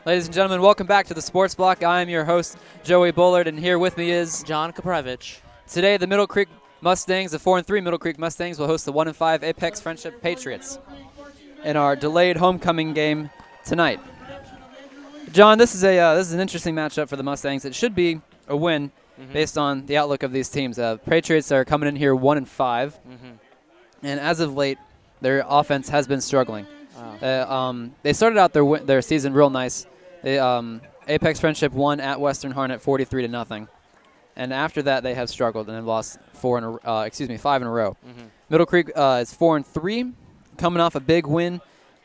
Ladies and gentlemen, welcome back to the Sports Block. I am your host, Joey Bullard, and here with me is John Kaprevich. Today, the Middle Creek Mustangs, the 4-3 Middle Creek Mustangs, will host the 1-5 Apex Friendship Patriots in our delayed homecoming game tonight. John, this is an interesting matchup for the Mustangs. It should be a win based on the outlook of these teams. Patriots are coming in here 1-5, and as of late, their offense has been struggling. They started out their season real nice. They Apex Friendship won at Western Harnett 43-0, and after that they have struggled and have lost 5 in a row. Middle Creek is 4-3, coming off a big win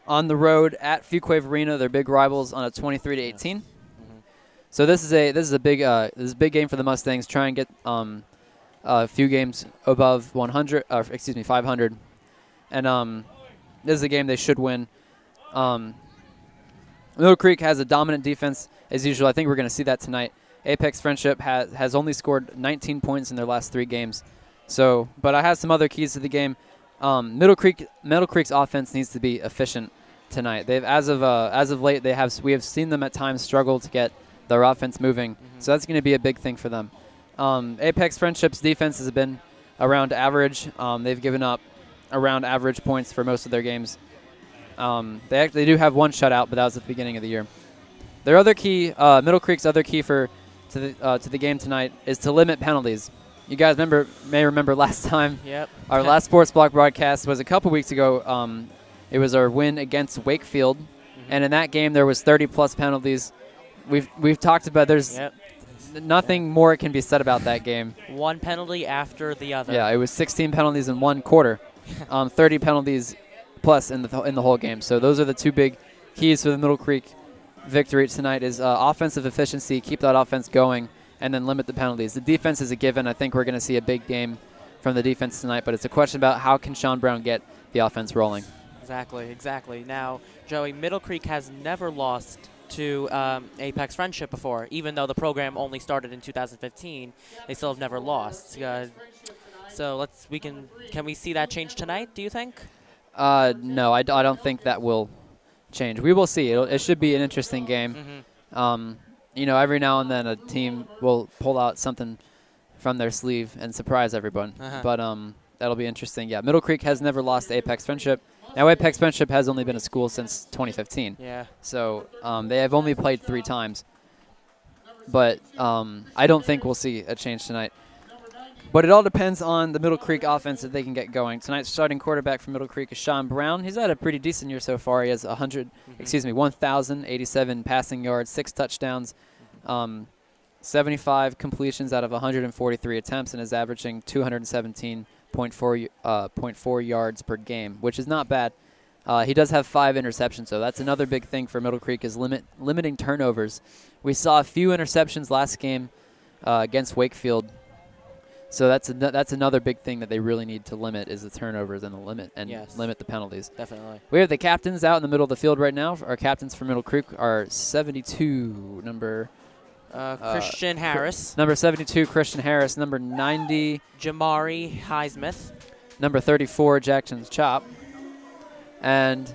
on the road at Fuquay Arena, their big rivals, on a 23-18. So this is a big game for the Mustangs. Try and get a few games above 500, and this is a game they should win. Middle Creek has a dominant defense as usual. I think we're going to see that tonight. Apex Friendship has only scored 19 points in their last 3 games. So, but I have some other keys to the game. Middle Creek's offense needs to be efficient tonight. They've as of late we have seen them at times struggle to get their offense moving. So that's going to be a big thing for them. Apex Friendship's defense has been around average. They've given up around average points for most of their games. They do have one shutout, but that was at the beginning of the year. Their other key, Middle Creek's other key to the game tonight is to limit penalties. You guys may remember last time. Yep. Our last Sports Block broadcast was a couple weeks ago. It was our win against Wakefield, and in that game there was 30+ penalties. We've talked about nothing more can be said about that game. One penalty after the other. Yeah, it was 16 penalties in one quarter, 30 penalties plus in the whole game. So those are the two big keys for the Middle Creek victory tonight: is offensive efficiency, keep that offense going, and then limit the penalties. The defense is a given. I think we're going to see a big game from the defense tonight, but it's a question about how can Sean Brown get the offense rolling. Exactly. Now, Joey, Middle Creek has never lost to Apex Friendship before. Even though the program only started in 2015, they still have never lost. So can we see that change tonight, do you think? No, I don't think that will change. We will see. It should be an interesting game. Every now and then a team will pull out something from their sleeve and surprise everyone. But that'll be interesting. Yeah, Middle Creek has never lost to Apex Friendship. Now, Apex Friendship has only been a school since 2015. Yeah. So they have only played 3 times. But I don't think we'll see a change tonight. But it all depends on the Middle Creek offense that they can get going. Tonight's starting quarterback for Middle Creek is Sean Brown. He's had a pretty decent year so far. He has 1,087 passing yards, 6 touchdowns, 75 completions out of 143 attempts, and is averaging 217.4 yards per game, which is not bad. He does have 5 interceptions, so that's another big thing for Middle Creek is limiting turnovers. We saw a few interceptions last game against Wakefield. So that's another big thing that they really need to limit is the turnovers and limit the penalties. Definitely. We have the captains out in the middle of the field right now. Our captains for Middle Creek are 72 Christian Harris. Number 72 Christian Harris. Number 90 Jamari Highsmith. Number 34 Jackson Chop. And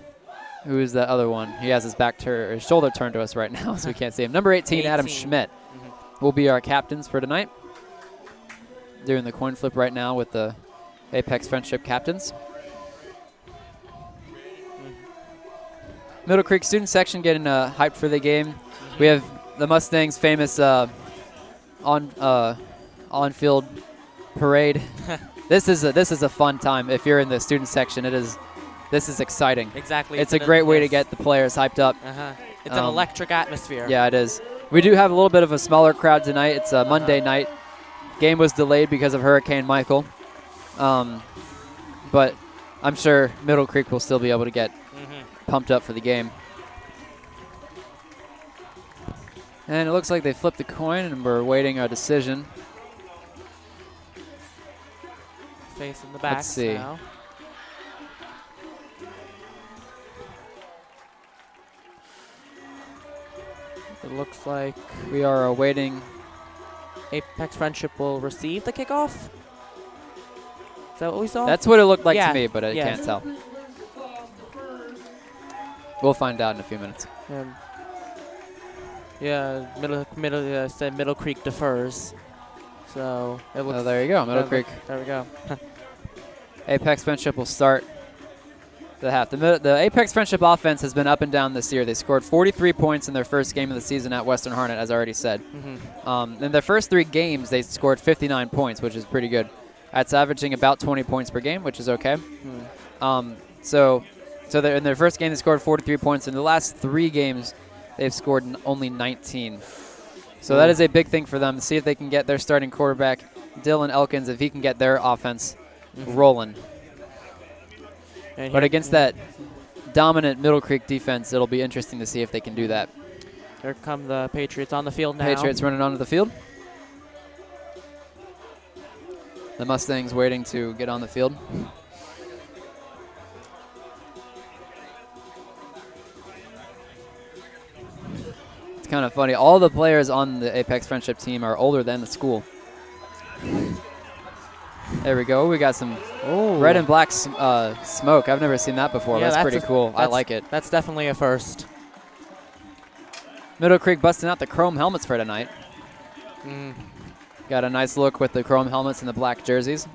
who is that other one? He has his shoulder turned to us right now, so we can't see him. Number 18 Adam Schmidt will be our captains for tonight. Doing the coin flip right now with the Apex Friendship captains. Middle Creek student section getting hyped for the game. We have the Mustangs' famous on-field parade. This is a fun time if you're in the student section. This is exciting. Exactly. It's a great way to get the players hyped up. It's an electric atmosphere. Yeah, it is. We do have a little bit of a smaller crowd tonight. It's a Monday night. Game was delayed because of Hurricane Michael, but I'm sure Middle Creek will still be able to get pumped up for the game. And it looks like they flipped the coin, and we're awaiting our decision. Facing the back. Let's see. Now. It looks like we are awaiting. Apex Friendship will receive the kickoff. Is that what we saw? That's what it looked like to me, but I can't tell. We'll find out in a few minutes. Yeah, said Middle Creek defers. So it looks. Oh, there you go, Middle Creek. There we go. Apex Friendship will start the half. The Apex Friendship offense has been up and down this year. They scored 43 points in their first game of the season at Western Harnett, as I already said. In their first 3 games, they scored 59 points, which is pretty good. That's averaging about 20 points per game, which is okay. So in their first game, they scored 43 points. In the last 3 games, they've scored only 19. So that is a big thing for them. See if they can get their starting quarterback, Dylan Elkins, if he can get their offense rolling. But against that dominant Middle Creek defense, it'll be interesting to see if they can do that. Here come the Patriots on the field now. Patriots running onto the field. The Mustangs waiting to get on the field. It's kind of funny. All the players on the Apex Friendship team are older than the school. There we go. We got some red and black smoke. I've never seen that before. Yeah, that's pretty cool. I like it. That's definitely a first. Middle Creek busting out the chrome helmets for tonight. Got a nice look with the chrome helmets and the black jerseys.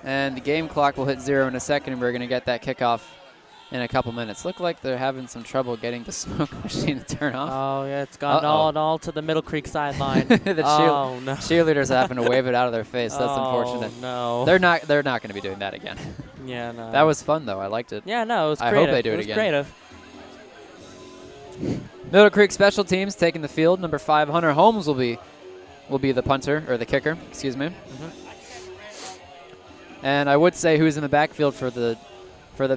And the game clock will hit 0 in a second, and we're going to get that kickoff in a couple minutes. Look like they're having some trouble getting the smoke machine to turn off. Oh, yeah, it's gone all to the Middle Creek sideline. No. Cheerleaders are having to wave it out of their face. That's unfortunate. No. They're not going to be doing that again. Yeah, no. That was fun, though. I liked it. Yeah, no, it was creative. I hope they do it again. Creative. Middle Creek special teams taking the field. Number 5, Hunter Holmes will be the punter, or the kicker, excuse me. And I would say who's in the backfield for the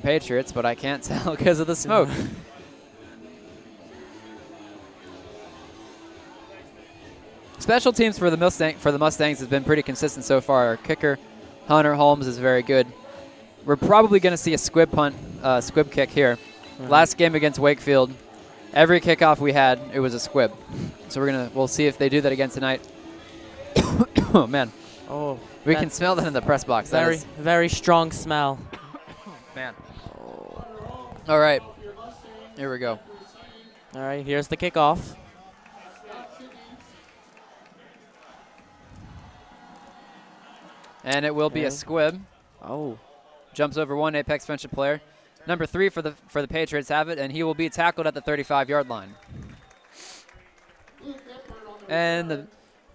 Patriots, but I can't tell because of the smoke. Special teams for the Mustangs has been pretty consistent so far. Our kicker, Hunter Holmes, is very good. We're probably going to see a squib kick here. Last game against Wakefield, every kickoff we had, it was a squib. So we'll see if they do that again tonight. Oh man. Oh. We can smell that in the press box. Very strong smell. Man. All right. Here we go. All right, here's the kickoff. And it will be a squib. Oh. Jumps over one Apex Friendship player. Number 3 for the Patriots have it, and he will be tackled at the 35-yard line. And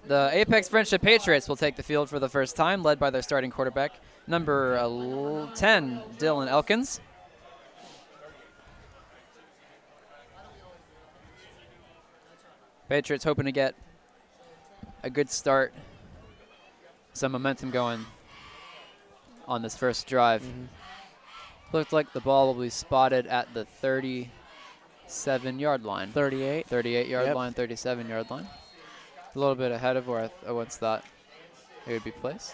the Apex Friendship Patriots will take the field for the first time, led by their starting quarterback, number 10, Dylan Elkins. Patriots hoping to get a good start, some momentum going on this first drive. Looks like the ball will be spotted at the 37-yard line. 38. 38-yard line, 37-yard line. A little bit ahead of where I once thought it would be placed.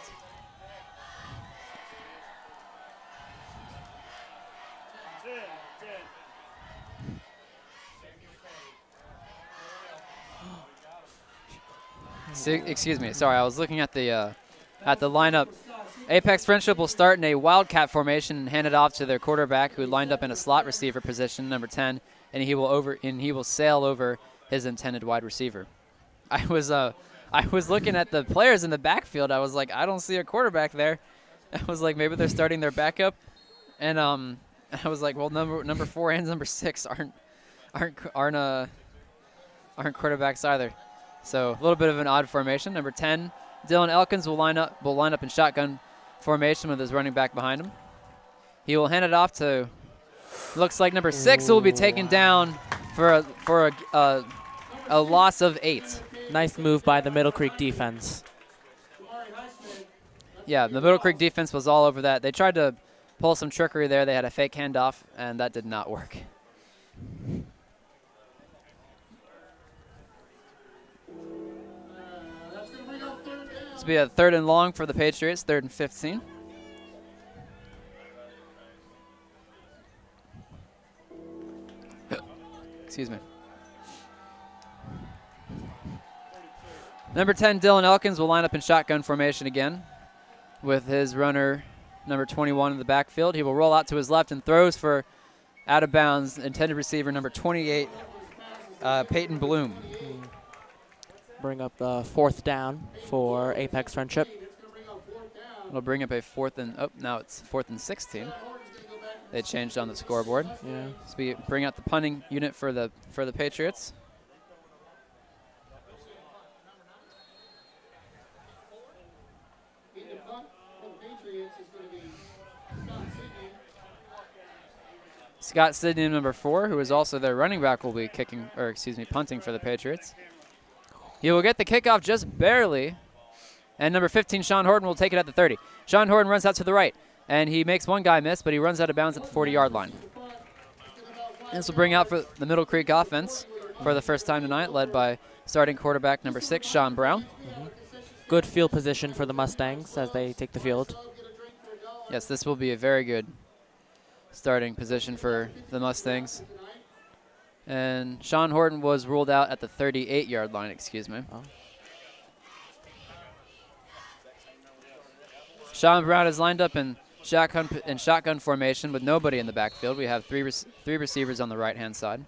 Excuse me. Sorry, I was looking at the lineup. Apex Friendship will start in a wildcat formation and hand it off to their quarterback, who lined up in a slot receiver position, number 10, and he will sail over his intended wide receiver. I was looking at the players in the backfield. I was like, I don't see a quarterback there. I was like, maybe they're starting their backup, and I was like, well, number 4 and number 6 aren't quarterbacks either. So a little bit of an odd formation. Number 10, Dylan Elkins will line up in shotgun formation with his running back behind him. He will hand it off to, looks like number 6 will be taken down for a loss of 8. Nice move by the Middle Creek defense. Yeah, the Middle Creek defense was all over that. They tried to pull some trickery there. They had a fake handoff, and that did not work. This will be a 3rd and long for the Patriots, 3rd and 15. Excuse me. Number 10, Dylan Elkins will line up in shotgun formation again with his runner, number 21, in the backfield. He will roll out to his left and throws for out of bounds intended receiver, number 28, Peyton Bloom. Bring up the 4th down for Apex Friendship. It'll bring up a 4th and, oh, now it's 4th and 16. They changed on the scoreboard. Yeah. So we bring out the punting unit for the Patriots. Scott Sidney, number 4, who is also their running back, will be punting for the Patriots. He will get the kickoff just barely. And number 15, Sean Horton, will take it at the 30. Sean Horton runs out to the right, and he makes one guy miss, but he runs out of bounds at the 40-yard line. This will bring out for the Middle Creek offense for the first time tonight, led by starting quarterback number 6, Sean Brown. Good field position for the Mustangs as they take the field. Yes, this will be a very good starting position for the Mustangs. And Sean Horton was ruled out at the 38-yard line, excuse me. Oh. Sean Brown is lined up in shotgun formation with nobody in the backfield. We have three receivers on the right-hand side.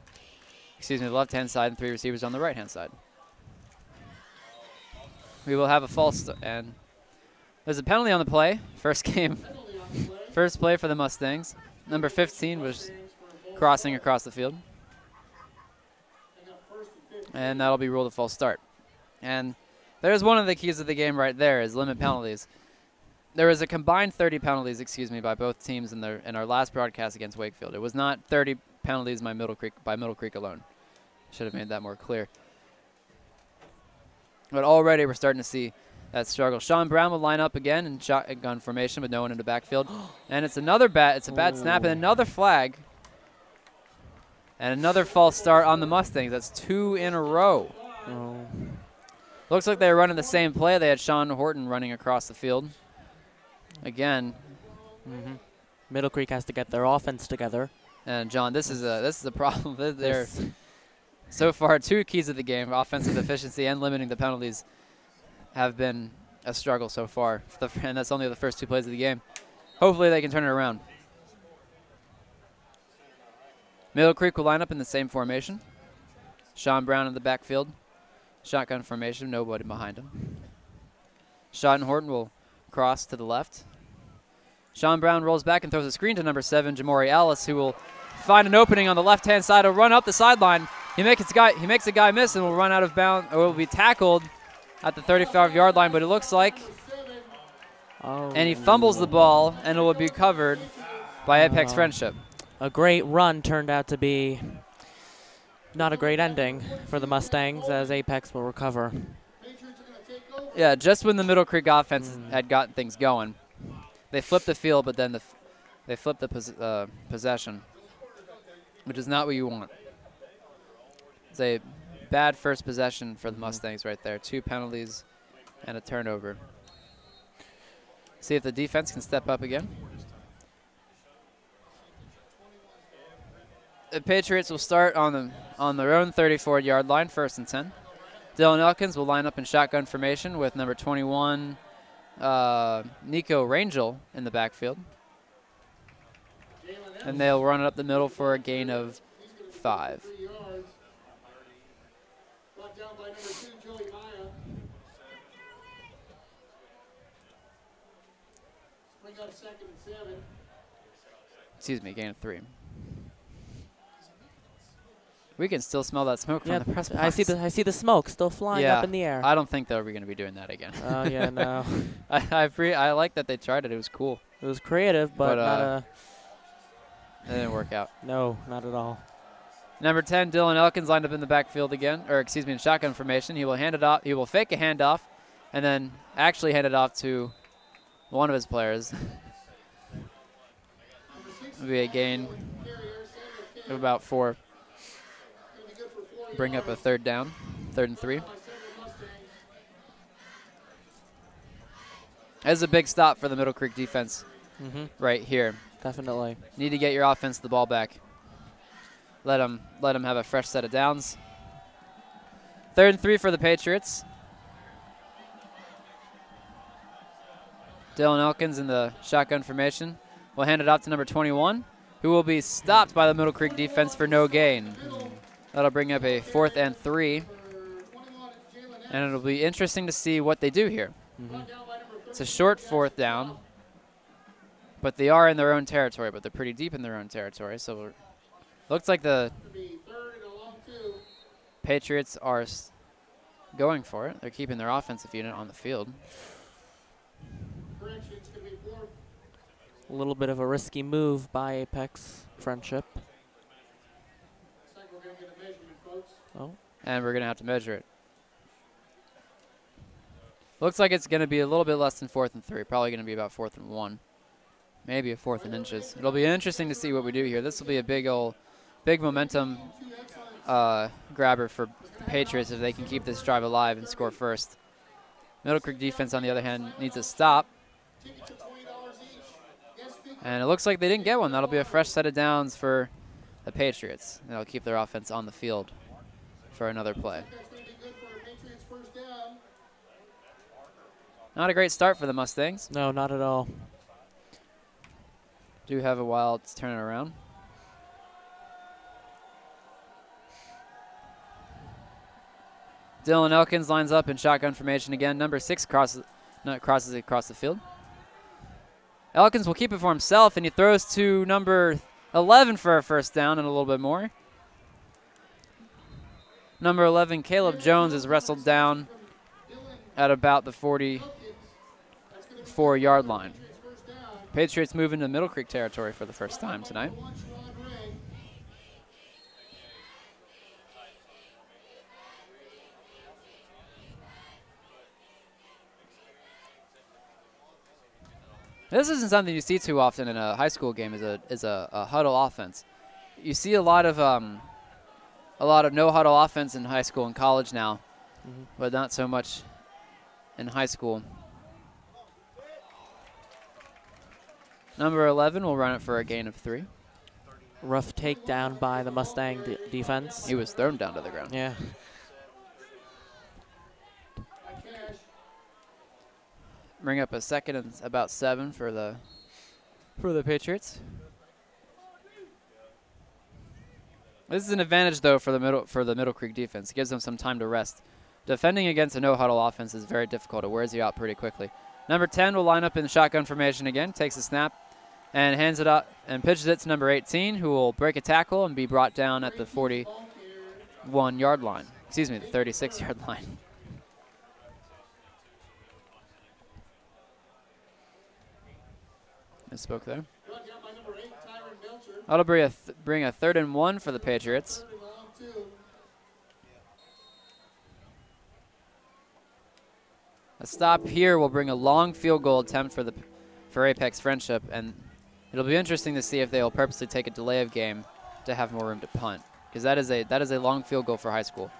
Excuse me, the left-hand side, and 3 receivers on the right-hand side. We will have a false and there's a penalty on the play. First play for the Mustangs. Number 15 was crossing across the field. And that'll be ruled a false start. And there's one of the keys of the game right there is limit penalties. There was a combined 30 penalties, by both teams in our last broadcast against Wakefield. It was not 30 penalties by Middle Creek alone. Should have made that more clear. But already we're starting to see that struggle. Sean Brown will line up again in shotgun formation with no one in the backfield. And it's a bad snap and another flag. And another false start on the Mustangs. That's 2 in a row. Oh. Looks like they were running the same play. They had Sean Horton running across the field. Again. Middle Creek has to get their offense together. And John, this is a problem. They're so far 2 keys of the game: offensive efficiency and limiting the penalties have been a struggle so far. And that's only the first 2 plays of the game. Hopefully they can turn it around. Middle Creek will line up in the same formation. Sean Brown in the backfield. Shotgun formation, nobody behind him. Sean Horton will cross to the left. Sean Brown rolls back and throws a screen to number 7, Jamori Ellis, who will find an opening on the left-hand side. He'll run up the sideline. He makes a guy miss and will run out of bounds, or will be tackled at the 35-yard line, but it looks like. And he fumbles the ball, and it will be covered by Apex Friendship. A great run turned out to be not a great ending for the Mustangs, as Apex will recover. Yeah, just when the Middle Creek offense had gotten things going, they flipped the field, but then they flipped the possession, which is not what you want. It's a bad first possession for the Mustangs right there. 2 penalties and a turnover. See if the defense can step up again. The Patriots will start on their own 34-yard line, 1st and 10. Dylan Elkins will line up in shotgun formation with number 21, Nico Rangel, in the backfield. And they'll run it up the middle for a gain of 5. Excuse me, gain of 3. We can still smell that smoke from the press box. I see the smoke still flying up in the air. I don't think that we're going to be doing that again. Oh yeah, no. I like that they tried it. It was cool. It was creative, but not it didn't work out. No, not at all. Number 10, Dylan Elkins, lined up in the backfield again, in shotgun formation. He will hand it off. He will fake a handoff, and then actually hand it off to one of his players. It'll be a gain of about 4. Bring up a 3rd down, 3rd and 3. That's a big stop for the Middle Creek defense right here. Definitely. Need to get your offense the ball back. let them have a fresh set of downs. 3rd and 3 for the Patriots. Dylan Elkins in the shotgun formation will hand it off to number 21, who will be stopped by the Middle Creek defense for no gain. That'll bring up a 4th and 3. And it'll be interesting to see what they do here. It's a short 4th down, but they are in their own territory, but they're pretty deep in their own territory. So it looks like the Patriots are going for it. They're keeping their offensive unit on the field. A little bit of a risky move by Apex Friendship. Oh. And we're going to have to measure it. Looks like it's going to be a little bit less than 4th and 3. Probably going to be about 4th and 1. Maybe a 4th and inches. It'll be interesting to see what we do here. This will be a big momentum grabber for the Patriots if they can keep this drive alive and score first. Middle Creek defense, on the other hand, needs a stop. And it looks like they didn't get one. That'll be a fresh set of downs for the Patriots. They'll keep their offense on the field for another play. Not a great start for the Mustangs. No, not at all. Do have a while to turn it around. Dylan Elkins lines up in shotgun formation again. Number 6 crosses across the field. Elkins will keep it for himself, and he throws to number 11 for a first down and a little bit more. Number 11, Caleb Jones, is wrestled down at about the 44-yard line. Patriots move into Middle Creek territory for the first time tonight. This isn't something you see too often in a high school game. Is a huddle offense. You see a lot of no huddle offense in high school and college now, but not so much in high school. Number 11 will run it for a gain of 3. Rough takedown by the Mustang defense. He was thrown down to the ground. Yeah. Bring up a 2nd and about 7 for the Patriots. This is an advantage though for the Middle Creek defense. It gives them some time to rest. Defending against a no huddle offense is very difficult. It wears you out pretty quickly. Number 10 will line up in shotgun formation again, takes a snap and hands it up and pitches it to number 18, who will break a tackle and be brought down at the 41-yard line. Excuse me, the 36-yard line. Misspoke there. That'll bring a 3rd and 1 for the Patriots. A stop here will bring a long field goal attempt for Apex Friendship, and it'll be interesting to see if they will purposely take a delay of game to have more room to punt, because that is a long field goal for high school.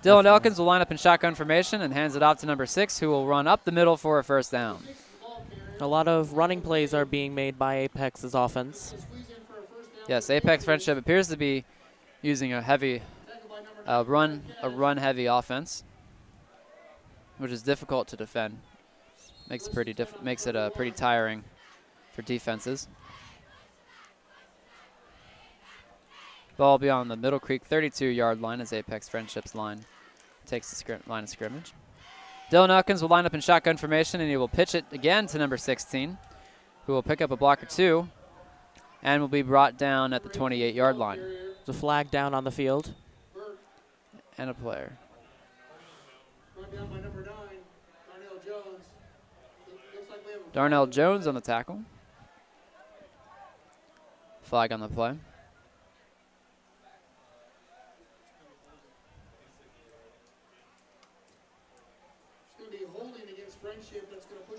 Dylan Elkins will line up in shotgun formation and hands it off to number 6, who will run up the middle for a first down. A lot of running plays are being made by Apex's offense. Yes, Apex Friendship appears to be using a heavy run-heavy offense, which is difficult to defend. Makes it pretty tiring for defenses. Ball beyond the Middle Creek 32-yard line as Apex Friendship's line takes the line of scrimmage. Dylan Elkins will line up in shotgun formation, and he will pitch it again to number 16, who will pick up a block or 2 and will be brought down at the 28-yard line. There's a flag down on the field. And a player. Darnell Jones on the tackle. Flag on the play.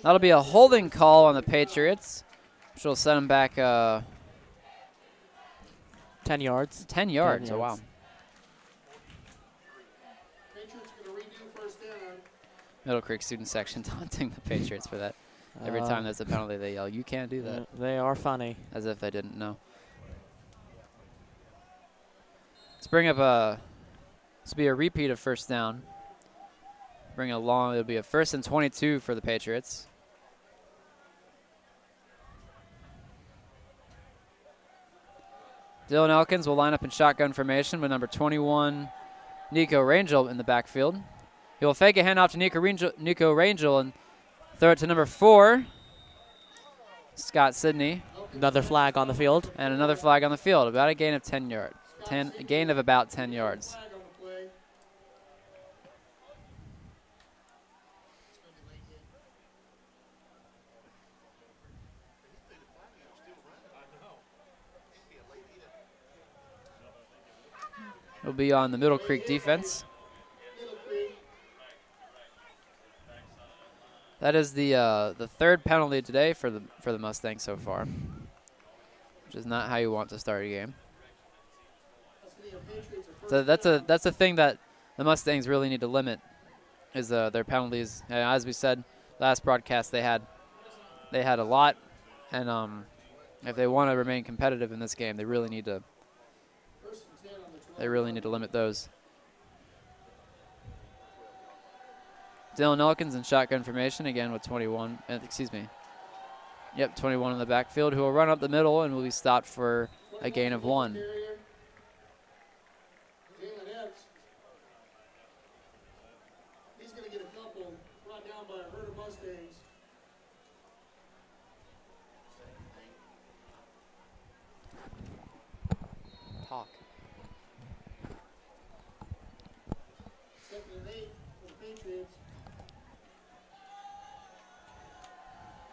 That'll be a holding call on the Patriots, which will send them back 10 yards. 10 yards, oh wow. Middle Creek student section taunting the Patriots for that. Every time there's a penalty, they yell, "You can't do that." They are funny. As if they didn't know. Let's bring up this will be a repeat of first down. Bring it along. It'll be a 1st and 22 for the Patriots. Dylan Elkins will line up in shotgun formation with number 21, Nico Rangel, in the backfield. He will fake a handoff to Nico Rangel and throw it to number 4, Scott Sidney. Another flag on the field. And another flag on the field. About a gain of 10 yards. A gain of about 10 yards. It'll be on the Middle Creek defense. That is the 3rd penalty today for the Mustangs so far, which is not how you want to start a game. So that's a thing that the Mustangs really need to limit, is their penalties. As we said last broadcast, they had a lot, and if they want to remain competitive in this game, they really need to limit those. Dylan Elkins in shotgun formation again with 21. Yep, 21 in the backfield, who will run up the middle and will be stopped for a gain of 1. He's going to get a couple brought down by a herd of Mustangs. Talk. 2nd and 8 for the Patriots.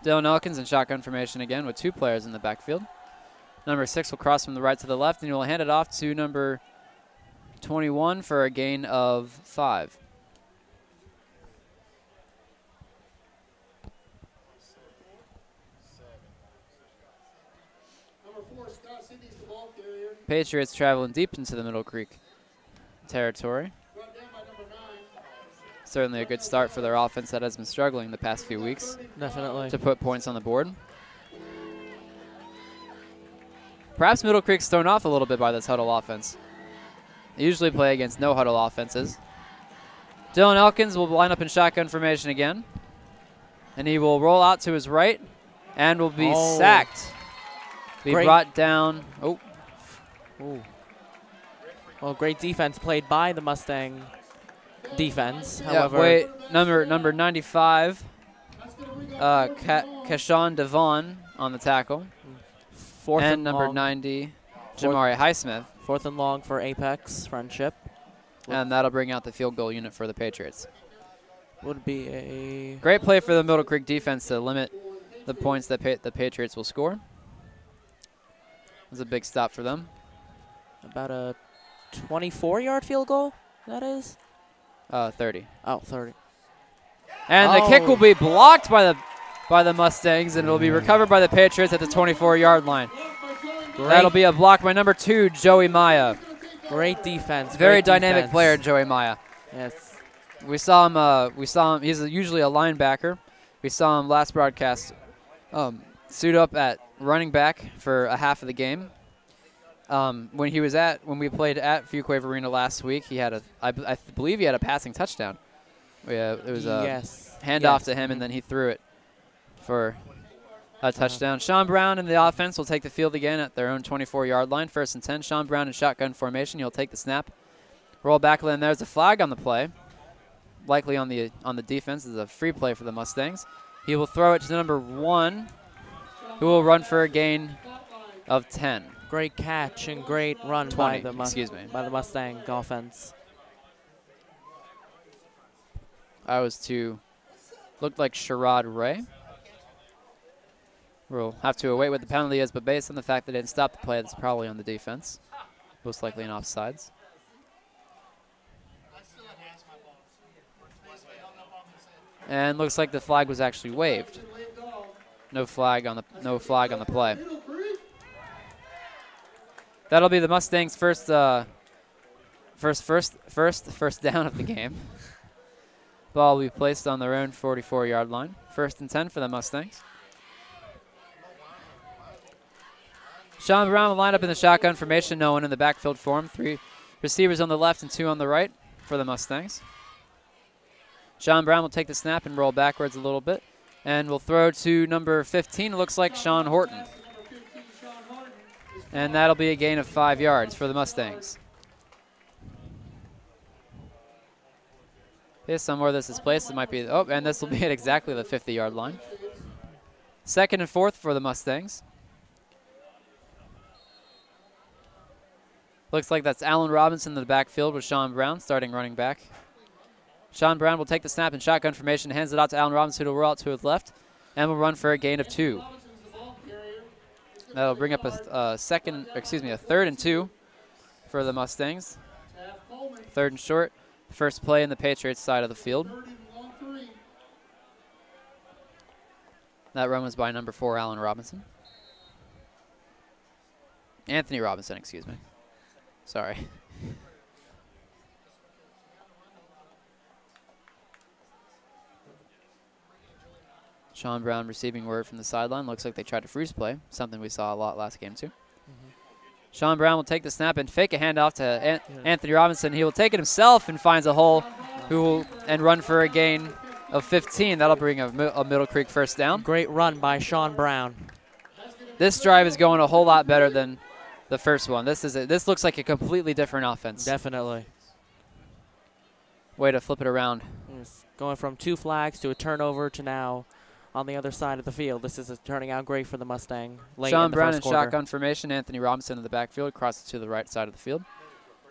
Dylan Elkins in shotgun formation again with 2 players in the backfield. Number 6 will cross from the right to the left, and he will hand it off to number 21 for a gain of 5. Number 4, Scott Sidney's the ball carrier. Patriots traveling deep into the Middle Creek territory. Certainly a good start for their offense that has been struggling the past few weeks. Definitely. To put points on the board. Perhaps Middle Creek's thrown off a little bit by this huddle offense. They usually play against no huddle offenses. Dylan Elkins will line up in shotgun formation again. And he will roll out to his right and will be sacked. Be brought down. Oh. Ooh. Well, great defense played by the Mustang defense. However, wait, number 95, Kashawn Devon on the tackle. And number long. 90, Jamari Highsmith. 4th and long for Apex Friendship. And that'll bring out the field goal unit for the Patriots. Would be a great play for the Middle Creek defense to limit the points that the Patriots will score. It was a big stop for them. About a 24-yard field goal, that is? 30. Oh, 30. And the kick will be blocked by the Mustangs, and it will be recovered by the Patriots at the 24-yard line. That'll be a block by number 2, Joey Maya. Great defense. Very dynamic player, Joey Maya. Yes. We saw him. He's usually a linebacker. We saw him last broadcast suit up at running back for a half of the game. When we played at Fuquay Arena last week, he had I believe he had a passing touchdown. It was a handoff to him, and then he threw it for a touchdown. Sean Brown in the offense will take the field again at their own 24-yard line. 1st and 10. Sean Brown in shotgun formation. He'll take the snap. Roll back, and there's a flag on the play. Likely on the defense. This is a free play for the Mustangs. He will throw it to number 1, who will run for a gain of 10. Great catch and great run by the Mustang offense. Looked like Sherrod Ray. We'll have to await what the penalty is, but based on the fact that they didn't stop the play, that's probably on the defense. Most likely in offsides. And looks like the flag was actually waived. No flag on the play. That'll be the Mustangs' first down of the game. Ball will be placed on their own 44-yard line. 1st and 10 for the Mustangs. Sean Brown will line up in the shotgun formation. No one in the backfield for him. receivers on the left and 2 on the right for the Mustangs. Sean Brown will take the snap and roll backwards a little bit. And will throw to number 15, it looks like Sean Horton. And that'll be a gain of 5 yards for the Mustangs. Okay, somewhere this is placed, it might be, oh, and this will be at exactly the 50-yard line. 2nd and 4th for the Mustangs. Looks like that's Allen Robinson in the backfield with Sean Brown starting running back. Sean Brown will take the snap in shotgun formation, hands it out to Allen Robinson, who will roll out to his left, and will run for a gain of 2. That'll bring up a 3rd and 2 for the Mustangs. 3rd and short. First play in the Patriots side of the field. That run was by number 4, Allen Robinson. Anthony Robinson, excuse me. Sorry. Sean Brown receiving word from the sideline. Looks like they tried to freeze play, something we saw a lot last game too. Sean Brown will take the snap and fake a handoff to Anthony Robinson. He will take it himself and finds a hole and run for a gain of 15. That'll bring a Middle Creek first down. Great run by Sean Brown. This drive is going a whole lot better than the first one. This looks like a completely different offense. Definitely. Way to flip it around. Yes. Going from 2 flags to a turnover to now on the other side of the field. This is turning out great for the Mustang. Sean Brown in shotgun formation. Anthony Robinson in the backfield, crosses to the right side of the field.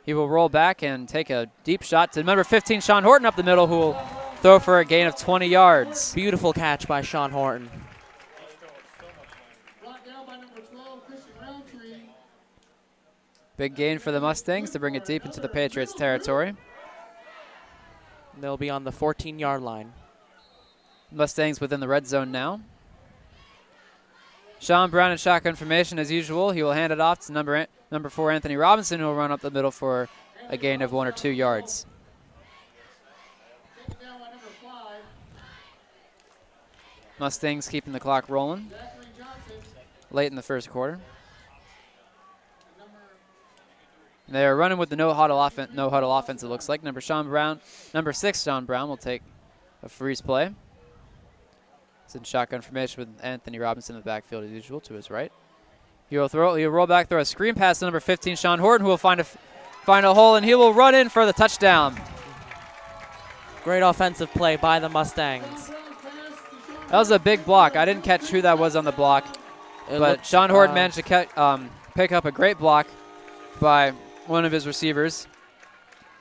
He will roll back and take a deep shot to number 15, Sean Horton, up the middle, who will throw for a gain of 20 yards. Beautiful catch by Sean Horton. Big gain for the Mustangs to bring it deep into the Patriots territory. They'll be on the 14-yard line. Mustangs within the red zone now. Sean Brown in shotgun formation as usual. He will hand it off to number 4, Anthony Robinson, who will run up the middle for a gain of 1 or 2 yards. Mustangs keeping the clock rolling late in the first quarter. They're running with the no huddle offense, it looks like. Number 6, Sean Brown, will take a freeze play. It's in shotgun formation with Anthony Robinson in the backfield as usual to his right. He'll roll back, throw a screen pass to number 15, Sean Horton, who will find a hole, and he will run in for the touchdown. Great offensive play by the Mustangs. That was a big block. I didn't catch who that was on the block, but Sean Horton managed to pick up a great block by one of his receivers,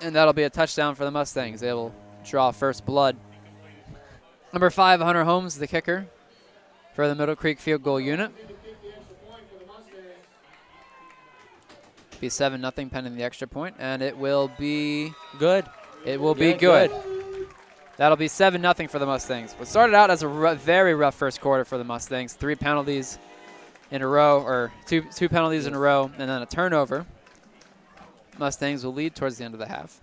and that'll be a touchdown for the Mustangs. They will draw first blood. Number 5, Hunter Holmes, the kicker for the Middle Creek field goal unit. Be 7-0 pending the extra point, and it will be good. It will be good. That'll be 7-0 for the Mustangs. What started out as a very rough first quarter for the Mustangs. 3 penalties in a row, or two penalties in a row, and then a turnover. Mustangs will lead towards the end of the half.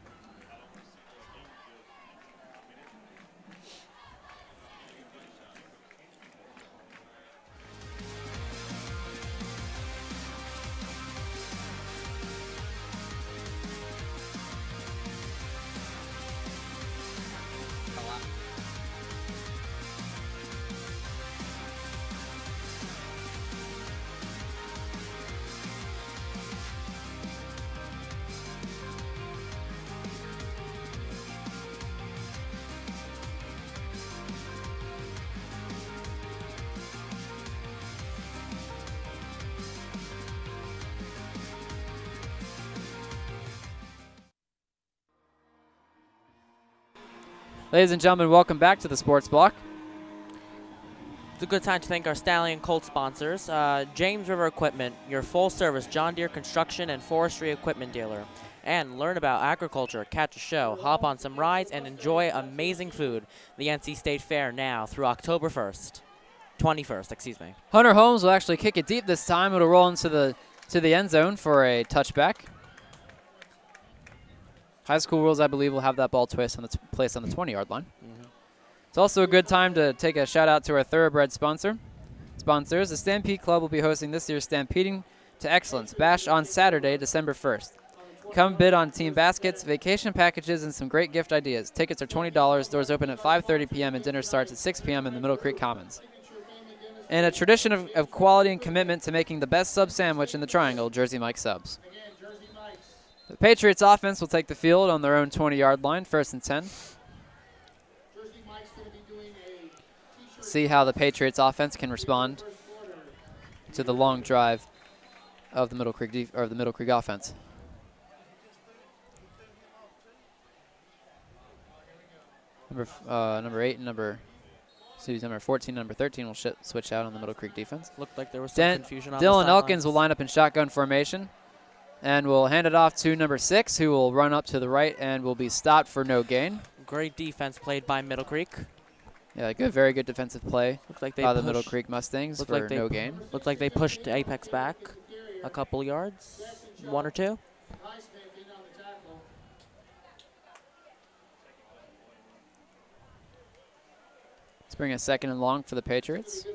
Ladies and gentlemen, welcome back to the Sports Block. It's a good time to thank our Stallion Colt sponsors. James River Equipment, your full-service John Deere construction and forestry equipment dealer. And learn about agriculture, catch a show, hop on some rides, and enjoy amazing food. The NC State Fair now through October 21st, excuse me. Hunter Holmes will actually kick it deep this time. It'll roll into the end zone for a touchback. High school rules, I believe, will have that ball placed on the 20-yard line. It's also a good time to take a shout-out to our Thoroughbred sponsors. The Stampede Club will be hosting this year's Stampeding to Excellence Bash on Saturday, December 1st. Come bid on team baskets, vacation packages, and some great gift ideas. Tickets are $20. Doors open at 5:30 p.m. and dinner starts at 6 p.m. in the Middle Creek Commons. And a tradition of quality and commitment to making the best sub sandwich in the Triangle, Jersey Mike Subs. The Patriots offense will take the field on their own 20-yard line, 1st and 10. See how the Patriots offense can respond to the long drive of the Middle Creek offense. Number 8 and number 14, number 13 will switch out on the Middle Creek defense. Looked like there was some confusion on the Dylan sidelines. Elkins will line up in shotgun formation and will hand it off to number 6, who will run up to the right and will be stopped for no gain. Great defense played by Middle Creek. Yeah, very good defensive play by the Middle Creek Mustangs for no gain. Looked like they pushed Apex back a couple yards, 1 or 2. Let's bring a 2nd and long for the Patriots.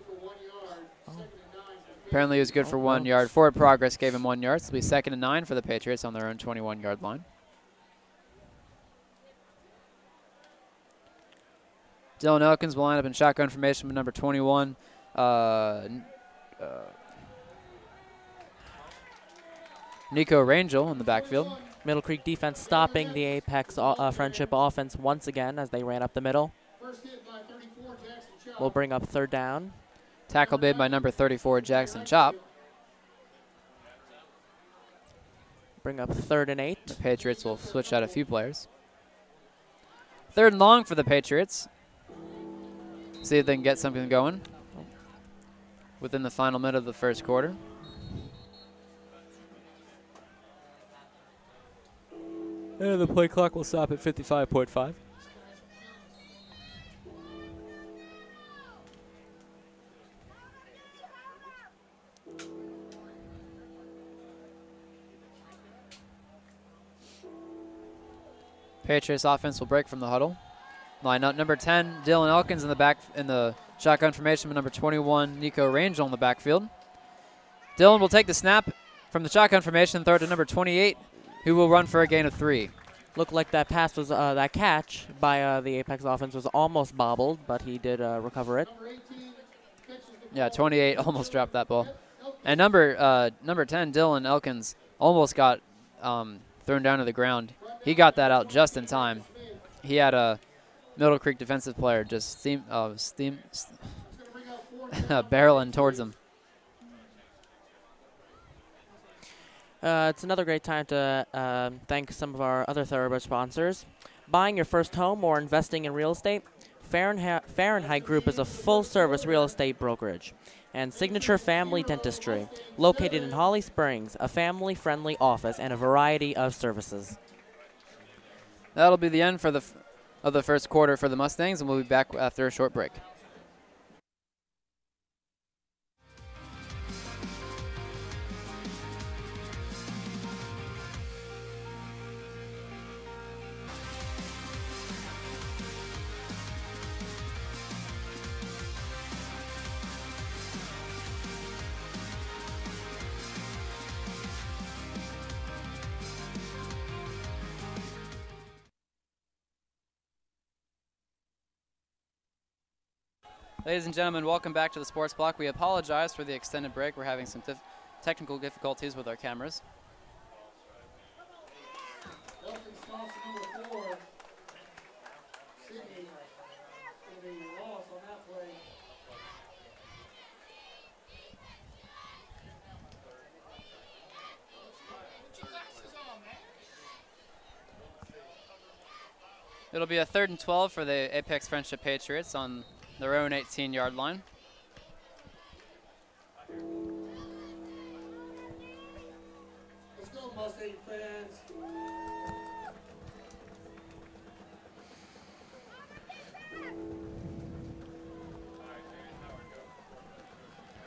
Apparently it was good for 1 yard. Forward progress gave him 1 yard. So it'll be 2nd and 9 for the Patriots on their own 21-yard line. Dylan Elkins will line up in shotgun formation with number 21. Nico Rangel in the backfield. Middle Creek defense stopping the Apex Friendship offense once again as they ran up the middle. We'll bring up 3rd down. Tackle made by number 34, Jackson Chop. Bring up 3rd and 8. The Patriots will switch out a few players. 3rd and long for the Patriots. See if they can get something going within the final minute of the 1st quarter. And the play clock will stop at 55.5. Patriots offense will break from the huddle. Line up number 10, Dylan Elkins in the shotgun formation with number 21, Nico Rangel in the backfield. Dylan will take the snap from the shotgun formation and throw it to number 28, who will run for a gain of 3. Looked like that pass was that catch by the Apex offense was almost bobbled, but he did recover it. Yeah, 28 almost dropped that ball. And number 10, Dylan Elkins, almost got thrown down to the ground. He got that out just in time. He had a Middle Creek defensive player just barreling towards him. It's another great time to thank some of our other Thoroughbred sponsors. Buying your first home or investing in real estate? Fahrenheit Group is a full-service real estate brokerage and Signature Family Dentistry, located in Holly Springs, a family-friendly office and a variety of services. That'll be the end of the 1st quarter for the Mustangs, and we'll be back after a short break. Ladies and gentlemen, welcome back to the Sports Block. We apologize for the extended break. We're having some technical difficulties with our cameras. It'll be a 3rd and 12 for the Apex Friendship Patriots on their own 18-yard line. Let's go, Mustang fans.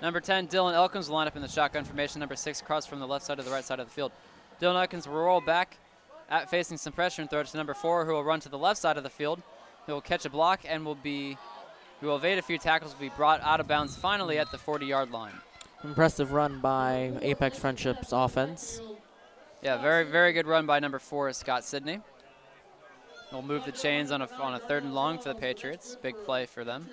Number 10, Dylan Elkins will line up in the shotgun formation. Number 6, across from the left side to the right side of the field. Dylan Elkins will roll back, facing some pressure, and throw it to number 4, who will run to the left side of the field. He will catch a block and will evade a few tackles, will be brought out of bounds finally at the 40-yard line. Impressive run by Apex Friendship's offense. Yeah, very good run by number 4, Scott Sidney. We'll move the chains on a 3rd and long for the Patriots. Big play for them.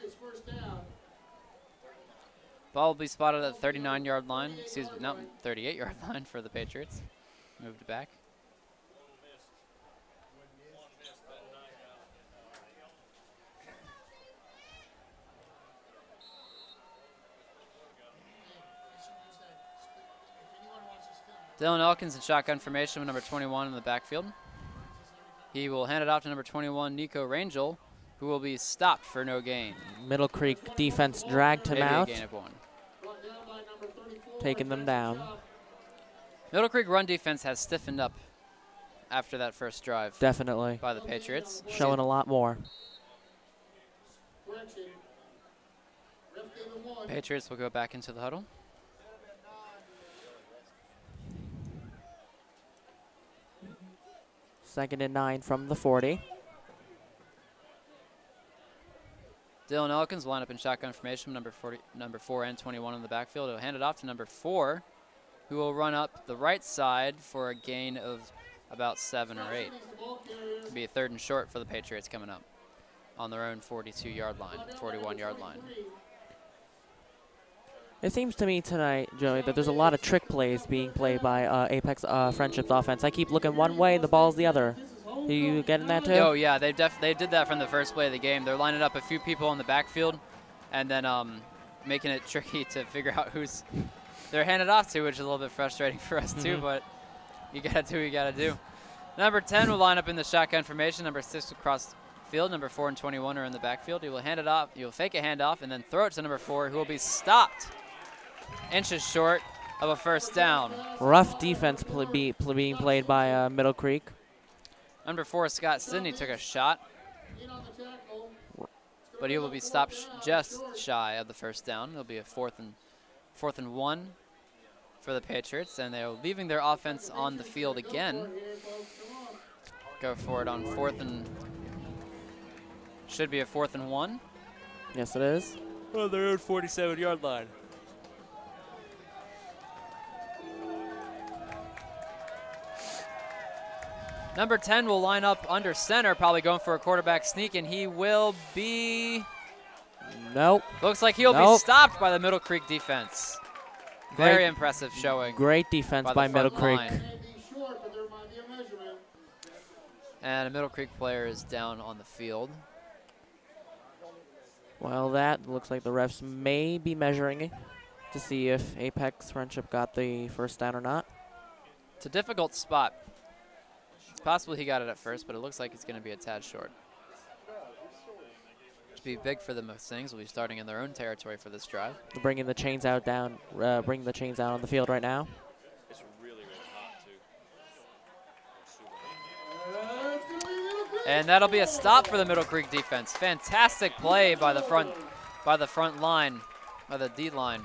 Ball will be spotted at the 39-yard line. Excuse me, no, 38-yard line for the Patriots. Moved back. Dylan Elkins in shotgun formation with number 21 in the backfield. He will hand it off to number 21, Nico Rangel, who will be stopped for no gain. Middle Creek defense dragged him out, A gain of 1. taking them down. Middle Creek run defense has stiffened up after that first drive. Definitely. By the Patriots. Showing a lot more. Patriots will go back into the huddle. Second and 9 from the 40. Dylan Elkins will line up in shotgun formation, number 4 and 21 in the backfield. He'll hand it off to number 4, who will run up the right side for a gain of about 7 or 8. It'll be a 3rd and short for the Patriots coming up on their own 42-yard line, 41-yard line. It seems to me tonight, Joey, that there's a lot of trick plays being played by Apex Friendship's offense. I keep looking one way, the ball's the other. Are you getting that too? Oh yeah, they did that from the first play of the game. They're lining up a few people in the backfield, and then making it tricky to figure out who's they're handed off to, which is a little bit frustrating for us too. But you gotta do what you gotta do. Number 10 will line up in the shotgun formation. Number 6 will cross field. Number 4 and 21 are in the backfield. He will hand it off. He will fake a handoff and then throw it to number 4, who will be stopped inches short of a first down. Rough defense being played by Middle Creek. Number 4, Scott Sidney, took a shot, but he will be stopped just shy of the first down. It'll be a 4th and 1 for the Patriots, and they're leaving their offense on the field again. Go for it on 4th and should be a 4th and 1. Yes, it is. On their own 47-yard line. Number 10 will line up under center, probably going for a quarterback sneak, and he will be... Nope. Looks like he'll be stopped by the Middle Creek defense. Very impressive showing. Great defense by Middle Creek. And a Middle Creek player is down on the field. Well, that looks like the refs may be measuring to see if Apex Friendship got the first down or not. It's a difficult spot. It's possible he got it at first, but it looks like it's going to be a tad short. To be big for the Mustangs, will be starting in their own territory for this drive. They're bringing the chains out bringing the chains out on the field right now. It's really hot too. And that'll be a stop for the Middle Creek defense. Fantastic play by the front line, by the D line.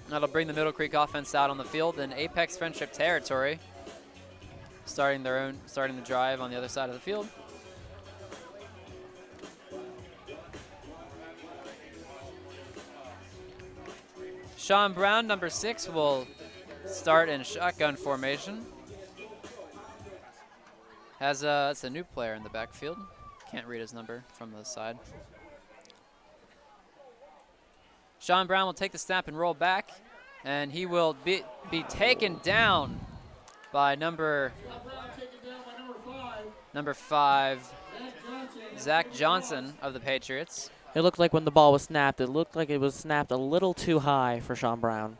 That'll bring the Middle Creek offense out on the field in Apex Friendship territory, starting the drive on the other side of the field. Sean Brown, number 6, will start in shotgun formation. It's a new player in the backfield. Can't read his number from the side. Sean Brown will take the snap and roll back, and he will be taken down by number 5, Zach Johnson of the Patriots. It looked like when the ball was snapped, it looked like it was snapped a little too high for Sean Brown.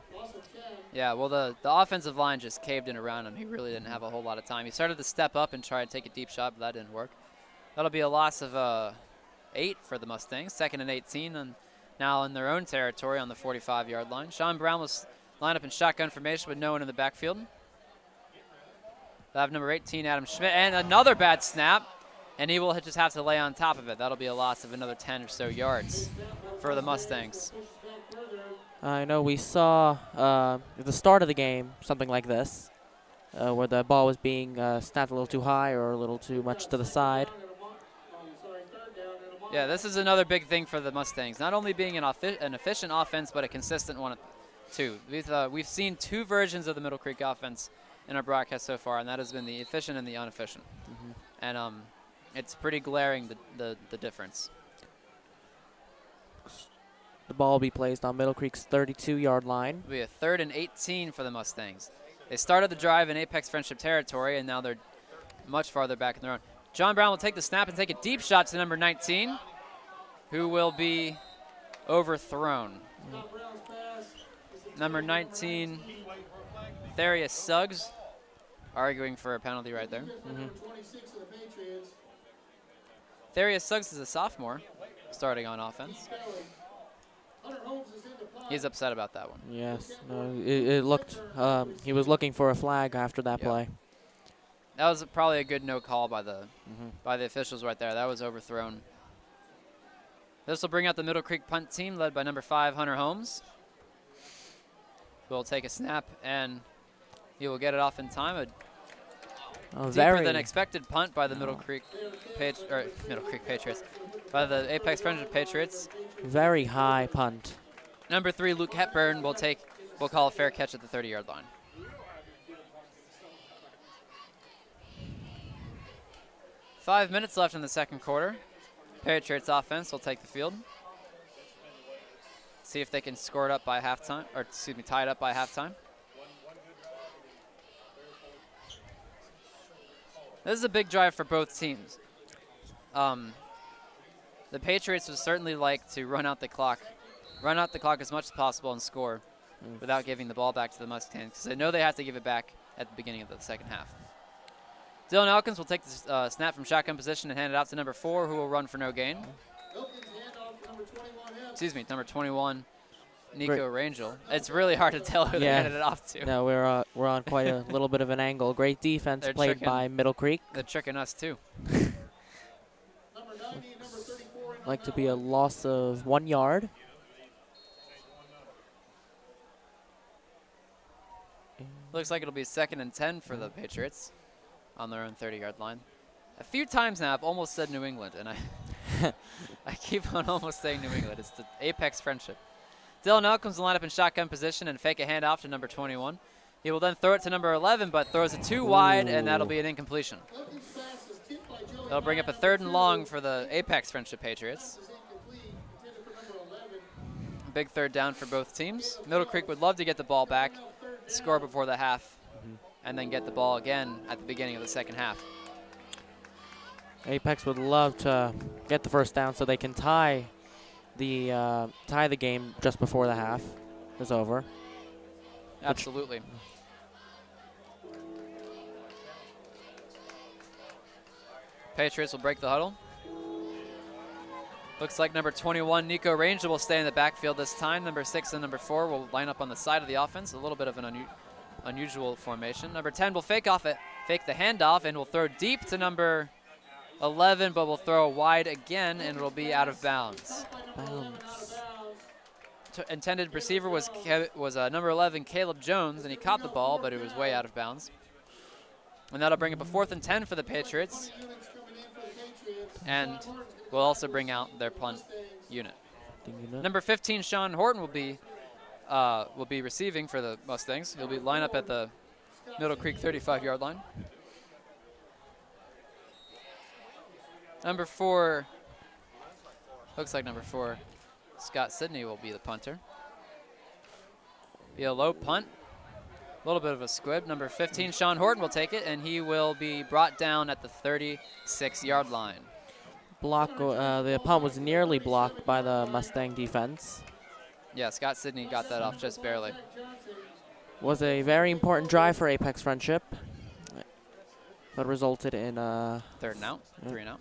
Yeah, well, the offensive line just caved in around him. He really didn't have a whole lot of time. He started to step up and try to take a deep shot, but that didn't work. That'll be a loss of 8 for the Mustangs, 2nd and 18, and now in their own territory on the 45-yard line. Sean Brown will line up in shotgun formation with no one in the backfield. They'll have number 18, Adam Schmidt, and another bad snap, and he will just have to lay on top of it. That'll be a loss of another 10 or so yards for the Mustangs. I know we saw at the start of the game something like this, where the ball was being snapped a little too high or a little too much to the side. Yeah, this is another big thing for the Mustangs. Not only being an efficient offense, but a consistent one two. We've seen two versions of the Middle Creek offense in our broadcast so far, and that has been the efficient and the inefficient. And it's pretty glaring, the difference. The ball will be placed on Middle Creek's 32-yard line. It'll be a 3rd and 18 for the Mustangs. They started the drive in Apex Friendship territory, and now they're much farther back in their own. John Brown will take the snap and take a deep shot to number 19, who will be overthrown. Number 19, Therius Suggs, arguing for a penalty right there. Therius Suggs is a sophomore starting on offense. He's upset about that one. Yes, it looked, he was looking for a flag after that play. That was probably a good no call by the officials right there. That was overthrown. This will bring out the Middle Creek punt team led by number 5, Hunter Holmes. Will take a snap and he will get it off in time. A deeper than expected punt by the Middle Creek Patriots, by the Apex Friendship Patriots. Very high punt. Number 3, Luke Hepburn will call a fair catch at the 30-yard line. Five minutes left in the second quarter. Patriots offense will take the field. See if they can score it up by halftime, or excuse me, tie it up by halftime. This is a big drive for both teams. The Patriots would certainly like to run out the clock as much as possible and score without giving the ball back to the Mustangs, because they know they have to give it back at the beginning of the second half. Dylan Elkins will take the snap from shotgun position and hand it out to number 4, who will run for no gain. Excuse me, number 21, Nico Rangel. It's really hard to tell who they handed it off to. No, we're on quite a little bit of an angle. Great defense played by Middle Creek. They're tricking us too. Like to be a loss of 1 yard. Looks like it'll be 2nd and 10 for the Patriots on their own 30-yard line. A few times now I've almost said New England, and I keep on almost saying New England. It's the Apex Friendship. Dylan Elkins will line up in shotgun position and fake a handoff to number 21. He will then throw it to number 11, but throws it too wide, and that'll be an incompletion. That'll bring up a 3rd and long for the Apex Friendship Patriots. Big 3rd down for both teams. Middle Creek would love to get the ball back, score before the half, and then get the ball again at the beginning of the second half. Apex would love to get the first down so they can tie the game just before the half is over. Absolutely. Patriots will break the huddle. Looks like number 21, Nico Rangel, will stay in the backfield this time. Number 6 and number 4 will line up on the side of the offense. A little bit of an unusual formation. Number 10 will fake the handoff, and will throw deep to number 11, but will throw wide again, and it'll be out of bounds. Intended receiver was number 11, Caleb Jones, and he caught the ball, but it was way out of bounds. And that'll bring up a 4th and 10 for the Patriots, and will also bring out their punt unit. Number 15, Sean Horton, will be receiving for the Mustangs. He'll be line up at the Middle Creek 35-yard line. Number 4, looks like number 4, Scott Sidney, will be the punter. Be a low punt, a little bit of a squib. Number 15, Sean Horton, will take it, and he will be brought down at the 36-yard line. The punt was nearly blocked by the Mustang defense. Yeah, Scott Sidney got that off just barely. Was a very important drive for Apex Friendship, but resulted in 3rd and out, 3 and out.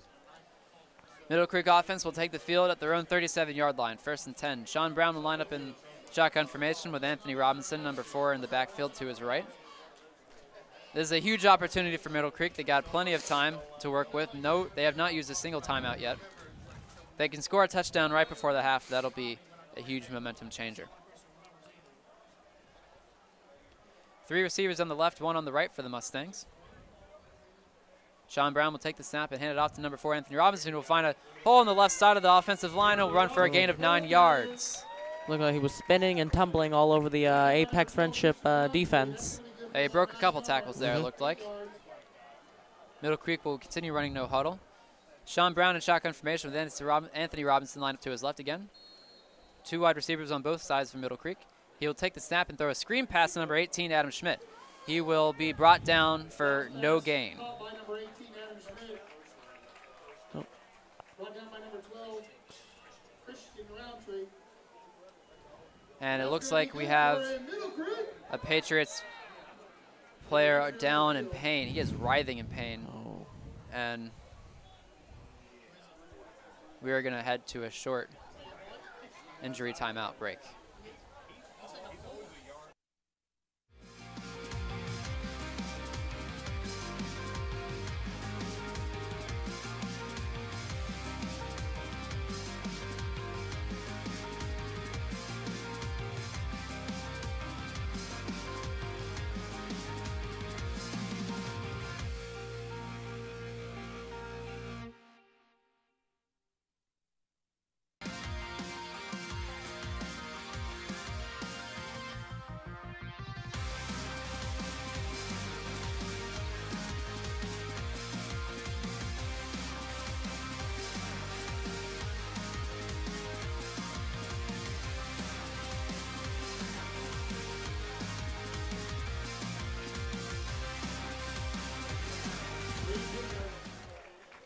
Middle Creek offense will take the field at their own 37-yard line, 1st and 10. Sean Brown will line up in shotgun formation with Anthony Robinson, number 4, in the backfield to his right. This is a huge opportunity for Middle Creek. They got plenty of time to work with. No, they have not used a single timeout yet. If they can score a touchdown right before the half, that'll be a huge momentum changer. 3 receivers on the left, 1 on the right for the Mustangs. Sean Brown will take the snap and hand it off to number 4, Anthony Robinson, who will find a hole on the left side of the offensive line and will run for a gain of 9 yards. Looked like he was spinning and tumbling all over the Apex Friendship defense. He broke a couple tackles there, it looked like. Middle Creek will continue running no huddle. Sean Brown in shotgun formation with Anthony Robinson lined up to his left again. 2 wide receivers on both sides from Middle Creek. He will take the snap and throw a screen pass to number 18, Adam Schmidt. He will be brought down for no gain. And it looks like we have a Patriots player down in pain. He is writhing in pain. And we are going to head to a short injury timeout break.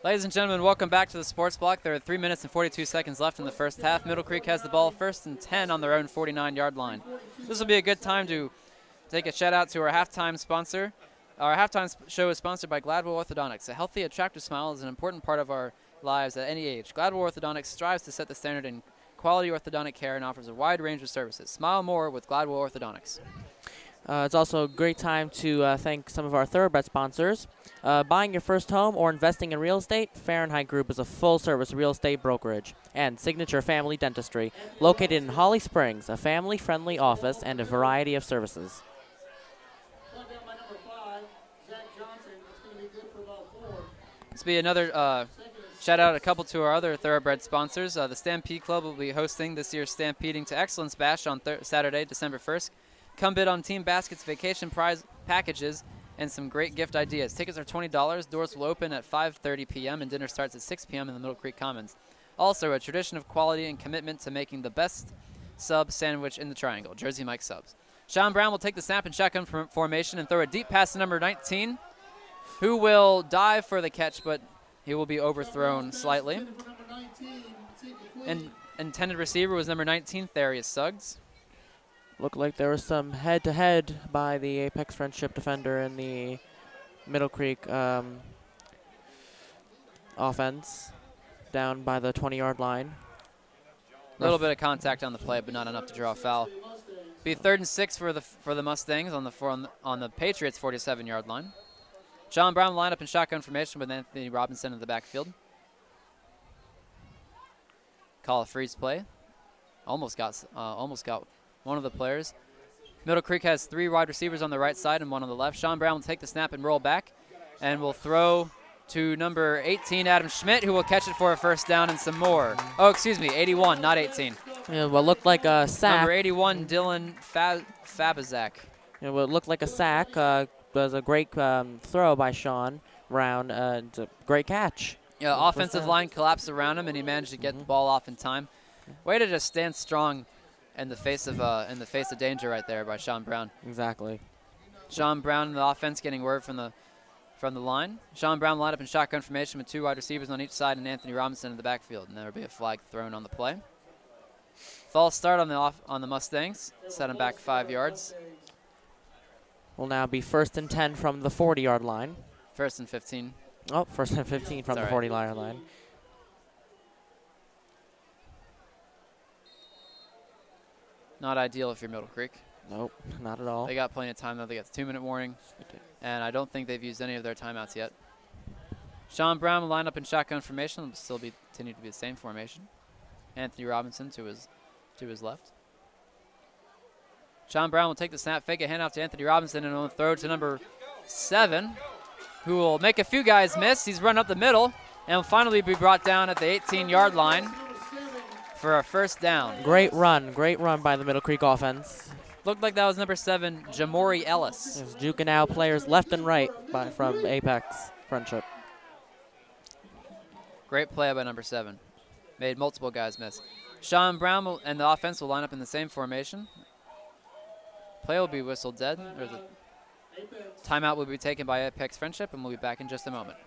Ladies and gentlemen, welcome back to the Sports Block. There are 3 minutes and 42 seconds left in the first half. Middle Creek has the ball 1st and 10 on their own 49-yard line. This will be a good time to take a shout out to our halftime sponsor. Our halftime show is sponsored by Gladwell Orthodontics. A healthy, attractive smile is an important part of our lives at any age. Gladwell Orthodontics strives to set the standard in quality orthodontic care and offers a wide range of services. Smile more with Gladwell Orthodontics. It's also a great time to thank some of our thoroughbred sponsors. Buying your first home or investing in real estate, Fahrenheit Group is a full-service real estate brokerage. And Signature Family Dentistry, located in Holly Springs, a family-friendly office and a variety of services. This will be another shout out a couple to our other thoroughbred sponsors. The Stampede Club will be hosting this year's Stampeding to Excellence Bash on Saturday, December 1st. Come bid on team baskets, vacation prize packages, and some great gift ideas. Tickets are $20. Doors will open at 5:30 p.m. and dinner starts at 6 p.m. in the Middle Creek Commons. Also, a tradition of quality and commitment to making the best sub sandwich in the triangle, Jersey Mike Subs. Sean Brown will take the snap in shotgun formation and throw a deep pass to number 19, who will dive for the catch, but he will be overthrown slightly. And intended receiver was number 19, Therius Suggs. Looked like there was some head-to-head by the Apex Friendship defender and the Middle Creek offense down by the 20-yard line. A little bit of contact on the play, but not enough to draw a foul. Be 3rd and 6 for the Mustangs on the Patriots' 47-yard line. John Brown lined up in shotgun formation with Anthony Robinson in the backfield. Call a freeze play. Almost got one of the players. Middle Creek has 3 wide receivers on the right side and 1 on the left. Sean Brown will take the snap and roll back, and will throw to number 18, Adam Schmidt, who will catch it for a first down and some more. Oh, excuse me, 81, not 18. Yeah, what looked like a sack. Number 81, Dylan Fabizak. Yeah, what looked like a sack was a great throw by Sean Brown. It's a great catch. Yeah, offensive line collapsed around him, and he managed to get the ball off in time. Way to just stand strong in the face of danger right there by Sean Brown. Exactly. Sean Brown in the offense getting word from the line. Sean Brown lined up in shotgun formation with 2 wide receivers on each side and Anthony Robinson in the backfield, and there will be a flag thrown on the play. False start on the Mustangs. Set him back 5 yards. Will now be 1st and 10 from the 40-yard line. 1st and 15. Oh, 1st and 15 from the 40-yard line. Not ideal if you're Middle Creek. Nope, not at all. They got plenty of time, though. They got the 2-minute warning, and I don't think they've used any of their timeouts yet. Sean Brown will line up in shotgun formation. Will still continue to be the same formation. Anthony Robinson to his left. Sean Brown will take the snap, fake a handoff to Anthony Robinson, and will throw to number 7, who will make a few guys miss. He's run up the middle, and will finally be brought down at the 18-yard line for our first down. Great run by the Middle Creek offense. Looked like that was number 7, Jamori Ellis. He's juking out players left and right from Apex Friendship. Great play by number 7. Made multiple guys miss. Sean Brown and the offense will line up in the same formation. Play will be whistled dead. Or the timeout will be taken by Apex Friendship, and we'll be back in just a moment.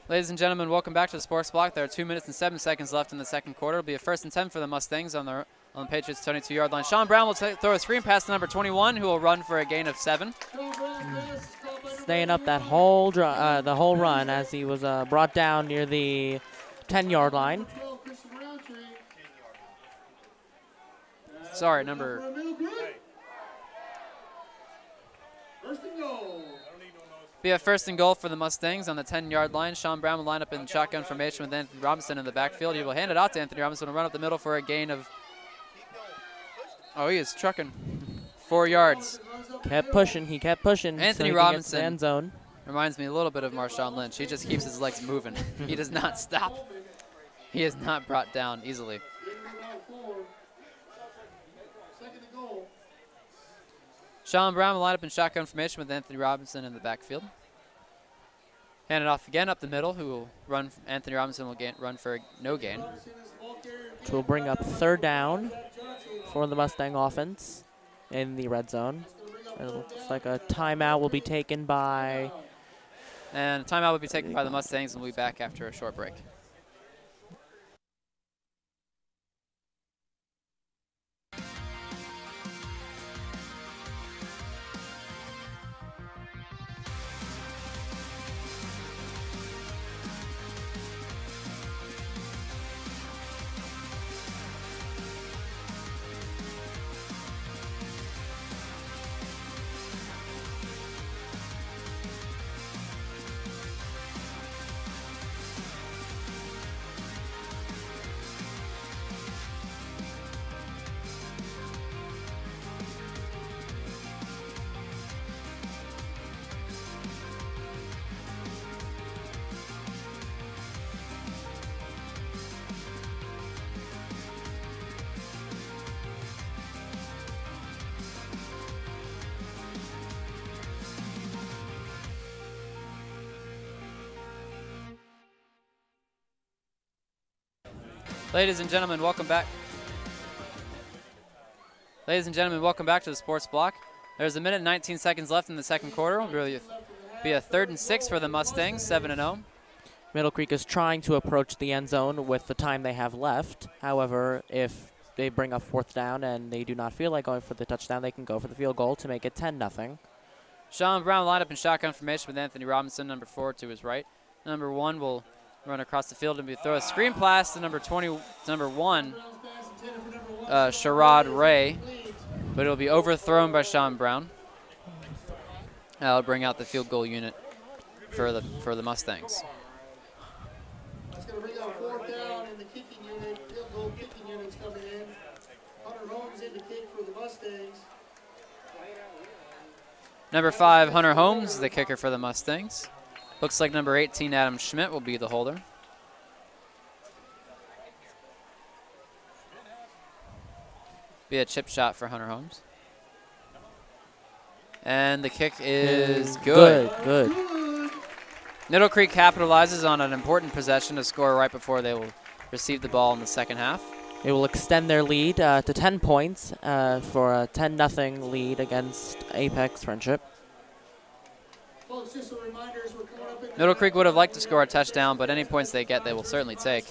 Ladies and gentlemen, welcome back to the Sports Block. There are 2 minutes and 7 seconds left in the second quarter. It'll be a 1st and 10 for the Mustangs on the Patriots' 22-yard line. Sean Brown will throw a screen pass to number 21, who will run for a gain of 7. Staying up that whole the whole run as he was brought down near the 10-yard line. Sorry, number... Be a 1st and goal for the Mustangs on the 10-yard line. Sean Brown will line up in shotgun formation with Anthony Robinson in the backfield. He will hand it out to Anthony Robinson and run up the middle for a gain of... Oh, he is trucking. 4 yards. Kept pushing. He kept pushing. Anthony so Robinson end zone. Reminds me a little bit of Marshawn Lynch. He just keeps his legs moving. He does not stop. He is not brought down easily. Sean Brown will line up in shotgun formation with Anthony Robinson in the backfield. Hand it off again up the middle, who will run. Anthony Robinson will run for no gain. Which will bring up 3rd down for the Mustang offense in the red zone. It looks like a timeout will be taken by... And a timeout will be taken by the Mustangs, and we'll be back after a short break. Ladies and gentlemen, welcome back. Ladies and gentlemen, welcome back to the Sports Block. There's 1 minute and 19 seconds left in the second quarter. It'll really be a 3rd and 6 for the Mustangs, 7-0. Middle Creek is trying to approach the end zone with the time they have left. However, if they bring up 4th down and they do not feel like going for the touchdown, they can go for the field goal to make it 10-0. Sean Brown lined up in shotgun formation with Anthony Robinson, number 4 to his right. Number 1 will run across the field and throw a screen pass to number 1, Sherrod Ray, but it'll be overthrown by Sean Brown. That'll bring out the field goal unit for the Mustangs. It's going to bring out 4th down in the kicking unit. Field goal kicking unit's coming in. the kick for the Mustangs. Number 5, Hunter Holmes, the kicker for the Mustangs. Looks like number 18, Adam Schmidt, will be the holder. Be a chip shot for Hunter Holmes. And the kick is good. Good. Middle Creek capitalizes on an important possession to score right before they will receive the ball in the second half. It will extend their lead to 10 points for a 10-0 lead against Apex Friendship. Folks, just a reminder as we're coming up in Middle Creek would have liked to score a touchdown, but any points they get, they will certainly take.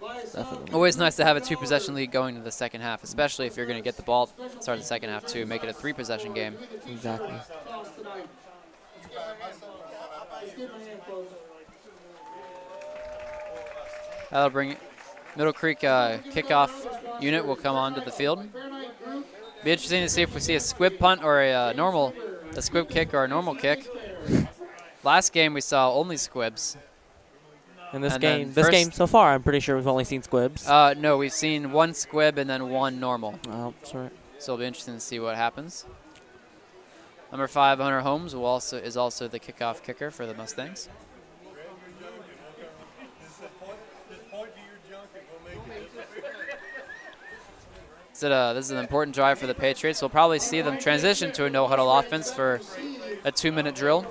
Definitely. Always nice to have a 2-possession lead going into the second half, especially if you're going to get the ball start the second half too, make it a 3-possession game. Exactly. toss tonight. Let's give them a hand, folks. That'll bring it. Middle Creek kickoff unit will come onto the field. Be interesting to see if we see a squib punt or a squib kick or a normal kick. Last game we saw only squibs. In this And game, then game so far, I'm pretty sure we've only seen squibs. No, we've seen one squib and then one normal. Oh, sorry. So it'll be interesting to see what happens. Number 5, Hunter Holmes, is also the kickoff kicker for the Mustangs. This is an important drive for the Patriots. We'll probably see them transition to a no-huddle offense for a 2-minute drill.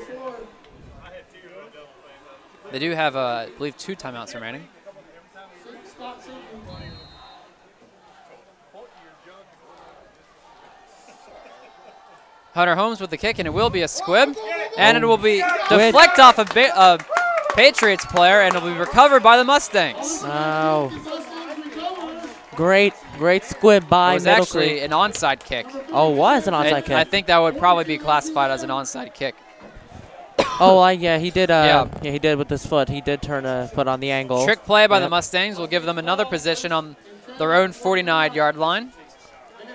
They do have, I believe, 2 timeouts remaining. Hunter Holmes with the kick, and it will be a squib. And it will be deflect off a Patriots player, and it will be recovered by the Mustangs. Oh. Great squib by It was Middle actually Creek. an onside kick. Oh, it was an onside kick. I think that would probably be classified as an onside kick. Oh, yeah, he did. Yeah. Yeah, he did with his foot. He did turn a foot on the angle. Trick play by the Yep. Mustangs will give them another position on their own 49-yard line.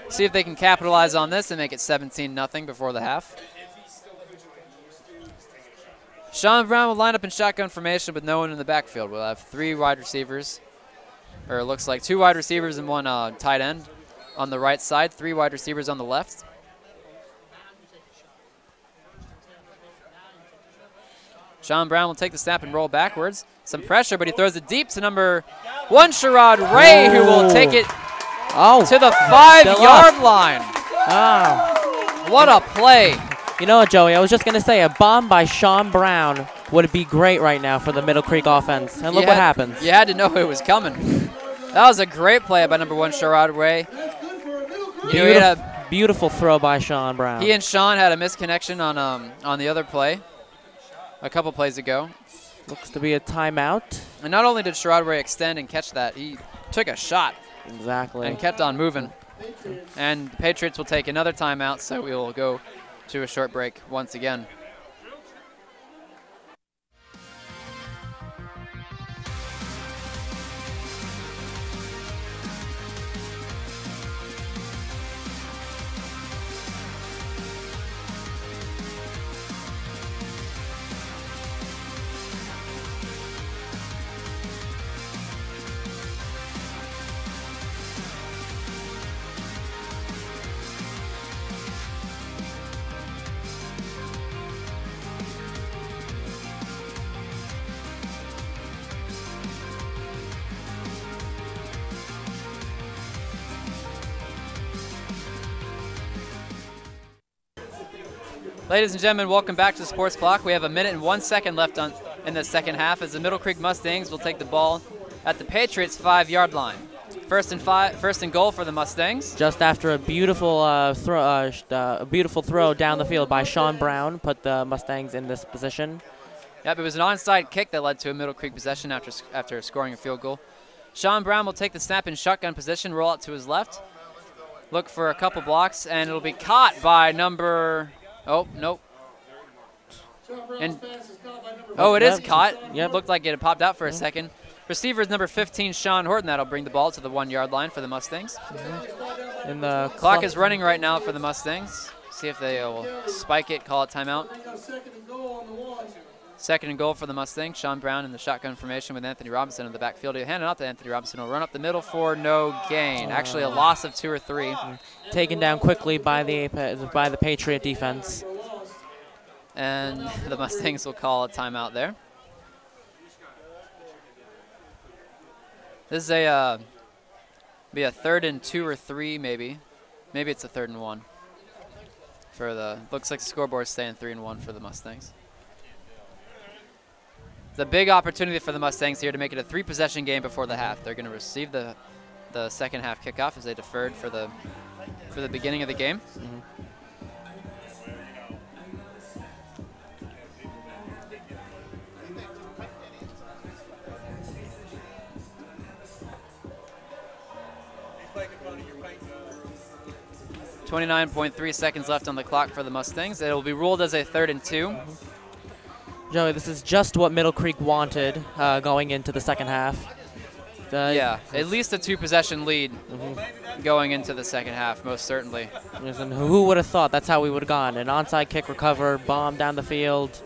See if they can capitalize on this and make it 17-0 before the half. Sean Brown will line up in shotgun formation with no one in the backfield. We'll have 3 wide receivers, or it looks like 2 wide receivers and 1 tight end on the right side, 3 wide receivers on the left. Sean Brown will take the snap and roll backwards. Some pressure, but he throws it deep to number 1, Sherrod Ray, who will take it to the 5-yard line. Oh. What a play. You know what, Joey? I was just going to say a bomb by Sean Brown would be great right now for the Middle Creek offense. And look what happens. You had to know it was coming. That was a great play by number 1, Sherrod Ray. Beautiful throw by Sean Brown. He and Sean had a misconnection on the other play a couple plays ago. Looks to be a timeout. And not only did Sherrod Ray extend and catch that, he took a shot. Exactly. And kept on moving. And the Patriots will take another timeout, so we will go to a short break once again. Ladies and gentlemen, welcome back to the Sports Block. We have 1 minute and 1 second left in the second half as the Middle Creek Mustangs will take the ball at the Patriots' 5-yard line. First and goal for the Mustangs. Just after a beautiful throw down the field by Sean Brown, put the Mustangs in this position. Yep, it was an onside kick that led to a Middle Creek possession after scoring a field goal. Sean Brown will take the snap in shotgun position, roll out to his left, look for a couple blocks, and it'll be caught by number... Oh, nope. And it is caught. Yep. Looked like it had popped out for a second. Receiver is number 15, Sean Horton. That'll bring the ball to the 1-yard line for the Mustangs. And the Clock is running right now for the Mustangs. See if they will spike it, call it timeout. Second and goal for the Mustangs. Sean Brown in the shotgun formation with Anthony Robinson in the backfield. He'll hand it off to Anthony Robinson. He'll run up the middle for no gain. Actually, a loss of 2 or 3. Taken down quickly by the Patriot defense. And the Mustangs will call a timeout there. This is be a 3rd and 2 or 3 maybe. Maybe it's a 3rd and 1. For the looks like the scoreboard's staying 3 and 1 for the Mustangs. It's a big opportunity for the Mustangs here to make it a 3-possession game before the half. They're going to receive the second half kickoff as they deferred for the beginning of the game. 29.3 seconds left on the clock for the Mustangs. It will be ruled as a 3rd and 2. Joey, this is just what Middle Creek wanted going into the second half. Yeah, at least a 2-possession lead going into the second half, most certainly. Yes, and who would have thought that's how we would have gone? An onside kick recover, bomb down the field.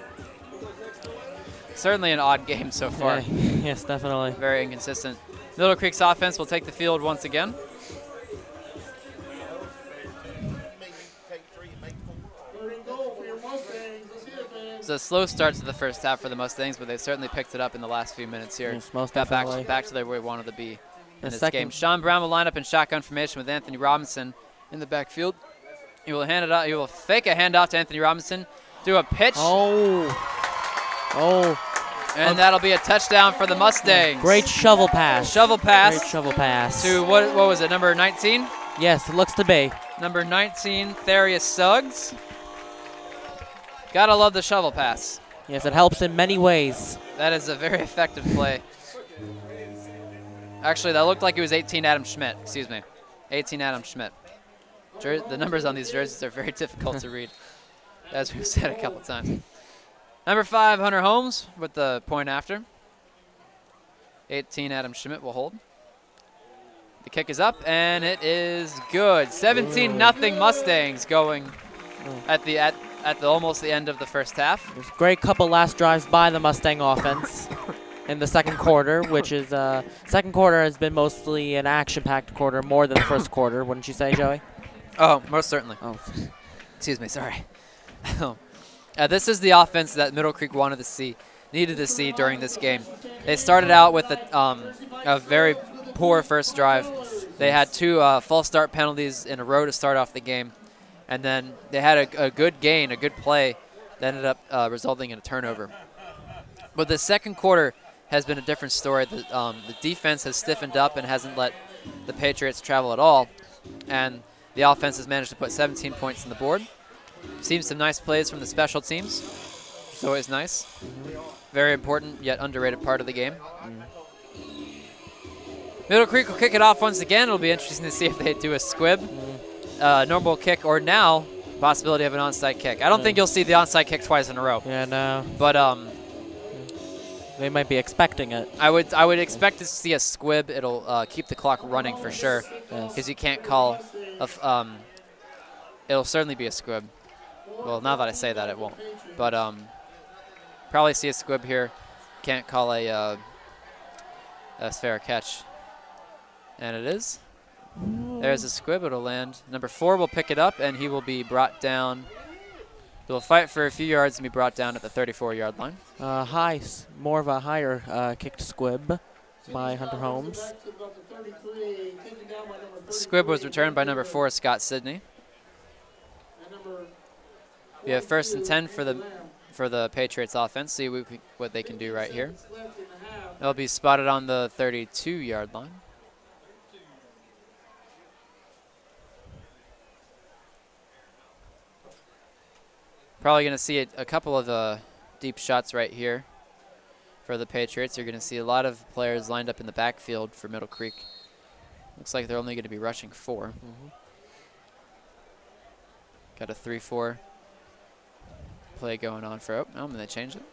Certainly an odd game so far. Yeah, yes, definitely. Very inconsistent. Middle Creek's offense will take the field once again. It's a slow start to the first half for the Mustangs, but they've certainly picked it up in the last few minutes here. Yes, most Got definitely. back to where we wanted to be in this second game. Sean Brown will line up in shotgun formation with Anthony Robinson in the backfield. He will hand it out. He will fake a handoff to Anthony Robinson, do a pitch. Oh. And that'll be a touchdown for the Mustangs. Great shovel pass. Shovel pass. Great shovel pass. To, what was it, number 19? Yes, it looks to be. Number 19, Therius Suggs. Gotta love the shovel pass. Yes, it helps in many ways. That is a very effective play. Actually, that looked like it was 18 Adam Schmidt. Excuse me. 18 Adam Schmidt. The numbers on these jerseys are very difficult to read, as we've said a couple times. Number 5, Hunter Holmes with the point after. 18 Adam Schmidt will hold. The kick is up, and it is good. 17-0 Mustangs going at almost the end of the first half. There's a great couple last drives by the Mustang offense in the second quarter, which is second quarter has been mostly an action-packed quarter more than the first quarter, wouldn't you say, Joey? Oh, most certainly. Oh, excuse me, sorry. This is the offense that Middle Creek needed to see during this game. They started out with a very poor first drive. They had 2 false start penalties in a row to start off the game. And then they had a good gain, a good play that ended up resulting in a turnover. But the second quarter has been a different story. The defense has stiffened up and hasn't let the Patriots travel at all. And the offense has managed to put 17 points on the board. Seen some nice plays from the special teams. It's always nice. Very important yet underrated part of the game. Middle Creek will kick it off once again. It'll be interesting to see if they do a squib. Normal kick, or now possibility of an onside kick. I don't think you'll see the onside kick twice in a row. Yeah, no. But they might be expecting it. I would expect to see a squib. It'll keep the clock running for sure, because you can't call. It'll certainly be a squib. Well, now that I say that, it won't. But probably see a squib here. Can't call a fair catch, and it is. There's a squib. It'll land. Number 4 will pick it up, and he will be brought down. He'll fight for a few yards and be brought down at the 34-yard line. More of a higher kicked squib by Hunter Holmes. The squib was returned by number 4, Scott Sidney. We have 1st and 10 for the Patriots offense. See what they can do right here. They'll be spotted on the 32-yard line. Probably going to see a couple of deep shots right here for the Patriots. You're going to see a lot of players lined up in the backfield for Middle Creek. Looks like they're only going to be rushing 4. Got a 3-4 play going on for, and they changed it.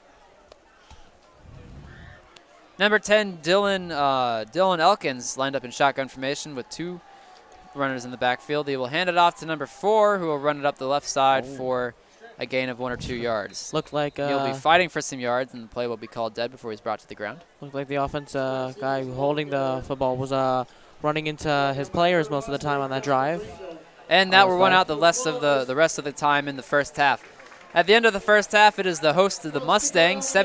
Number 10, Dylan Elkins lined up in shotgun formation with 2 runners in the backfield. He will hand it off to number 4, who will run it up the left side for a gain of 1 or 2 yards. Looked like He'll be fighting for some yards, and the play will be called dead before he's brought to the ground. looked like the offense guy holding the football was running into his players most of the time on that drive. And that will run out the rest of the time in the first half. At the end of the first half, it is the host of the Mustangs,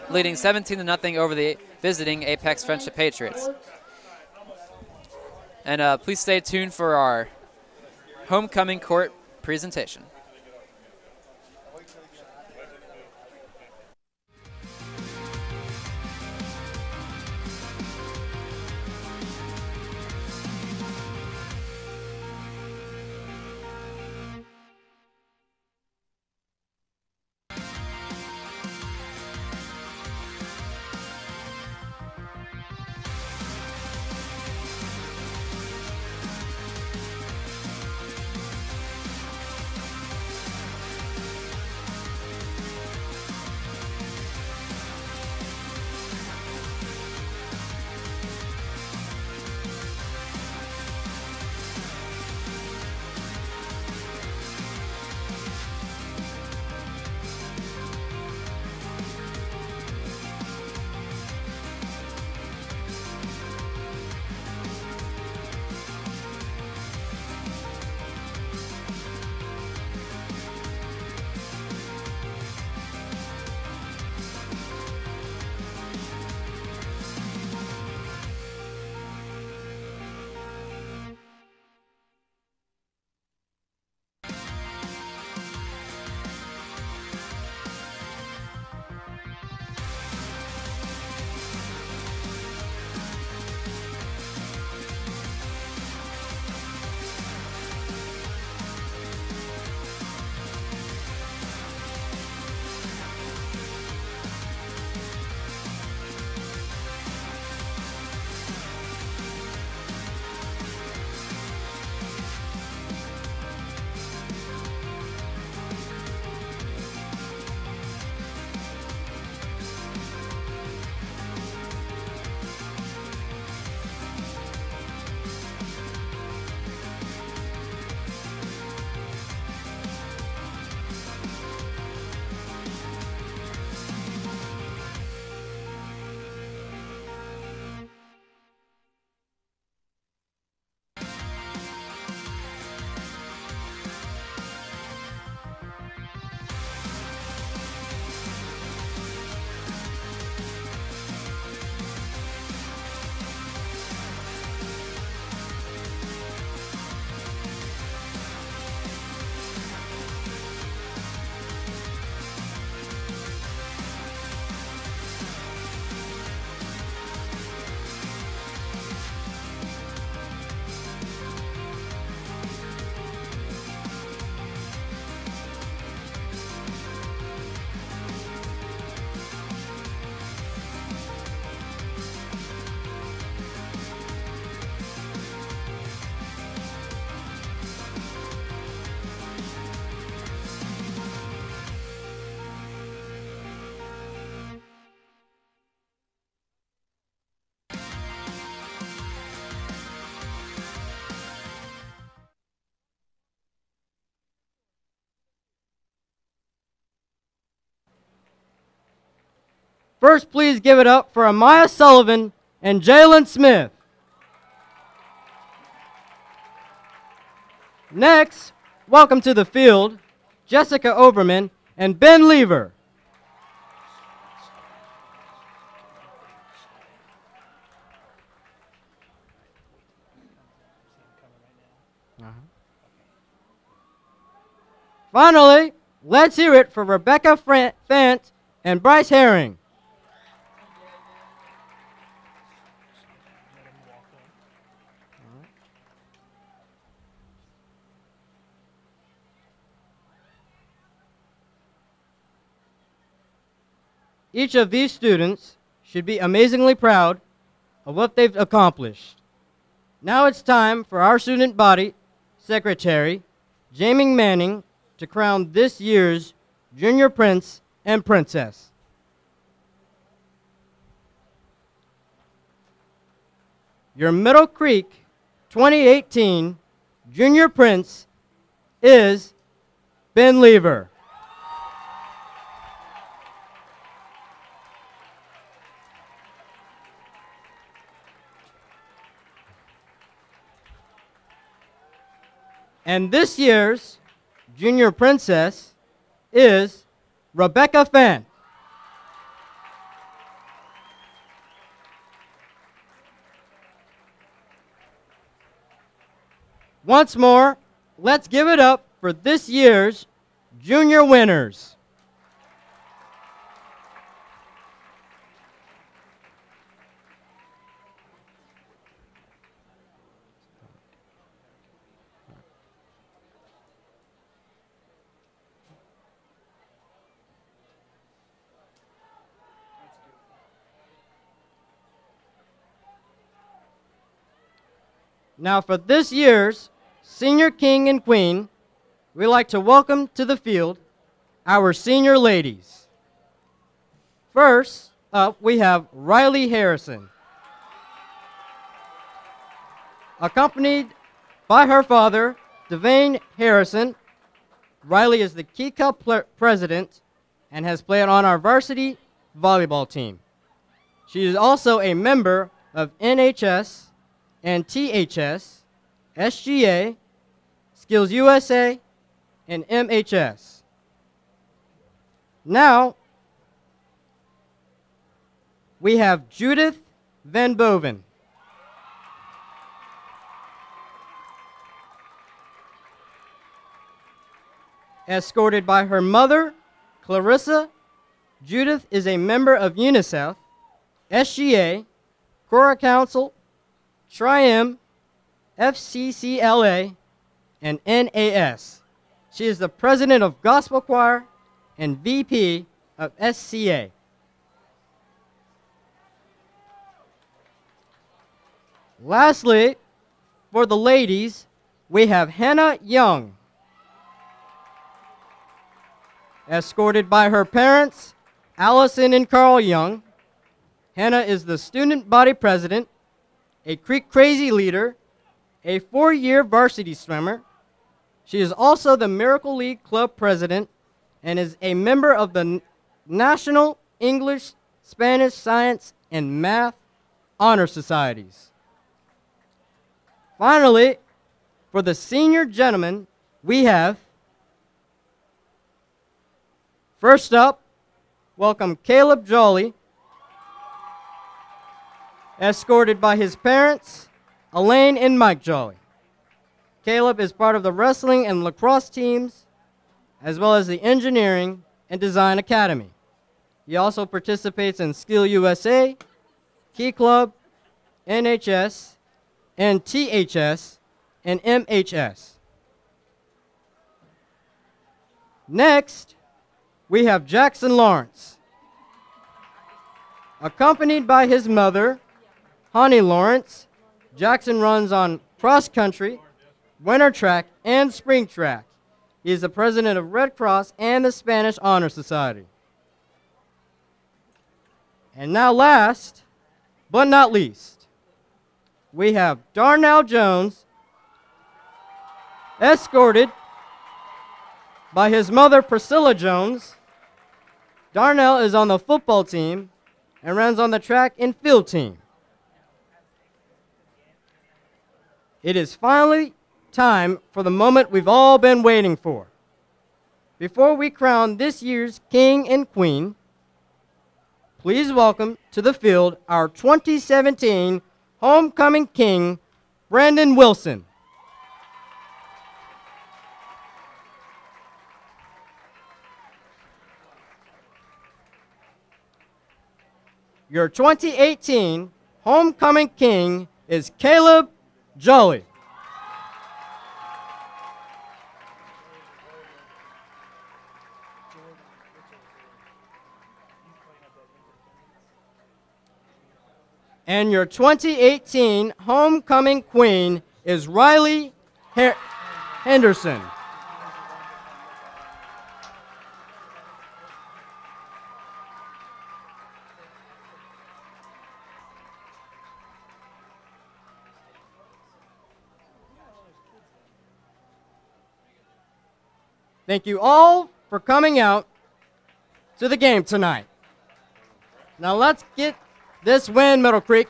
leading 17-0 over the visiting Apex Friendship Patriots. And please stay tuned for our homecoming court presentation. First, please give it up for Amaya Sullivan and Jalen Smith. Next, welcome to the field, Jessica Overman and Ben Lever. Finally, let's hear it for Rebecca Fant and Bryce Herring. Each of these students should be amazingly proud of what they've accomplished. Now it's time for our student body secretary, Jamie Manning, to crown this year's Junior Prince and Princess. Your Middle Creek 2018 Junior Prince is Ben Lever. And this year's junior princess is Rebecca Fenn. Once more, let's give it up for this year's junior winners. Now for this year's Senior King and Queen, we'd like to welcome to the field our senior ladies. First up, we have Riley Harrison, accompanied by her father, Devane Harrison. Riley is the kickoff president and has played on our varsity volleyball team. She is also a member of NHS and THS, SGA, Skills USA, and MHS. Now, we have Judith Van Boven, escorted by her mother, Clarissa. Judith is a member of UNICEF, SGA, Cora Council, Tri-M, FCCLA, and NAS. She is the president of Gospel Choir and VP of SCA. Lastly, for the ladies, we have Hannah Young, escorted by her parents, Allison and Carl Young. Hannah is the student body president, a Creek Crazy leader, a 4-year varsity swimmer. She is also the Miracle League Club president and is a member of the National English, Spanish, Science, and Math Honor Societies. Finally, for the senior gentlemen, we have, first up, welcome Caleb Jolly, escorted by his parents, Elaine and Mike Jolly. Caleb is part of the wrestling and lacrosse teams, as well as the engineering and design academy. He also participates in Skill USA, Key Club, NHS, and THS, and MHS. Next, we have Jackson Lawrence, accompanied by his mother, Honey Lawrence. Jackson runs on cross country, winter track, and spring track. He is the president of Red Cross and the Spanish Honor Society. And now last, but not least, we have Darnell Jones, escorted by his mother, Priscilla Jones. Darnell is on the football team and runs on the track and field team. It is finally time for the moment we've all been waiting for. Before we crown this year's King and Queen, please welcome to the field our 2017 Homecoming King, Brandon Wilson. Your 2018 Homecoming King is Caleb Jolly. And your 2018 Homecoming Queen is Riley Henderson. Thank you all for coming out to the game tonight. Now let's get this win, Middle Creek.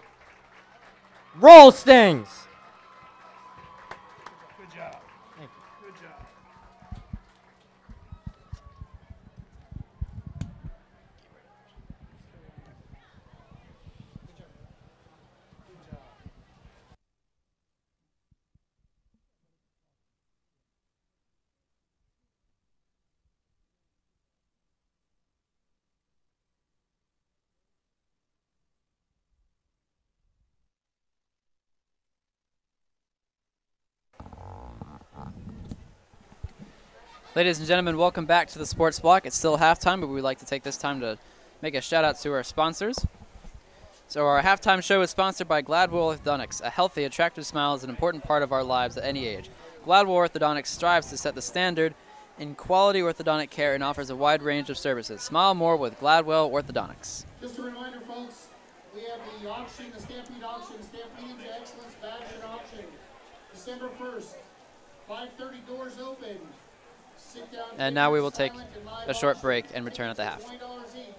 Roll Stings. Good job. Thank you. Ladies and gentlemen, welcome back to the Sports Block. It's still halftime, but we'd like to take this time to make a shout-out to our sponsors. So our halftime show is sponsored by Gladwell Orthodontics. A healthy, attractive smile is an important part of our lives at any age. Gladwell Orthodontics strives to set the standard in quality orthodontic care and offers a wide range of services. Smile more with Gladwell Orthodontics. Just a reminder, folks, we have the auction, the Stampede auction, Stampede to Excellence Badge and Auction, December 1st, 5:30 doors open. Sit down. And now we will take a short break and return at the half. $20 each.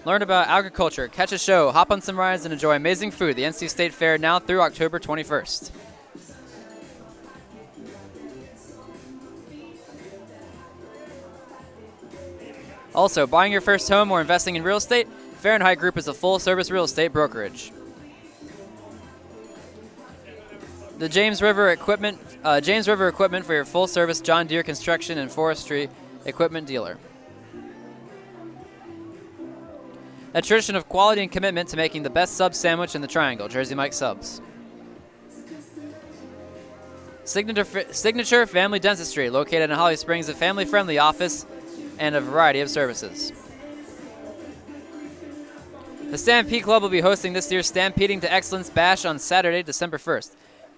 Learn about agriculture, catch a show, hop on some rides, and enjoy amazing food. The NC State Fair now through October 21st. Also, buying your first home or investing in real estate, Fahrenheit Group is a full-service real estate brokerage. The James River Equipment for your full-service John Deere construction and forestry equipment dealer. A tradition of quality and commitment to making the best sub sandwich in the Triangle, Jersey Mike Subs. Signature Family Dentistry, located in Holly Springs, a family-friendly office and a variety of services. The Stampede Club will be hosting this year's Stampeding to Excellence Bash on Saturday, December 1st.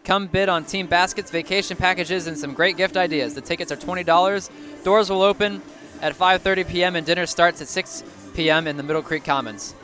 Come bid on team baskets, vacation packages, and some great gift ideas. The tickets are $20. Doors will open at 5:30 p.m. and dinner starts at 6 p.m. in the Middle Creek Commons.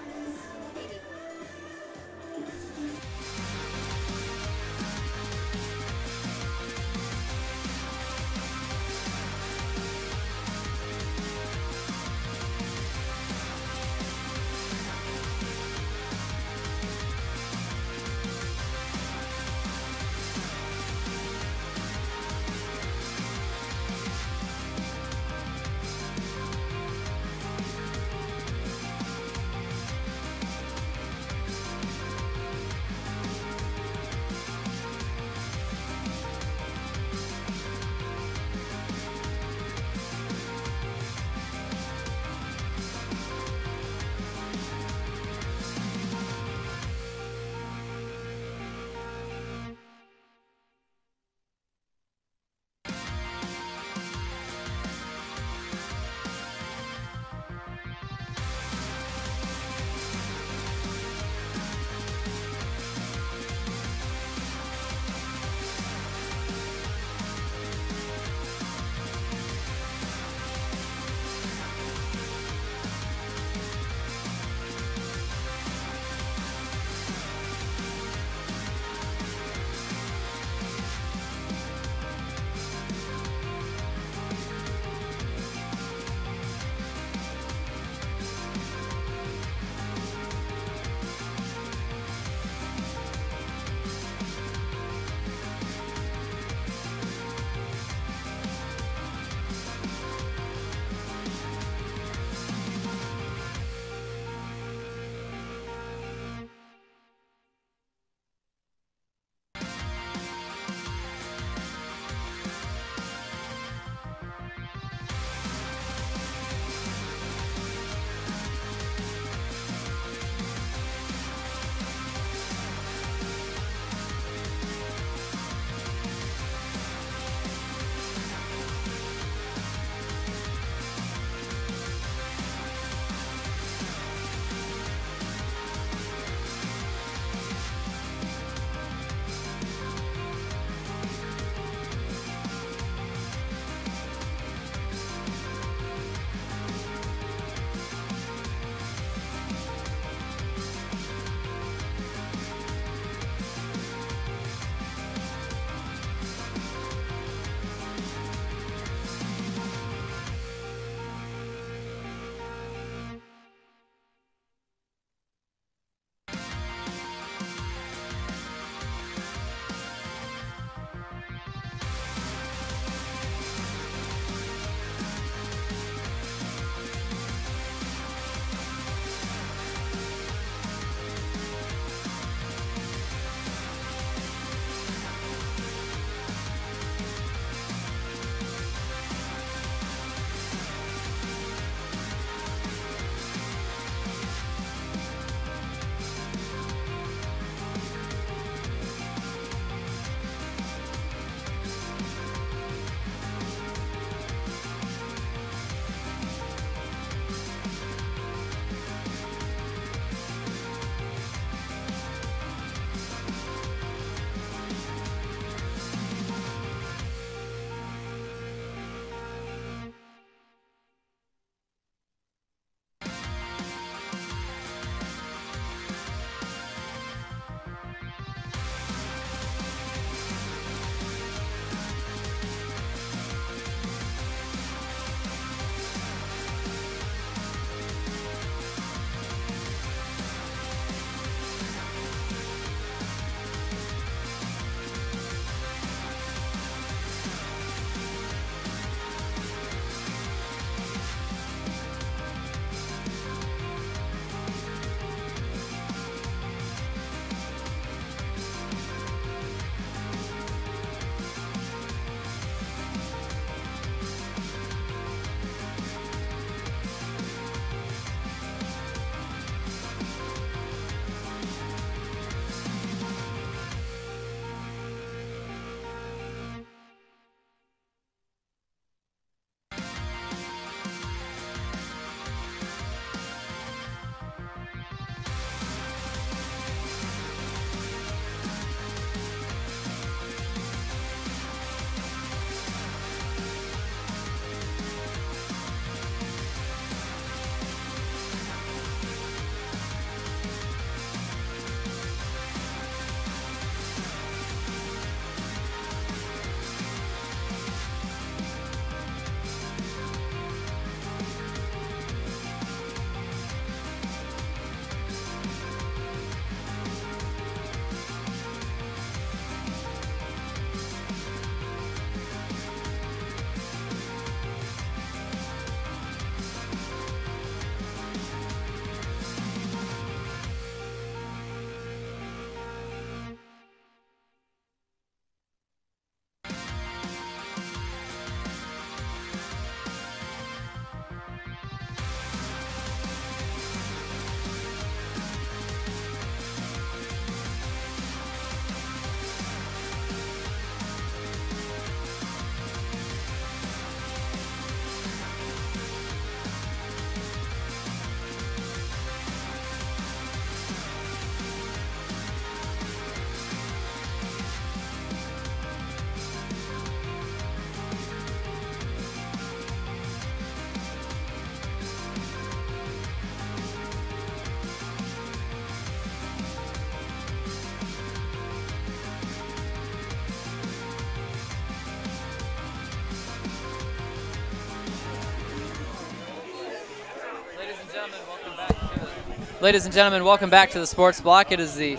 Ladies and gentlemen, welcome back to the Sports Block. It is the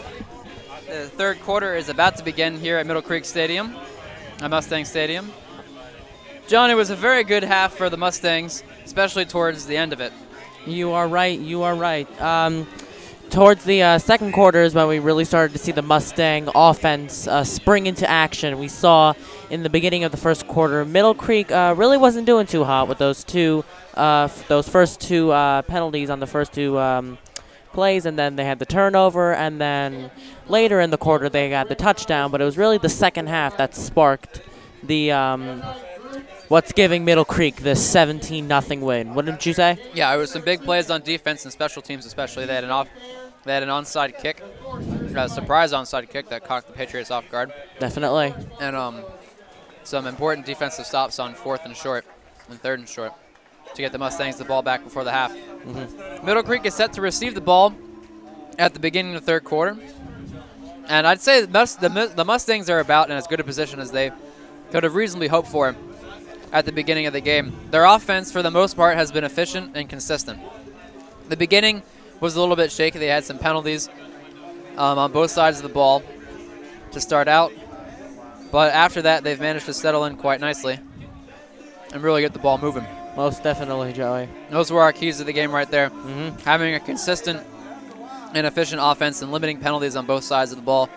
third quarter is about to begin here at Middle Creek Stadium, at Mustang Stadium. John, it was a very good half for the Mustangs, especially towards the end of it. You are right. You are right. Towards the second quarter is when we really started to see the Mustang offense spring into action. We saw in the beginning of the first quarter, Middle Creek really wasn't doing too hot with those first two penalties on the first two plays, and then they had the turnover, and then later in the quarter they got the touchdown. But it was really the second half that sparked the what's giving Middle Creek this 17-0 win. Wouldn't you say? Yeah, it was some big plays on defense and special teams, especially. They had an onside kick, a surprise onside kick that caught the Patriots off guard. Definitely. And some important defensive stops on 4th and short and 3rd and short to get the Mustangs the ball back before the half. Middle Creek is set to receive the ball at the beginning of the third quarter. And I'd say the Mustangs are about in as good a position as they could have reasonably hoped for at the beginning of the game. Their offense, for the most part, has been efficient and consistent. The beginning was a little bit shaky. They had some penalties on both sides of the ball to start out. But after that, they've managed to settle in quite nicely and really get the ball moving. Most definitely, Joey. Those were our keys to the game right there. Having a consistent and efficient offense and limiting penalties on both sides of the ball.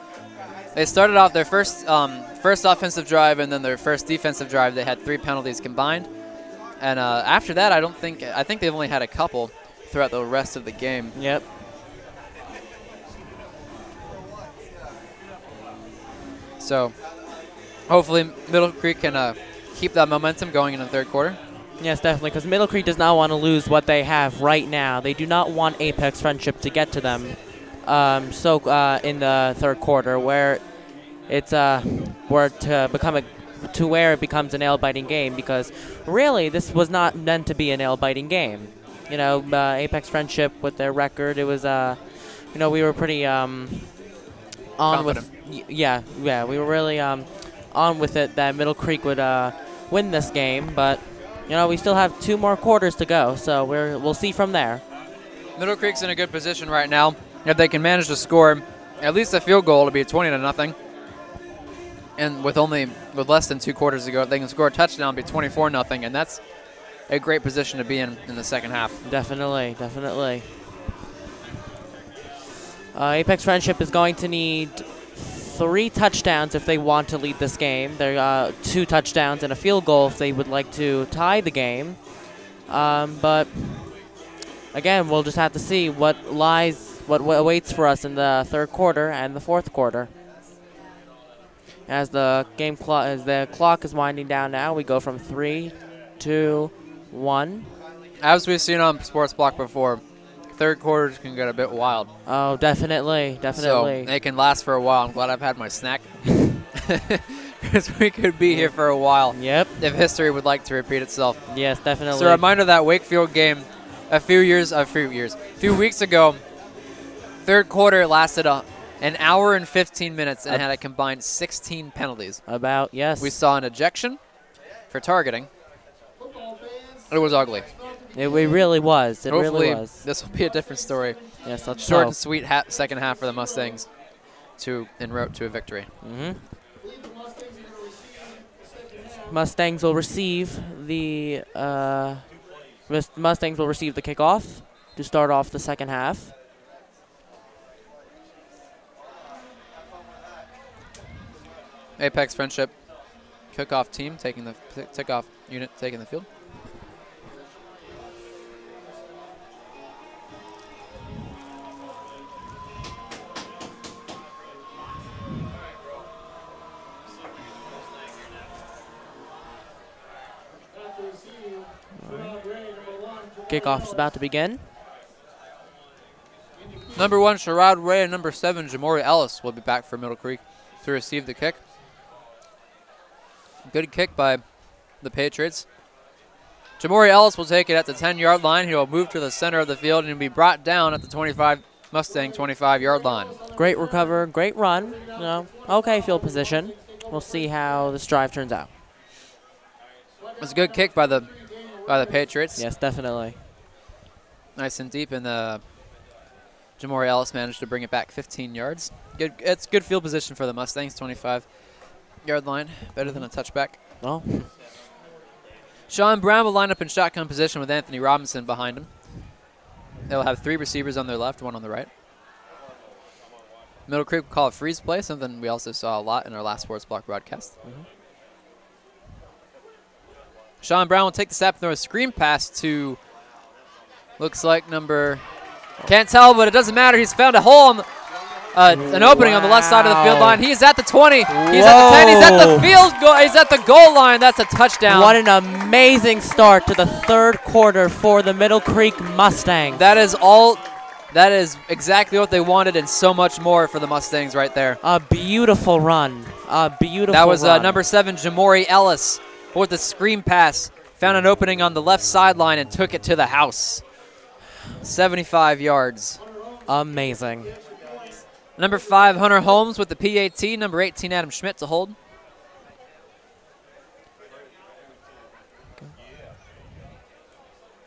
They started off their first offensive drive, and then their first defensive drive. They had 3 penalties combined. And after that, I think they've only had a couple throughout the rest of the game. Yep. So hopefully Middle Creek can keep that momentum going in the third quarter. Yes, definitely, because Middle Creek does not want to lose what they have right now. They do not want Apex Friendship to get to them in the third quarter, where it's where it becomes a nail-biting game, because really this was not meant to be a nail-biting game. You know, Apex Friendship with their record, it was we were pretty on confident. with we were really on with it that Middle Creek would win this game, but we still have 2 more quarters to go, so we'll see from there. Middle Creek's in a good position right now. If they can manage to score at least a field goal to be 20-0, and with less than 2 quarters to go, if they can score a touchdown, be 24-0, and that's a great position to be in the second half. Definitely, definitely. Apex Friendship is going to need 3 touchdowns if they want to lead this game. They're 2 touchdowns and a field goal if they would like to tie the game. But again, we'll just have to see what awaits for us in the third quarter and the fourth quarter. As the clock is winding down now, we go from 3, 2, 1. As we've seen on Sports Block before, third quarters can get a bit wild. Oh, definitely, definitely. So they can last for a while. I'm glad I've had my snack, because we could be here for a while. Yep. If history would like to repeat itself. Yes, definitely. So a reminder of that Wakefield game a few weeks ago. Third quarter lasted an hour and 15 minutes and had a combined 16 penalties. Yes. We saw an ejection for targeting. It was ugly. It really was. Hopefully, really was. This will be a different story. Yes, let's Short hope. and sweet second half for the Mustangs en route to a victory. Mustangs will receive the kickoff to start off the second half. Apex Friendship kickoff team taking the kickoff unit taking the field. Kickoff is about to begin. Number 1, Sherrod Ray, and number 7, Jamori Ellis will be back for Middle Creek to receive the kick. Good kick by the Patriots. Jamori Ellis will take it at the 10-yard line. He will move to the center of the field and be brought down at the Mustang 25-yard line. Great recover, great run. Okay field position. We'll see how this drive turns out. It was a good kick by the Patriots. Yes, definitely. Nice and deep, and Jamori Ellis managed to bring it back 15 yards. Good. It's good field position for the Mustangs, 25-yard line. Better than a touchback. Well, Sean Brown will line up in shotgun position with Anthony Robinson behind him. They'll have 3 receivers on their left, 1 on the right. Middle Creek will call it freeze play, something we also saw a lot in our last Sports Block broadcast. Sean Brown will take the snap and throw a screen pass to, looks like number, can't tell, but it doesn't matter. He's found a hole on the, an opening on the left side of the field line. He's at the 20. He's at the 10. He's at the field goal. He's at the goal line. That's a touchdown. what an amazing start to the 3rd quarter for the Middle Creek Mustangs. That is all. That is exactly what they wanted and so much more for the Mustangs right there. A beautiful run. A beautiful That was run. number 7, Jamori Ellis, with the screen pass. Found an opening on the left sideline and took it to the house. 75 yards. Amazing. Number 5, Hunter Holmes with the PAT. Number 18, Adam Schmidt to hold.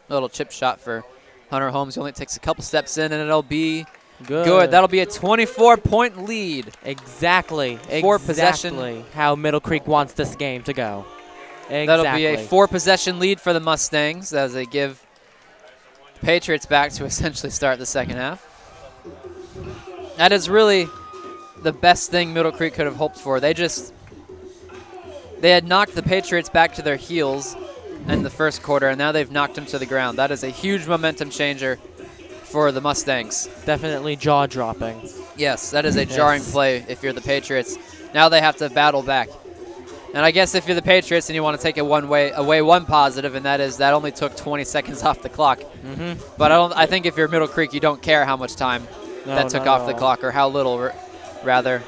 A little chip shot for Hunter Holmes. He only takes a couple steps in, and it'll be good. That'll be a 24-point lead. Exactly. Possession. Exactly how Middle Creek wants this game to go. Exactly. That'll be a 4-possession lead for the Mustangs as they give the Patriots back to essentially start the second half. That is really the best thing Middle Creek could have hoped for. They had knocked the Patriots back to their heels in the first quarter, and now they've knocked them to the ground. That is a huge momentum changer for the Mustangs. Definitely jaw-dropping. Yes, that is a jarring play if you're the Patriots. Now they have to battle back. And I guess if you're the Patriots and you want to take it away one positive, and that is that only took 20 seconds off the clock. But I think if you're Middle Creek, you don't care how much time that took off the clock, or how little, rather.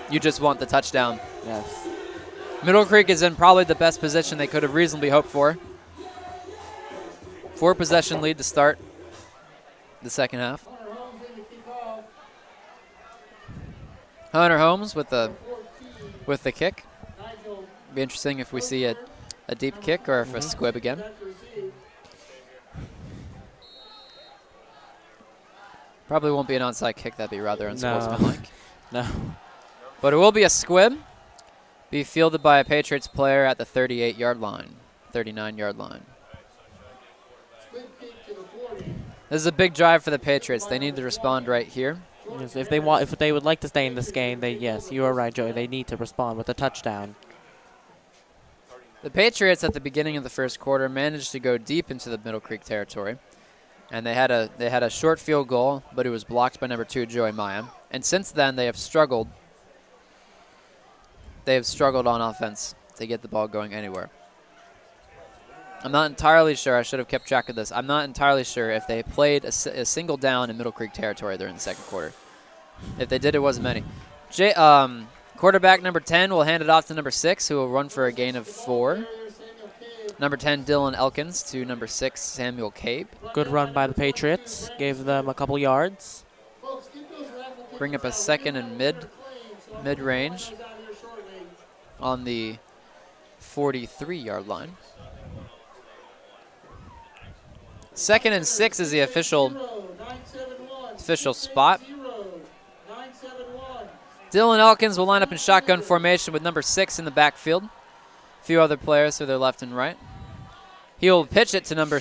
You just want the touchdown. Yes. Middle Creek is in probably the best position they could have reasonably hoped for. 4-possession lead to start the second half. Hunter Holmes with the kick. Be interesting if we see a deep kick or if a squib again. Probably won't be an onside kick. That'd be rather unsportsmanlike. No. But it will be a squib. Be fielded by a Patriots player at the 38-yard line, 39-yard line. This is a big drive for the Patriots. They need to respond right here. Yes, if they would like to stay in this game, yes, you are right, Joey. They need to respond with a touchdown. The Patriots at the beginning of the first quarter managed to go deep into the Middle Creek territory, and they had a short field goal, but it was blocked by number 2, Joey Maya. And since then, they have struggled. They have struggled on offense to get the ball going anywhere. I'm not entirely sure. I should have kept track of this. I'm not entirely sure if they played a single down in Middle Creek territory during the second quarter. If they did, it wasn't many. Quarterback number 10 will hand it off to number 6, who will run for a gain of 4. Number 10, Dylan Elkins, to number 6, Samuel Cabe. Good run by the Patriots. Gave them a couple yards. Bring up a second and mid-range on the 43-yard line. 2nd and 6 is the official spot. Dylan Elkins will line up in shotgun formation with number 6 in the backfield. A few other players to their left and right. He will pitch it to number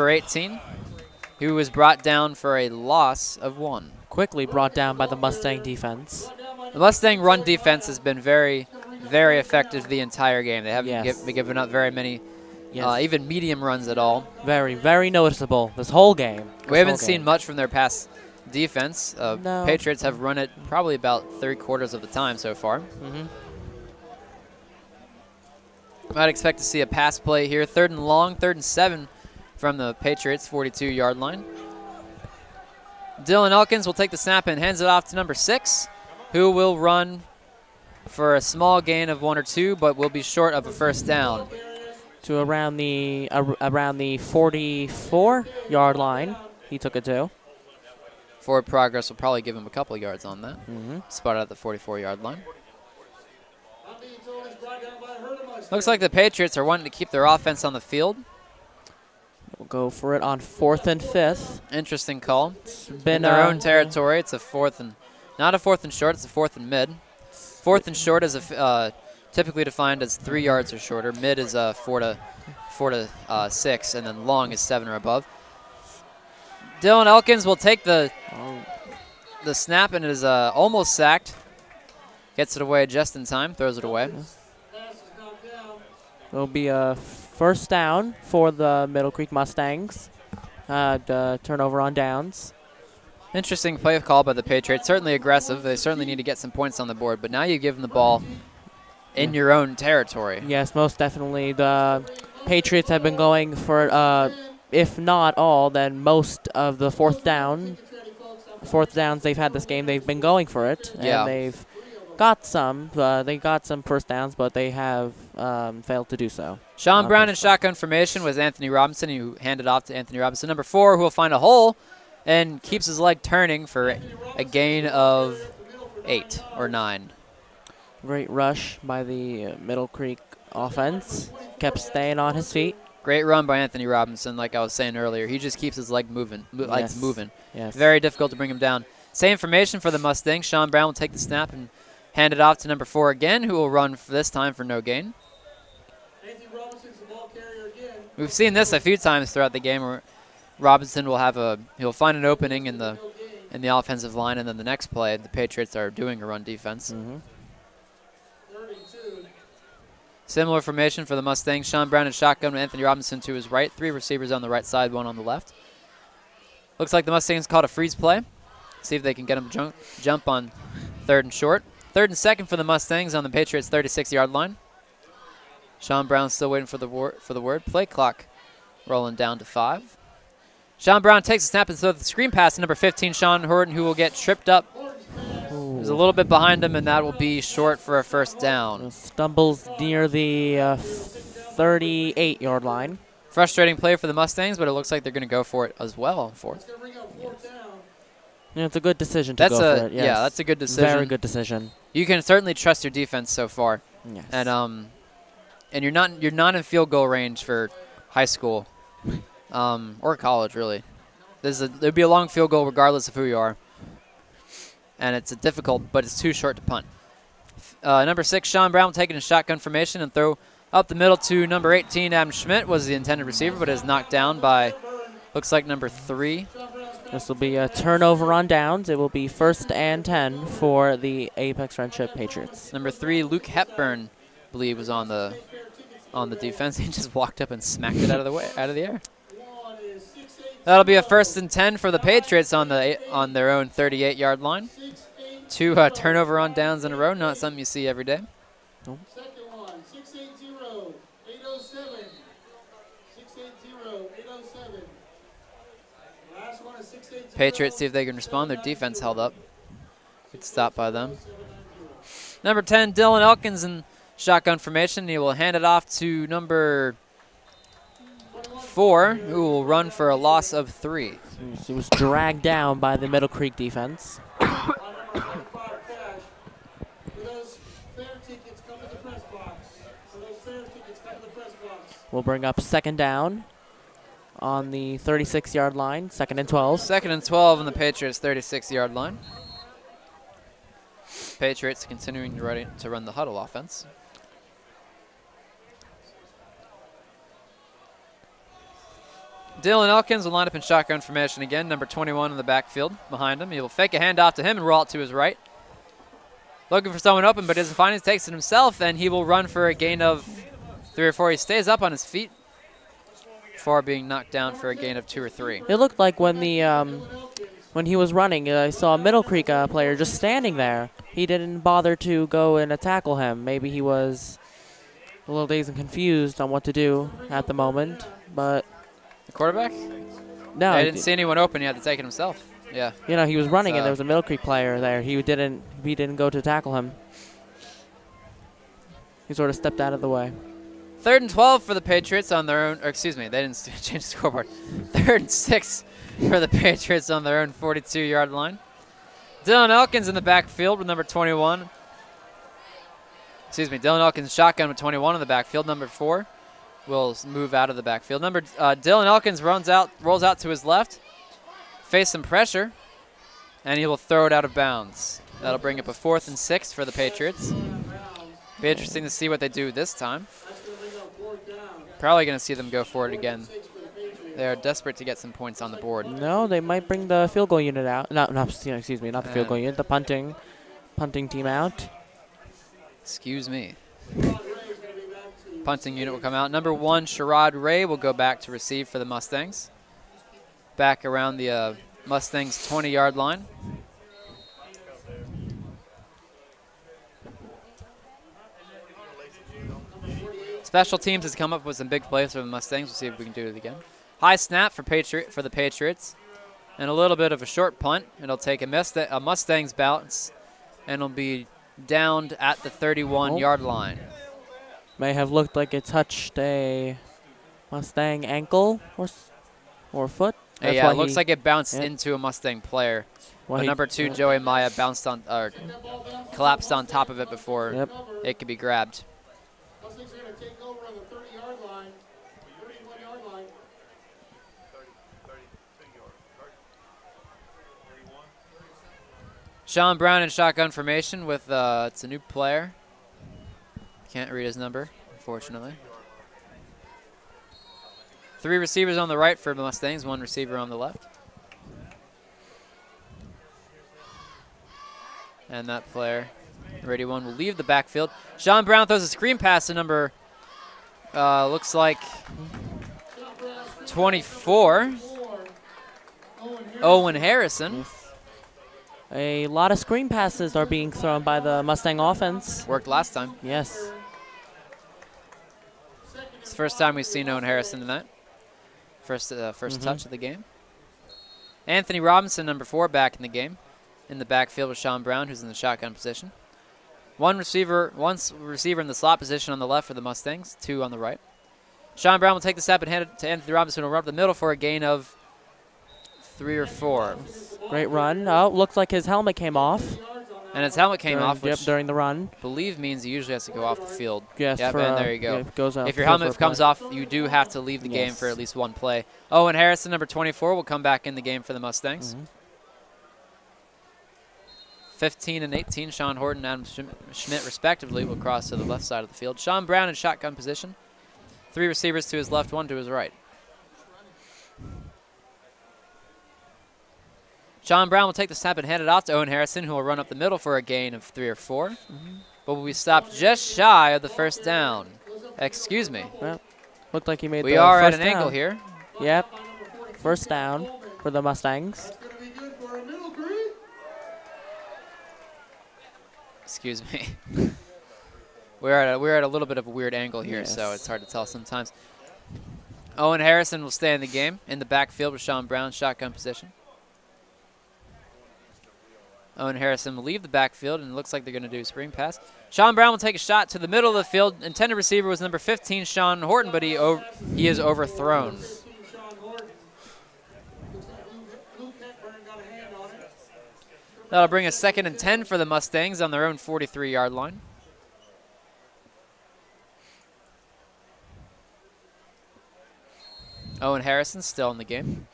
18, who was brought down for a loss of 1. Quickly brought down by the Mustang defense. The Mustang run defense has been very, very effective the entire game. They haven't been giving up very many, even medium runs at all. Very, very noticeable this whole game. We haven't seen much from their pass defense. No. Patriots have run it probably about 3/4 of the time so far. I'd expect to see a pass play here. 3rd and long, 3rd and 7 from the Patriots 42-yard line. Dylan Elkins will take the snap and hands it off to number 6, who will run for a small gain of 1 or 2, but will be short of a first down. To around the 44-yard line, he took it to. Forward progress will probably give him a couple yards on that. Spotted at the 44-yard line. Looks like the Patriots are wanting to keep their offense on the field. We'll go for it on 4th and 5th. Interesting call. Been In their own territory, it's a 4th and not a 4th and short. It's a 4th and mid. 4th and short is typically defined as 3 yards or shorter. Mid is 4 to 6, and then long is 7 or above. Dylan Elkins will take the snap and is almost sacked. Gets it away just in time. Throws it away. It'll be a first down for the Middle Creek Mustangs. Turnover on downs. Interesting play call by the Patriots. Certainly aggressive. They certainly need to get some points on the board. But now you give them the ball in your own territory. Yes, most definitely. The Patriots have been going for, if not all, then most of the fourth downs they've had this game. They've been going for it. Yeah. And they've got some. They got some first downs, but they have failed to do so. Sean Brown in shotgun formation with Anthony Robinson, who handed off to Anthony Robinson. Number 4, who will find a hole and keeps his leg turning for a gain of 8 or 9. Great rush by the Middle Creek offense. Kept staying on his feet. Great run by Anthony Robinson, like I was saying earlier. He just keeps his leg moving. Legs moving. Yes. Very difficult to bring him down. Same formation for the Mustangs. Sean Brown will take the snap and hand it off to number 4 again, who will run for this time for no gain. We've seen this a few times throughout the game where Robinson will he'll find an opening in the offensive line, and then the next play the Patriots are doing a run defense. Mm-hmm. Similar formation for the Mustangs. Sean Brown in shotgun with Anthony Robinson to his right. 3 receivers on the right side, 1 on the left. Looks like the Mustangs called a freeze play. See if they can get him jump on 3rd and short. 3rd and 2nd for the Mustangs on the Patriots' 36-yard line. Sean Brown still waiting for the word. Play clock rolling down to 5. Sean Brown takes a snap and throws the screen pass to number 15, Sean Horton, who will get tripped up. He's a little bit behind him, and that will be short for a first down. Stumbles near the 38-yard line. Frustrating play for the Mustangs, but it looks like they're going to go for it as well on 4th. Yeah, it's a good decision to go for it. Yes. Yeah, that's a good decision. Very good decision. You can certainly trust your defense so far. Yes. And you're not in field goal range for high school or college, really. There'd be a long field goal regardless of who you are. And it's difficult, but it's too short to punt. Number 6, Sean Brown, taking a shotgun formation and throw up the middle to number 18, Adam Schmidt, was the intended receiver, but is knocked down by, looks like, number 3. This will be a turnover on downs. It will be 1st and 10 for the Apex Friendship Patriots. Number 3, Luke Hepburn, I believe, was on the defense. He just walked up and smacked it out of the air. That'll be a 1st and 10 for the Patriots on their own 38-yard line. 2 turnover on downs in a row, not something you see every day. Nope. Second one, 680, 807. 680, 807. Last one is 680. Patriots see if they can respond. Their defense held up. Good stop by them. Number 10, Dylan Elkins in shotgun formation. He will hand it off to number 4, who will run for a loss of 3. He was dragged down by the Middle Creek defense. We'll bring up 2nd down on the 36-yard line, 2nd and 12. 2nd and 12 on the Patriots' 36-yard line. Patriots continuing to run the huddle offense. Dylan Elkins will line up in shotgun formation again. Number 21 in the backfield behind him. He will fake a handoff to him and roll out to his right. Looking for someone open, but doesn't find it. Takes it himself, and he will run for a gain of 3 or 4. He stays up on his feet before being knocked down for a gain of 2 or 3. It looked like when he was running, I saw a Middle Creek player just standing there. He didn't bother to go and tackle him. Maybe he was a little dazed and confused on what to do at the moment, but the quarterback? No, I didn't see anyone open. He had to take it himself. Yeah. You know, he was running, and there was a Middle Creek player there. He didn't go to tackle him. He sort of stepped out of the way. 3rd and 12 for the Patriots on their own. Or excuse me, they didn't change the scoreboard. 3rd and 6 for the Patriots on their own 42-yard line. Dylan Elkins in the backfield with number 21. Excuse me, Dylan Elkins shotgun with 21 in the backfield. Number 4 will move out of the backfield. Dylan Elkins rolls out to his left, face some pressure, and he will throw it out of bounds. That'll bring up a 4th and 6 for the Patriots. Be interesting to see what they do this time. Probably going to see them go for it again. They're desperate to get some points on the board. No, they might bring the field goal unit out. Excuse me, not the field goal unit. The punting team out. Excuse me. Punting unit will come out. Number 1, Sherrod Ray, will go back to receive for the Mustangs. Back around the Mustangs 20-yard line. Special teams has come up with some big plays for the Mustangs. We'll see if we can do it again. High snap for the Patriots, and a little bit of a short punt. It'll take a Mustangs bounce, and it'll be downed at the 31-yard line. May have looked like it touched a Mustang ankle or foot. That's Yeah, it looks like it bounced into a Mustang player. But number 2, Joey Maya, collapsed on top of it before it could be grabbed. Mustangs are going to take over on the 30-yard line, 31-yard line. Sean Brown in shotgun formation with it's a new player. Can't read his number, unfortunately. 3 receivers on the right for the Mustangs, 1 receiver on the left. And that player, ready 1, will leave the backfield. Sean Brown throws a screen pass to number, looks like 24, Owen Harrison. A lot of screen passes are being thrown by the Mustang offense. Worked last time. Yes. It's the first time we've seen Owen Harrison tonight. First touch of the game. Anthony Robinson, number 4, back in the game. In the backfield with Sean Brown, who's in the shotgun position. One receiver in the slot position on the left for the Mustangs, 2 on the right. Sean Brown will take the snap and hand it to Anthony Robinson, who will run up the middle for a gain of 3 or 4. Great run. Oh, looks like his helmet came off. And his helmet came off, which during the run. I believe means he usually has to go off the field. Yes, and there you go. Goes out if your helmet comes off, you do have to leave the game for at least 1 play. Owen Harrison, number 24, will come back in the game for the Mustangs. 15 and 18, Sean Horton and Adam Schmidt, respectively, will cross to the left side of the field. Sean Brown in shotgun position. 3 receivers to his left, 1 to his right. Sean Brown will take the snap and hand it off to Owen Harrison, who will run up the middle for a gain of 3 or 4. But will be stopped just shy of the first down. Excuse me. Well, looked like he made we the are first at an down. angle here. Yep. First down for the Mustangs. Excuse me. we're at a little bit of a weird angle here, so it's hard to tell sometimes. Owen Harrison will stay in the game in the backfield with Sean Brown, shotgun position. Owen Harrison will leave the backfield, and it looks like they're going to do a screen pass. Sean Brown will take a shot to the middle of the field. Intended receiver was number 15, Sean Horton, but he is overthrown. That'll bring a 2nd and 10 for the Mustangs on their own 43-yard line. Owen Harrison still in the game.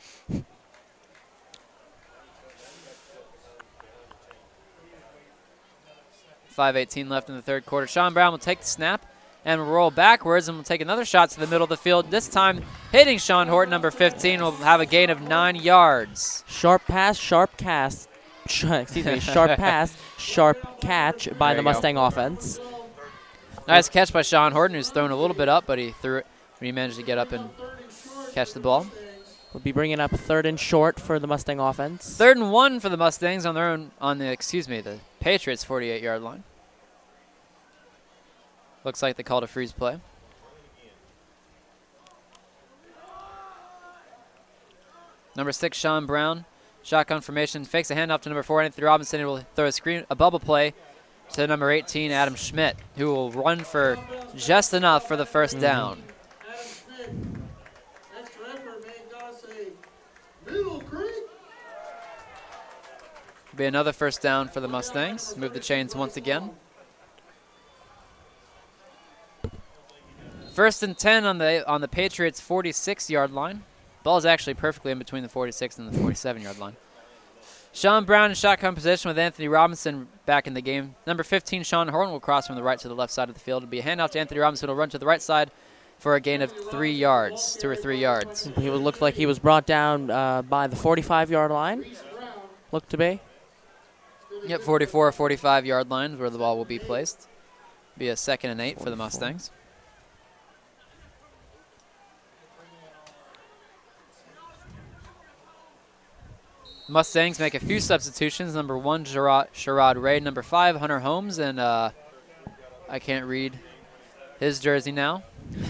.5:18 left in the 3rd quarter. Sean Brown will take the snap and roll backwards, and will take another shot to the middle of the field. This time hitting Sean Horton, number 15, will have a gain of 9 yards. Sharp pass, sharp cast. Excuse me, sharp pass, sharp catch by the Mustang offense. Nice catch by Sean Horton, who's thrown a little bit up, but he threw it when he managed to get up and catch the ball. We'll be bringing up 3rd and short for the Mustang offense. 3rd and 1 for the Mustangs on their own, the Patriots 48-yard line. Looks like they called a freeze play. Number 6, Sean Brown, shotgun formation, fakes a handoff to number 4, Anthony Robinson, and will throw a bubble play to number 18, Adam Schmidt, who will run for just enough for the first down. Be another first down for the Mustangs. Move the chains once again. First and 10 on the Patriots' 46-yard line. Ball's actually perfectly in between the 46 and the 47-yard line. Sean Brown in shotgun position with Anthony Robinson back in the game. Number 15, Sean Horton, will cross from the right to the left side of the field. It'll be a handoff to Anthony Robinson, who will run to the right side for a gain of 3 yards, 2 or 3 yards. He looked like he was brought down by the 45-yard line, looked to be. Yep, 44 or 45-yard line is where the ball will be placed. Be a 2nd and 8 for the Mustangs. Mustangs make a few substitutions. Number 1, Sherrod Ray. Number 5, Hunter Holmes. And I can't read his jersey now.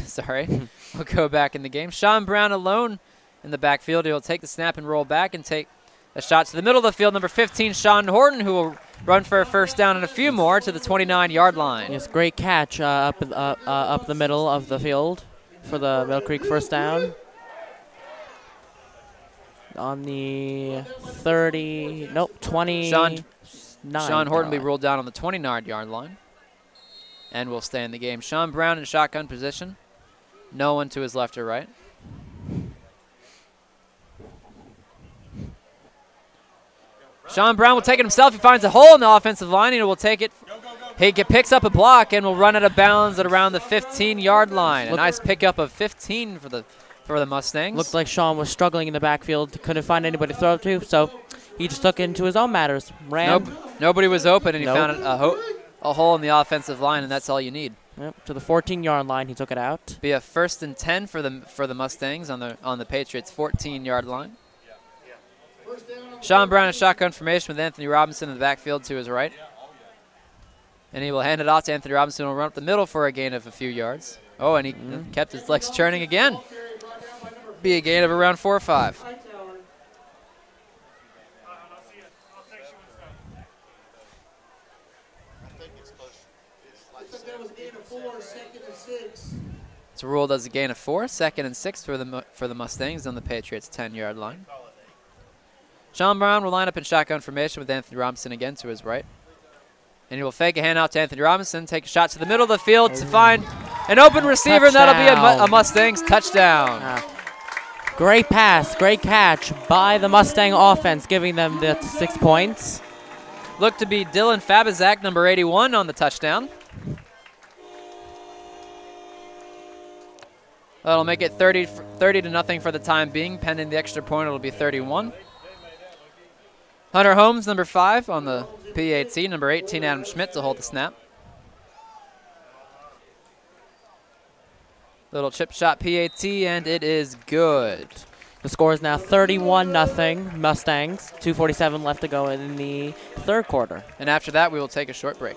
Sorry. We'll go back in the game. Sean Brown alone in the backfield. He'll take the snap and roll back and take a shot to the middle of the field. Number 15, Sean Horton, who will run for a first down and a few more to the 29-yard line. Yes, great catch up the middle of the field for the Mill Creek first down. On the 29. Sean Horton will be rolled down on the 29-yard line and will stay in the game. Sean Brown in shotgun position. No one to his left or right. Sean Brown will take it himself. He finds a hole in the offensive line, and he will take it. He picks up a block and will run out of bounds at around the 15-yard line. A nice pickup of 15 for the Mustangs. Looked like Sean was struggling in the backfield. Couldn't find anybody to throw it to, so he just took it into his own matters. Ran. Nobody was open, and he found a hole in the offensive line, and that's all you need. Yep, to the 14-yard line, he took it out. Be a 1st and 10 for the Mustangs on the Patriots' 14-yard line. Sean Brown in shotgun formation with Anthony Robinson in the backfield to his right. And he will hand it off to Anthony Robinson, who will run up the middle for a gain of a few yards. Oh, and he kept his legs churning again. Be a gain of around 4 or 5. It's ruled as a gain of 4, 2nd and 6 for the Mustangs on the Patriots' 10-yard line. Sean Brown will line up in shotgun formation with Anthony Robinson again to his right. And he will fake a handout to Anthony Robinson, take a shot to the middle of the field to find an open receiver, and that'll be a Mustangs touchdown. Great pass, great catch by the Mustang offense, giving them the 6 points. Looked to be Dylan Fabizak, number 81, on the touchdown. That'll make it 30 to nothing for the time being. Pending the extra point, it'll be 31. Hunter Holmes, number 5, on the PAT. Number 18, Adam Schmidt, to hold the snap. Little chip shot PAT, and it is good. The score is now 31-0 Mustangs. 2:47 left to go in the third quarter. And after that, we will take a short break.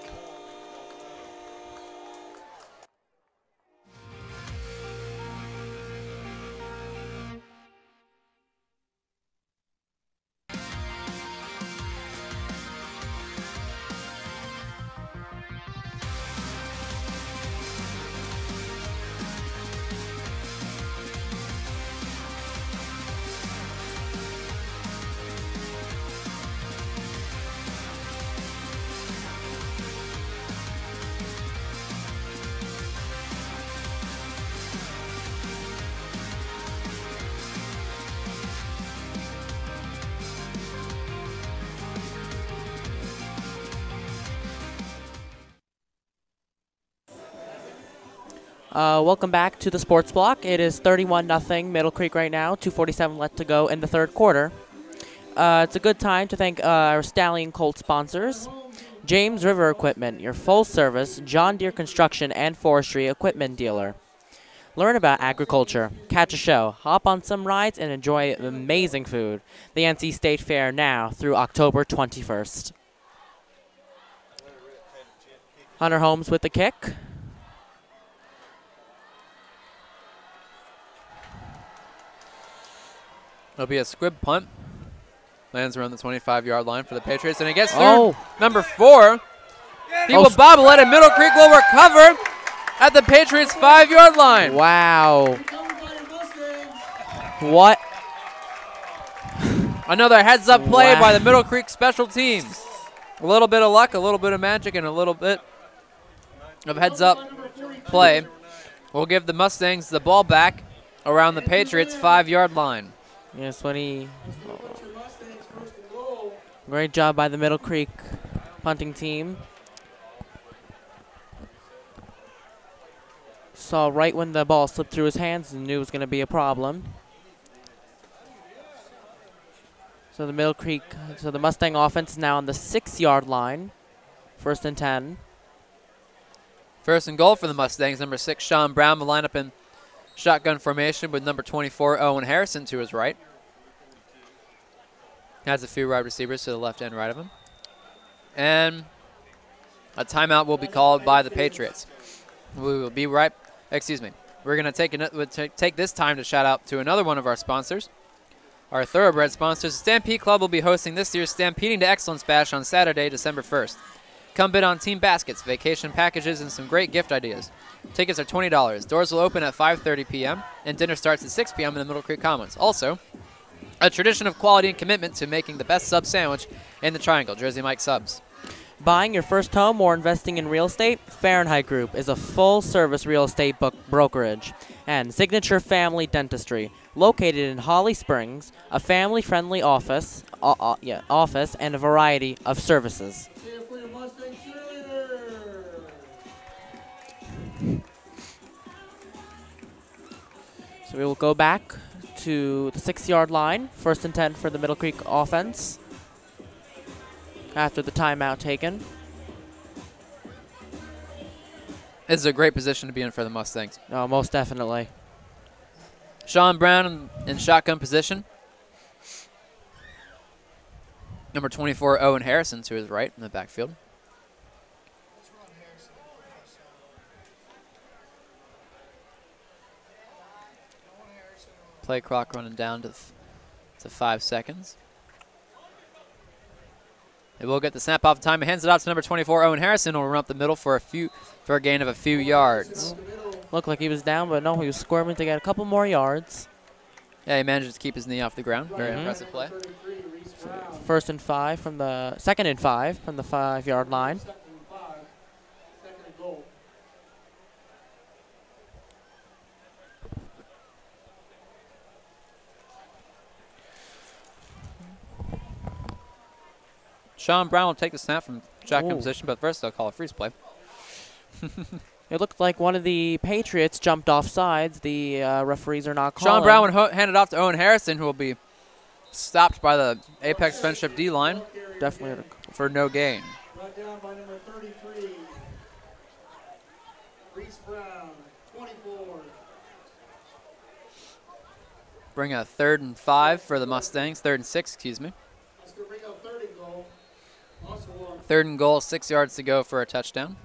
Welcome back to the Sports Block. It is 31-0 Middle Creek right now. 2:47 left to go in the third quarter. It's a good time to thank our Stallion Colt sponsors. James River Equipment, your full-service John Deere construction and forestry equipment dealer. Learn about agriculture, catch a show, hop on some rides, and enjoy amazing food. The NC State Fair now through October 21st. Hunter Holmes with the kick. It'll be a squib punt. Lands around the 25-yard line for the Patriots, and it gets through number 4. He will bobble it, and Middle Creek will recover at the Patriots' 5-yard line. Wow. What? Another heads-up play by the Middle Creek special teams. A little bit of luck, a little bit of magic, and a little bit of heads-up play will give the Mustangs the ball back around the Patriots' 5-yard line. Yes, great job by the Middle Creek punting team. Saw right when the ball slipped through his hands and knew it was going to be a problem. So the Mustang offense is now on the 6-yard line. 1st and 10. 1st and goal for the Mustangs. Number 6, Sean Brown will line up in shotgun formation with number 24, Owen Harrison, to his right. Has a few wide receivers to the left and right of him. And a timeout will be called by the Patriots. We're going to take this time to shout out to another one of our sponsors. Our Thoroughbred sponsors. The Stampede Club will be hosting this year's Stampeding to Excellence Bash on Saturday, December 1st. Come bid on team baskets, vacation packages, and some great gift ideas. Tickets are $20. Doors will open at 5:30 p.m., and dinner starts at 6 p.m. in the Middle Creek Commons. Also, a tradition of quality and commitment to making the best sub sandwich in the Triangle, Jersey Mike Subs. Buying your first home or investing in real estate? Fahrenheit Group is a full-service real estate brokerage and Signature Family Dentistry, located in Holly Springs, a family-friendly office and a variety of services. So we will go back to the 6-yard line, 1st and 10 for the Middle Creek offense after the timeout taken. This is a great position to be in for the Mustangs. Oh, most definitely. Sean Brown in shotgun position. Number 24, Owen Harrison, to his right in the backfield. Play clock running down to 5 seconds. They will get the snap off time. He hands it out to number 24, Owen Harrison, who will run up the middle for a gain of a few yards. Looked like he was down, but no, he was squirming to get a couple more yards. Yeah, he managed to keep his knee off the ground. Very impressive play. 2nd and 5 from the 5-yard line. Sean Brown will take the snap from shotgun position, but first they'll call a freeze play. It looked like one of the Patriots jumped off sides. The referees are not calling. Sean Brown would hand it off to Owen Harrison, who will be stopped by the Apex Friendship D-line. Definitely for no gain. Brought down by number 33, Reese Brown, 24. Bring a 3rd and 5 for the Mustangs. 3rd and 6, excuse me. Let's go bring up 3rd and goal. Also 3rd and goal, 6 yards to go for a touchdown.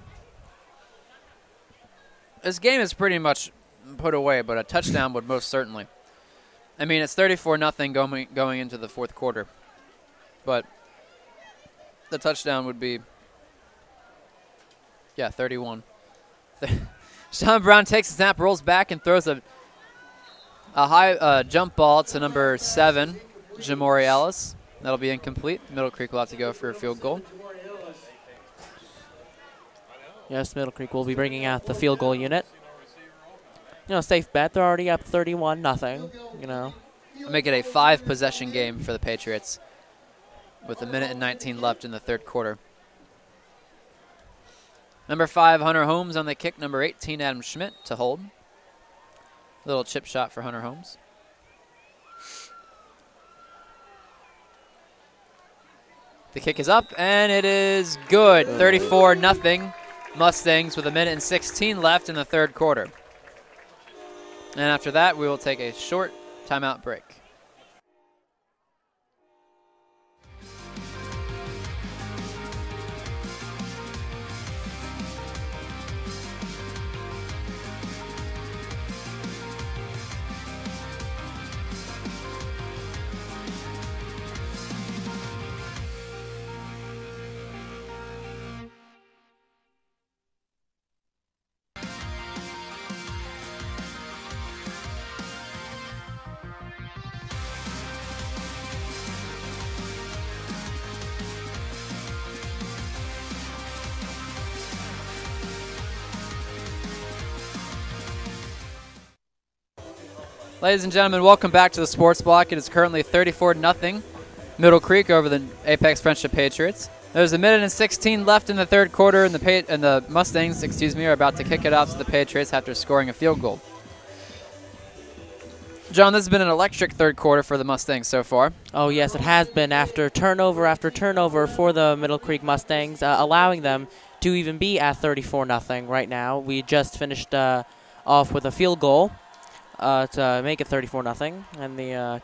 This game is pretty much put away, but a touchdown would most certainly. I mean, it's 34-0 going into the 4th quarter, but the touchdown would be, 31. Sean Brown takes the snap, rolls back, and throws a high jump ball to number 7, Jamori Ellis. That'll be incomplete. Middle Creek will have to go for a field goal. Yes, Middle Creek will be bringing out the field goal unit. Safe bet. They're already up 31-0. Make it a 5-possession game for the Patriots with 1:19 left in the 3rd quarter. Number 5, Hunter Holmes on the kick. Number 18, Adam Schmidt to hold. Little chip shot for Hunter Holmes. The kick is up, and it is good. 34-0 Mustangs with 1:16 left in the 3rd quarter. And after that, we will take a short timeout break. Ladies and gentlemen, welcome back to the Sports Block. It is currently 34-0 Middle Creek over the Apex Friendship Patriots. There's 1:16 left in the third quarter, and the Mustangs, are about to kick it off to the Patriots after scoring a field goal. John, this has been an electric third quarter for the Mustangs so far. Oh, yes, it has been after turnover for the Middle Creek Mustangs, allowing them to even be at 34-0 right now. We just finished off with a field goal to make it 34-0. And the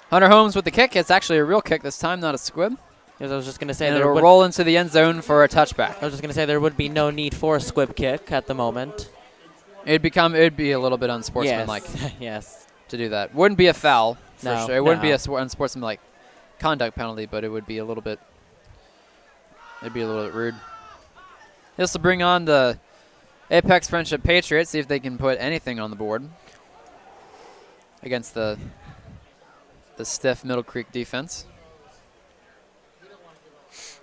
Hunter Holmes with the kick. It's actually a real kick this time, not a squib. I was just going to say and it'll roll into the end zone for a touchback. I was just going to say there would be no need for a squib kick at the moment. It'd be a little bit unsportsmanlike. Yes. Yes. To do that. Wouldn't be a foul, for No, sure. It wouldn't be no. a unsportsmanlike conduct penalty, but it would be a little bit, rude. This will bring on the Apex Friendship Patriots, see if they can put anything on the board against the stiff Middle Creek defense.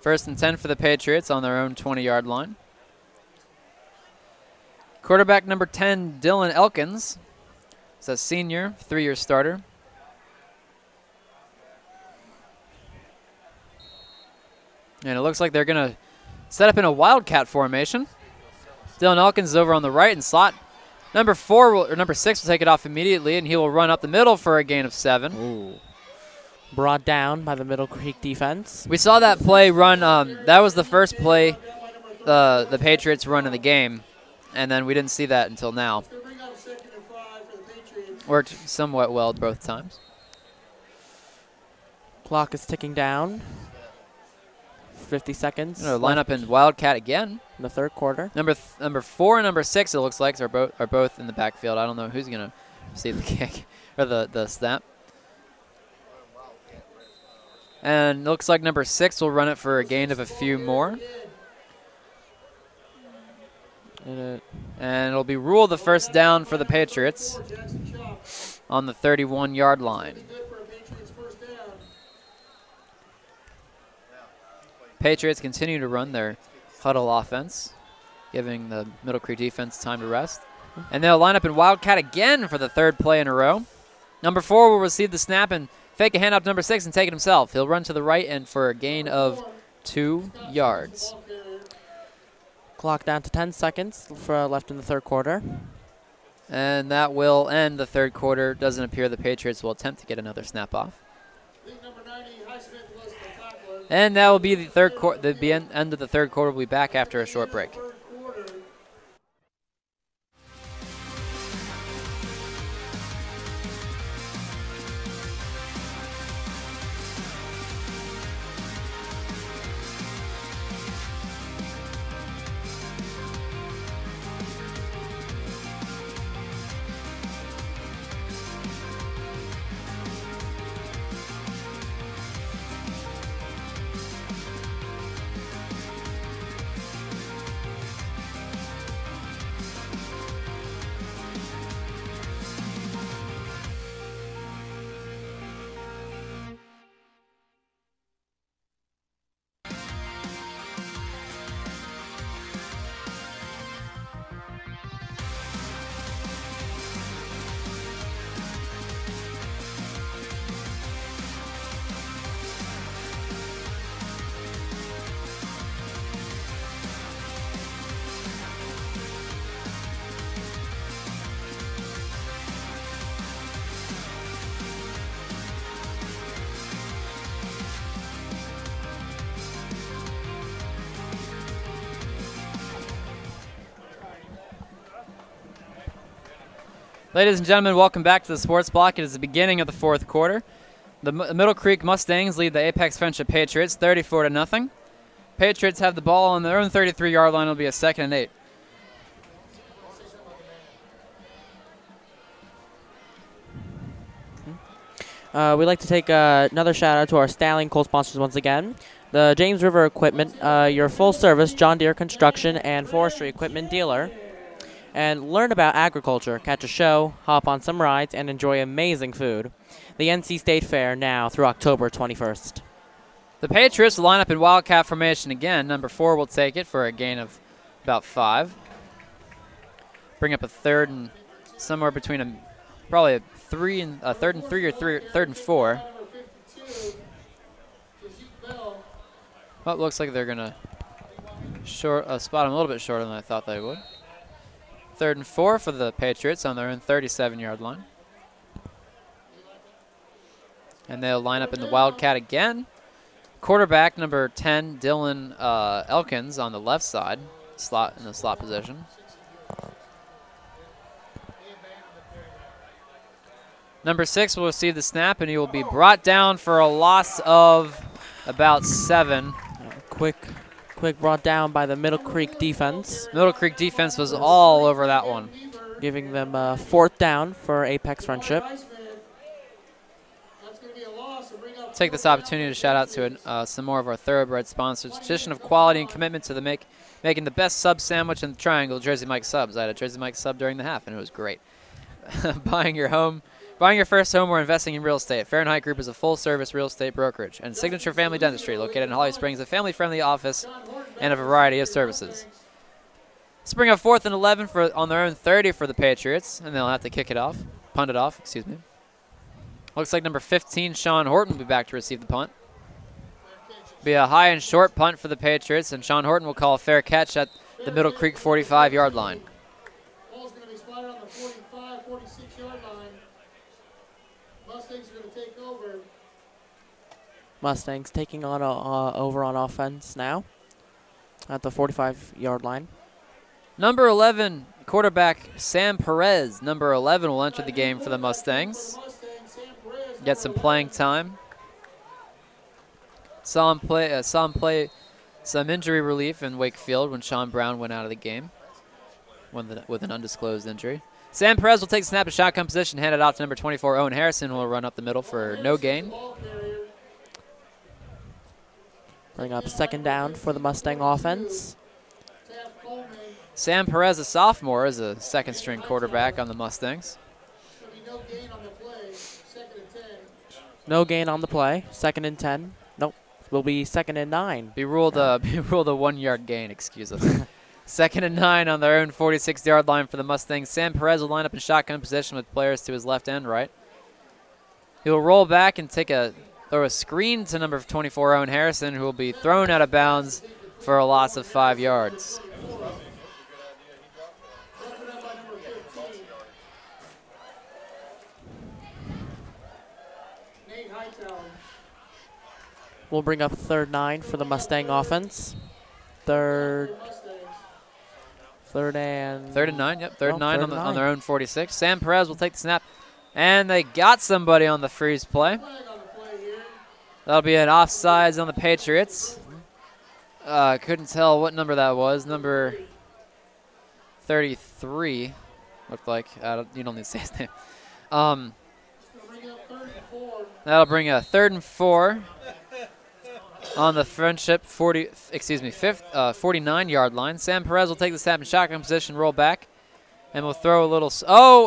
1st and 10 for the Patriots on their own 20-yard line. Quarterback number 10, Dylan Elkins. It's a senior, 3-year starter. And it looks like they're going to set up in a wildcat formation. Dylan Elkins is over on the right in slot. Number 6 will take it off immediately, and he will run up the middle for a gain of 7. Ooh. Brought down by the Middle Creek defense. We saw that play run. That was the first play the Patriots run in the game, and then we didn't see that until now. Worked somewhat well both times. Clock is ticking down. 50 seconds. Line up in wildcat again in the third quarter. Number 4 and number 6, it looks like, are both in the backfield. I don't know who's gonna see the kick or the snap. And looks like number 6 will run it for a gain of a few more. And it'll be ruled the first down for the Patriots on the 31-yard line. Patriots continue to run their huddle offense, giving the Middle Creek defense time to rest. And they'll line up in wildcat again for the 3rd play in a row. Number 4 will receive the snap and fake a handoff to number 6 and take it himself. He'll run to the right and for a gain of 2 yards. Clock down to 10 seconds left in the third quarter. And that will end the third quarter. Doesn't appear the Patriots will attempt to get another snap off. And that will be the third quarter. The end of the third quarter. We'll be back after a short break. Ladies and gentlemen, welcome back to the Sports Block. It is the beginning of the fourth quarter. The Middle Creek Mustangs lead the Apex Friendship Patriots 34-0. Patriots have the ball on their own 33-yard line. It'll be a 2nd and 8. We'd like to take another shout out to our Styling co-sponsors once again. The James River Equipment, your full-service John Deere construction and forestry equipment dealer. And learn about agriculture, catch a show, hop on some rides, and enjoy amazing food. The NC State Fair now through October 21st. The Patriots will line up in wildcat formation again. Number 4 will take it for a gain of about 5. Bring up a 3rd and somewhere between probably a 3 and 3 or 3rd and 4. Number 52, Jazik Bell. Well, it looks like they're gonna spot them a little bit shorter than I thought they would. 3rd and 4 for the Patriots on their own 37-yard line. And they'll line up in the Wildcat again. Quarterback number 10, Dylan Elkins on the left side, in the slot position. Number 6 will receive the snap, and he will be brought down for a loss of about 7. Quick brought down by the Middle Creek defense. Middle Creek defense was all over that one. Giving them 4th down for Apex Friendship. Take this opportunity to shout out to some more of our Thoroughbred sponsors. Tradition of quality and commitment to making the best sub sandwich in the triangle, Jersey Mike Subs. I had a Jersey Mike sub during the half, and it was great. Buying your first home or investing in real estate. Fahrenheit Group is a full-service real estate brokerage and Signature Family Dentistry, located in Holly Springs, a family-friendly office and a variety of services. Let's bring up 4th and 11 on their own 30 for the Patriots, and they'll have to punt it off, excuse me. Looks like number 15, Sean Horton, will be back to receive the punt. Be a high and short punt for the Patriots, and Sean Horton will call a fair catch at the Middle Creek 45-yard line. Ball's going to be spotted on the 45, 46-yard line. Mustangs are going to take over. Mustangs taking on over on offense now at the 45-yard line. Number 11, quarterback Sam Perez. Number 11 will enter the game for the Mustangs. Get some playing time. Saw him play some injury relief in Wakefield when Sean Brown went out of the game with an undisclosed injury. Sam Perez will take the snap to shotgun position, hand it off to number 24, Owen Harrison, who will run up the middle for no gain. Bring up 2nd down for the Mustang offense. Sam Perez, a sophomore, is a 2nd-string quarterback on the Mustangs. No gain on the play. 2nd and 10. Nope. Will be 2nd and 9. Be ruled a 1-yard gain, excuse us. 2nd and 9 on their own 46-yard line for the Mustangs. Sam Perez will line up in shotgun position with players to his left and right. He will roll back and throw a screen to number 24, Owen Harrison, who will be thrown out of bounds for a loss of 5 yards. We'll bring up 3rd 9 for the Mustang offense. Third and 9, yep, 3rd 9 on their own 46. Sam Perez will take the snap, and they got somebody on the freeze play. That'll be an offsides on the Patriots. Couldn't tell what number that was. Number 33 looked like. You don't need to say his name. That'll bring a 3rd and 4 on the Friendship 49-yard line. Sam Perez will take the snap in shotgun position, roll back, and will throw a little.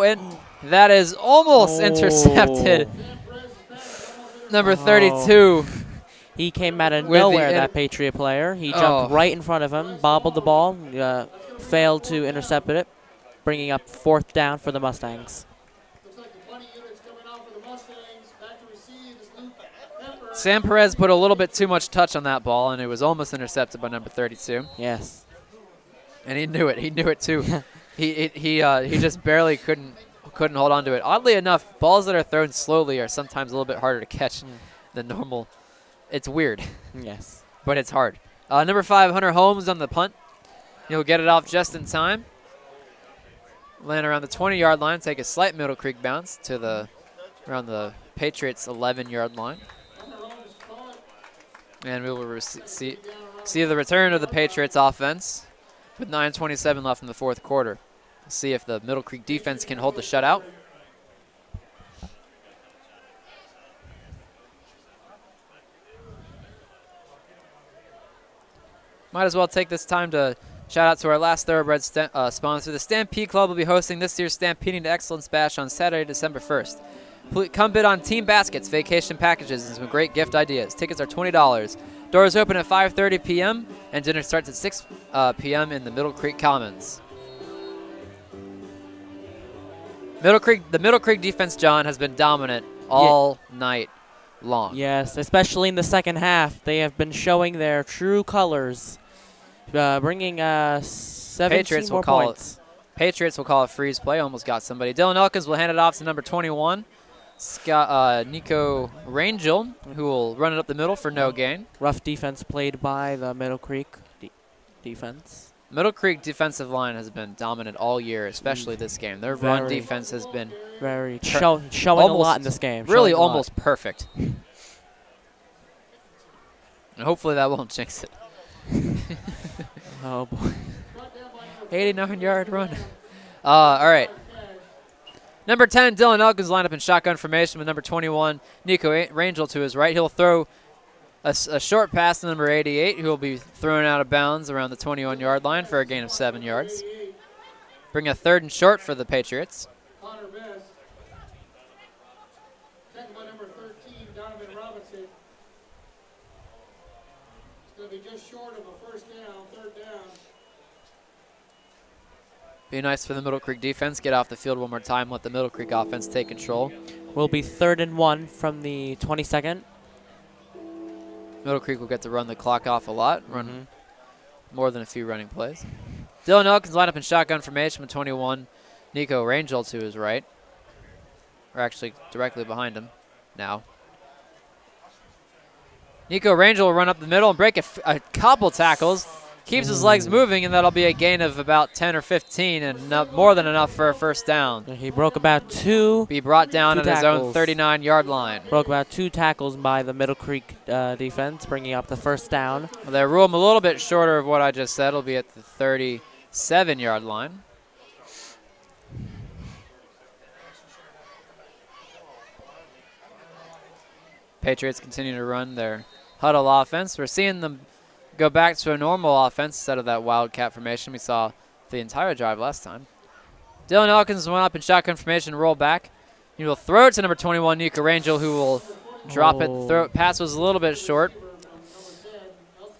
And that is almost intercepted. Number 32. He came out of nowhere, that Patriot player. He jumped right in front of him, bobbled the ball, failed to intercept it, bringing up 4th down for the Mustangs. Sam Perez put a little bit too much touch on that ball, and it was almost intercepted by number 32. Yes. And he knew it. He knew it too. he just barely couldn't hold on to it. Oddly enough, balls that are thrown slowly are sometimes a little bit harder to catch than normal. It's weird. Yes. But it's hard. Number 5, Hunter Holmes on the punt. He'll get it off just in time. Land around the 20-yard line, take a slight Middle Creek bounce to around the Patriots' 11-yard line. And we will see the return of the Patriots offense with 9:27 left in the 4th quarter. See if the Middle Creek defense can hold the shutout. Might as well take this time to shout out to our last Thoroughbred sponsor. The Stampede Club will be hosting this year's Stampeding to Excellence Bash on Saturday, December 1st. Come bid on team baskets, vacation packages, and some great gift ideas. Tickets are $20. Doors open at 5:30 p.m. and dinner starts at 6 p.m. in the Middle Creek Commons. The Middle Creek defense, John, has been dominant all night long. Yes, especially in the second half. They have been showing their true colors, bringing 17 more points. Patriots will call it freeze play. Almost got somebody. Dylan Elkins will hand it off to number 21, Nico Rangel, who will run it up the middle for no gain. Rough defense played by the Middle Creek defense. Middle Creek defensive line has been dominant all year, especially this game. Their run defense has been showing a lot in this game. Really almost perfect. And hopefully that won't jinx it. Oh, boy. 89-yard run. All right. Number 10, Dylan Elkins lined up in shotgun formation with number 21, Nico Rangel to his right. He'll throw a short pass to number 88, who will be thrown out of bounds around the 21-yard line for a gain of 7 yards. Bring a 3rd and short for the Patriots. Connor Best. Second by number 13, Donovan Robinson. It's going to be just short of a first down, 3rd down. Be nice for the Middle Creek defense. Get off the field one more time. Let the Middle Creek offense take control. Will be 3rd and 1 from the 22nd. Middle Creek will get to run the clock off a lot, run more than a few running plays. Dylan Elkins lined up in shotgun formation with 21, Nico Rangel to his right. Or actually directly behind him now. Nico Rangel will run up the middle and break a couple tackles. Keeps his legs moving, and that'll be a gain of about 10 or 15, and more than enough for a first down. He broke about two. Be brought down at his own 39-yard line. Broke about 2 tackles by the Middle Creek defense, bringing up the first down. Well, they rule him a little bit shorter of what I just said. It'll be at the 37-yard line. Patriots continue to run their huddle offense. We're seeing them go back to a normal offense instead of that wildcat formation we saw the entire drive last time. Dylan Elkins went up in shotgun formation, roll back. He will throw it to number 21, Nico Rangel, who will drop it. Pass was a little bit short.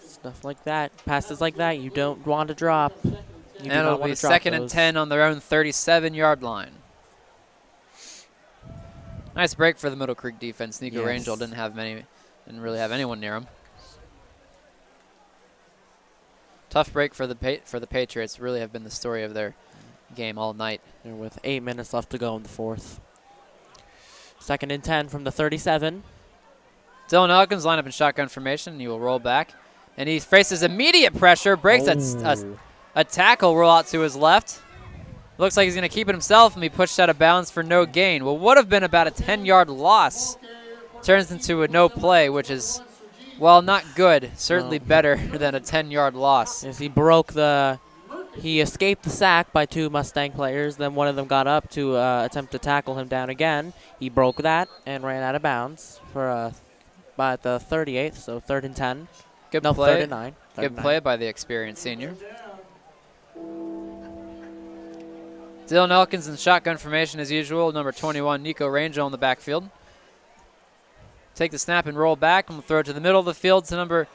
Stuff like that. Passes like that you don't want to drop. And it'll be 2nd and 10 on their own 37-yard line. Nice break for the Middle Creek defense. Nico Rangel didn't really have anyone near him. Tough break for the Patriots. Really have been the story of their game all night. And with 8 minutes left to go in the 4th. 2nd and 10 from the 37. Dylan Elkins lined up in shotgun formation. He will roll back. And he faces immediate pressure. Breaks a tackle roll out to his left. Looks like he's going to keep it himself and be pushed out of bounds for no gain. What would have been about a 10-yard loss turns into a no play, which is, well, not good. Certainly better than a 10-yard loss. Yes, he escaped the sack by 2 Mustang players. Then one of them got up to attempt to tackle him down again. He broke that and ran out of bounds for by the 38th, so 3rd and 10. Good play. 3rd and 9. Good play by the experienced senior. Dylan Elkins in shotgun formation as usual. Number 21, Nico Rangel in the backfield. Take the snap and roll back, and we'll throw it to the middle of the field to number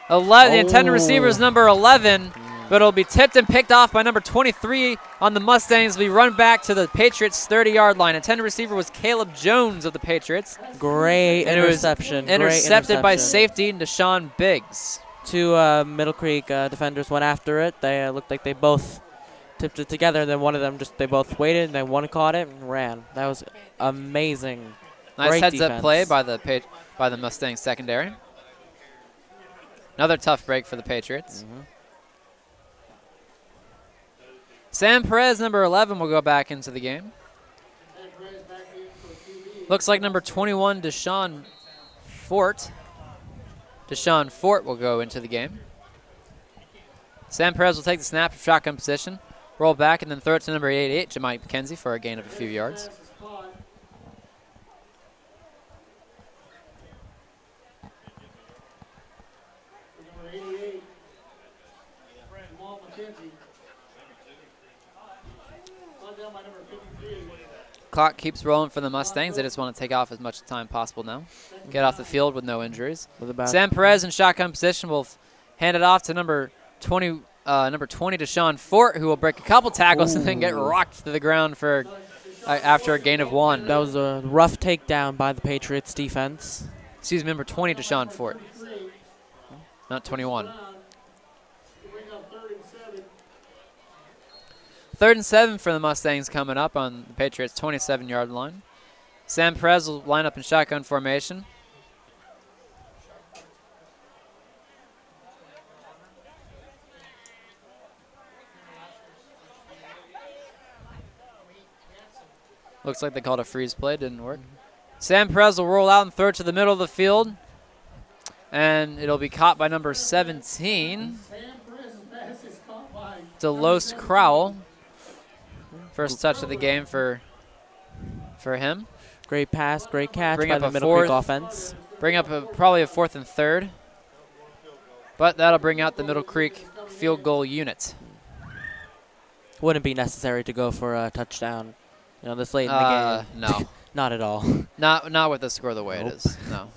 11. The intended receiver is number 11, but it'll be tipped and picked off by number 23 on the Mustangs. We run back to the Patriots' 30-yard line. Intended receiver was Caleb Jones of the Patriots. Great interception. Intercepted by safety Deshaun Biggs. 2 Middle Creek defenders went after it. They looked like they both tipped it together, and then one of them they both waited, and then one caught it and ran. That was amazing. Nice heads-up play by the Mustangs secondary. Another tough break for the Patriots. Sam Perez, number 11, will go back into the game. Looks like number 21, Deshaun Fort. Deshaun Fort will go into the game. Sam Perez will take the snap from shotgun position, roll back, and then throw it to number 88, Jamike McKenzie, for a gain of a few yards. Clock keeps rolling for the Mustangs. They just want to take off as much time possible now. Get off the field with no injuries. Sam Perez in shotgun position will hand it off to number 20 Deshaun Fort, who will break a couple tackles and then get rocked to the ground for after a gain of 1. That was a rough takedown by the Patriots defense. Excuse me, number 20, Deshaun Fort. Not 21. 3rd and 7 for the Mustangs coming up on the Patriots' 27-yard line. Sam Perez will line up in shotgun formation. Looks like they called a freeze play. Didn't work. Sam Perez will roll out and throw it to the middle of the field. And it'll be caught by number 17. Delos Crowell. First touch of the game for him. Great pass, great catch Bring by up the a Middle Creek fourth. offense. Bring up probably a 4th and 3rd. But that'll bring out the Middle Creek field goal unit. Wouldn't be necessary to go for a touchdown, this late in the game. No. Not at all. Not with the score the way it is. No.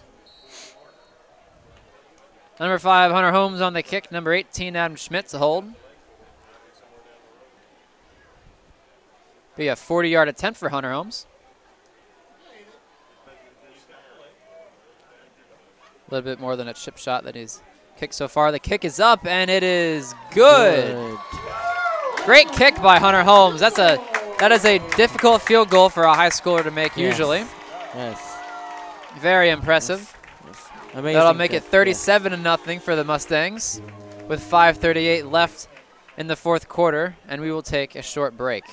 Number 5, Hunter Holmes on the kick. Number 18, Adam Schmidt to hold. Be a 40-yard attempt for Hunter Holmes. A little bit more than a chip shot that he's kicked so far. The kick is up, and it is good. Great kick by Hunter Holmes. That is a difficult field goal for a high schooler to make usually. Yes. Very impressive. Yes. Amazing. That'll make it 37-0 for the Mustangs with 5:38 left in the 4th quarter, and we will take a short break.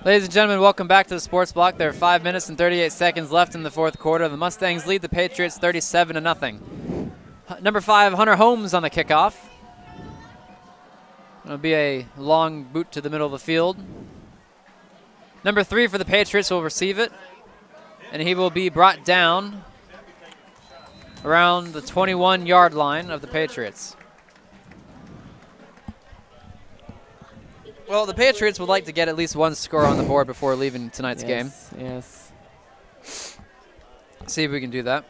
Ladies and gentlemen, welcome back to the Sports Block. There are 5 minutes and 38 seconds left in the 4th quarter. The Mustangs lead the Patriots 37-0. Number 5, Hunter Holmes on the kickoff. It'll be a long boot to the middle of the field. Number 3 for the Patriots will receive it, and he will be brought down around the 21-yard line of the Patriots. Well, the Patriots would like to get at least one score on the board before leaving tonight's game. Yes. See if we can do that.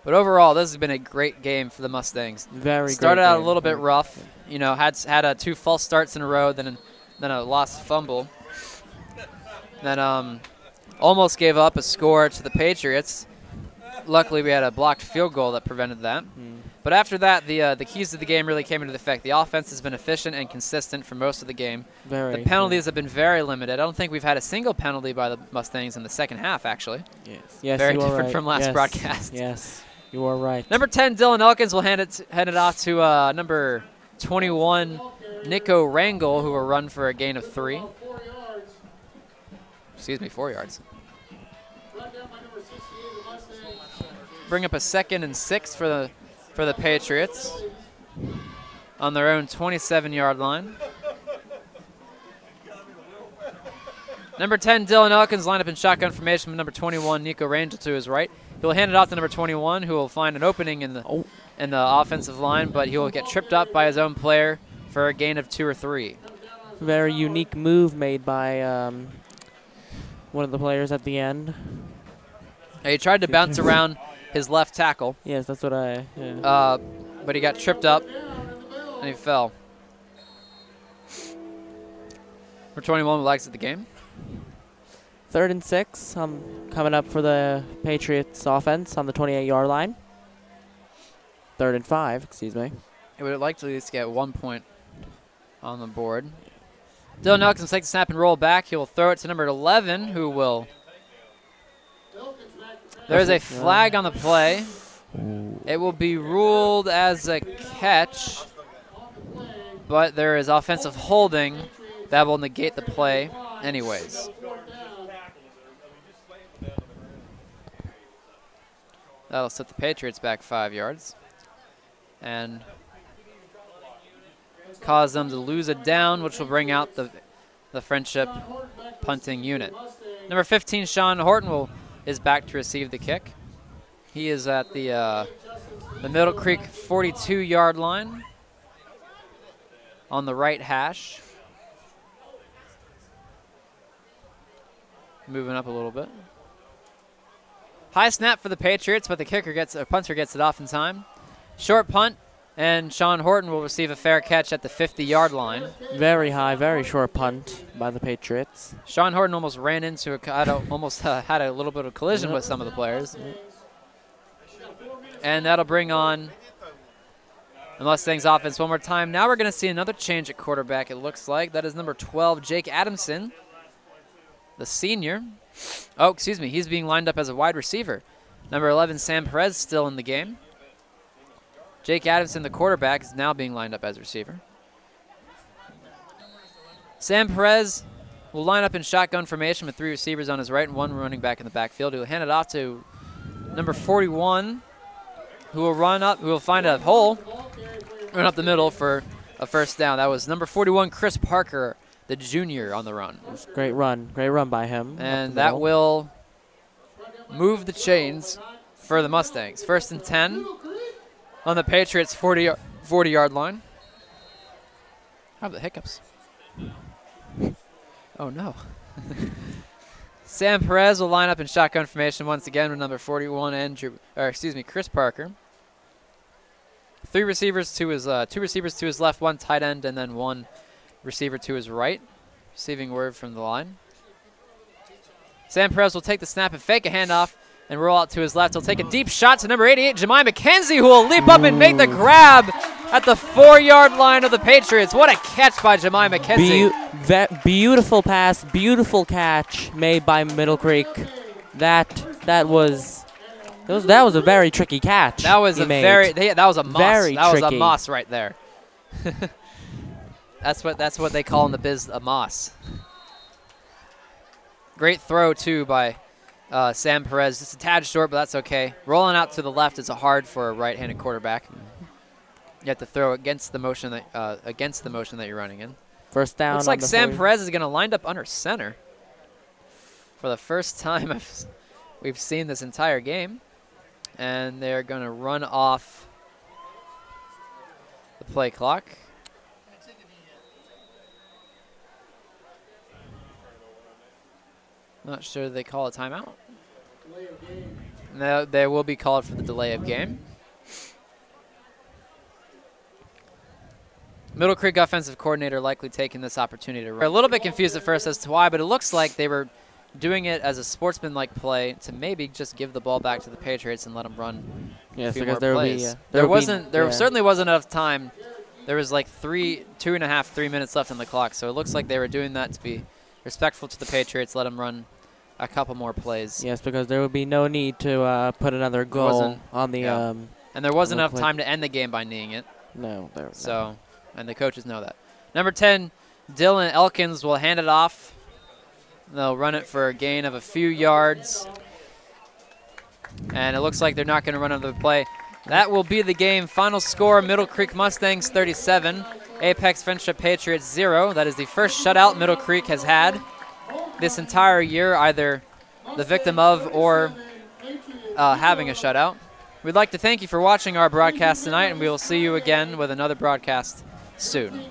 But overall, this has been a great game for the Mustangs. Very Started great out game. a little bit rough. Had 2 false starts in a row, then a lost fumble. Then almost gave up a score to the Patriots. Luckily, we had a blocked field goal that prevented that. But after that, the keys to the game really came into effect. The offense has been efficient and consistent for most of the game. The penalties have been very limited. I don't think we've had a single penalty by the Mustangs in the second half, actually. Yes, very you are different right. from last broadcast. Yes, you are right. Number 10, Dylan Elkins will hand it off to number 21, Nico Rangel, who will run for a gain of 3. Excuse me, 4 yards. Bring up a 2nd and 6 for the Patriots on their own 27-yard line. Number 10, Dylan Elkins, line up in shotgun formation with number 21, Nico Rangel, to his right. He'll hand it off to number 21, who will find an opening in the offensive line, but he will get tripped up by his own player for a gain of 2 or 3. Very unique move made by one of the players at the end. He tried to bounce around his left tackle. Yes, that's what But he got tripped up and he fell. Number 21 will exit the game. 3rd and 6 coming up for the Patriots offense on the 28-yard line. 3rd and 5, excuse me. He would like to at least get 1 point on the board. Dylan Elkins takes the snap and roll back. He will throw it to number 11, who will There's a flag on the play. It will be ruled as a catch, but there is offensive holding that will negate the play anyways. That'll set the Patriots back 5 yards and cause them to lose a down, which will bring out the Friendship punting unit. Number 15, Sean Horton, is back to receive the kick. He is at the Middle Creek 42-yard line on the right hash. Moving up a little bit. High snap for the Patriots, but the punter gets it off in time. Short punt, and Sean Horton will receive a fair catch at the 50-yard line. Very high, very short punt by the Patriots. Sean Horton almost ran into almost had a little bit of collision with some of the players. And that'll bring on the Mustangs offense one more time. Now we're going to see another change at quarterback, it looks like. That is number 12, Jake Adamson, the senior. Oh, excuse me, he's being lined up as a wide receiver. Number 11, Sam Perez, still in the game. Jake Adamson, the quarterback, is now being lined up as a receiver. Sam Perez will line up in shotgun formation with 3 receivers on his right and 1 running back in the backfield. He'll hand it off to number 41, who will find a hole, run up the middle for a first down. That was number 41, Chris Parker, the junior, on the run. Great run by him. And that will move the chains for the Mustangs. 1st and 10 on the Patriots' 40-yard line. I have the hiccups. Oh, no. Sam Perez will line up in shotgun formation once again with number 41, Chris Parker. 2 receivers to his left, 1 tight end, and then 1 receiver to his right. Receiving word from the line. Sam Perez will take the snap and fake a handoff and roll out to his left. He'll take a deep shot to number 88, Jemai McKenzie, who will leap up and make the grab at the 4-yard line of the Patriots. What a catch by Jemai McKenzie. Beautiful pass, beautiful catch made by Middle Creek. That was a very tricky catch. That was a that was a moss. Very that tricky. Was a moss right there. That's what they call in the biz, a moss. Great throw too by Sam Perez. Just a tad short, but that's okay. Rolling out to the left is hard for a right-handed quarterback. You have to throw against the motion that you're running in. First down. Looks like Sam Perez is going to line up under center for the first time we've seen this entire game, and they're going to run off the play clock. Not sure they call a timeout. No, they will be called for the delay of game. Middle Creek offensive coordinator likely taking this opportunity to run. We're a little bit confused at first as to why, but it looks like they were doing it as a sportsmanlike play to maybe just give the ball back to the Patriots and let them run a few more plays. There certainly wasn't enough time. There was like 3 minutes left on the clock, so it looks like they were doing that to be respectful to the Patriots, let them run a couple more plays. Yes, because there would be no need to put another goal on the and there wasn't enough time to end the game by kneeing it. No, and the coaches know that. Number 10, Dylan Elkins will hand it off. They'll run it for a gain of a few yards. And it looks like they're not going to run another play. That will be the game. Final score, Middle Creek Mustangs 37, Apex Friendship Patriots 0. That is the first shutout Middle Creek has had this entire year, either the victim of or having a shutout. We'd like to thank you for watching our broadcast tonight, and we will see you again with another broadcast soon.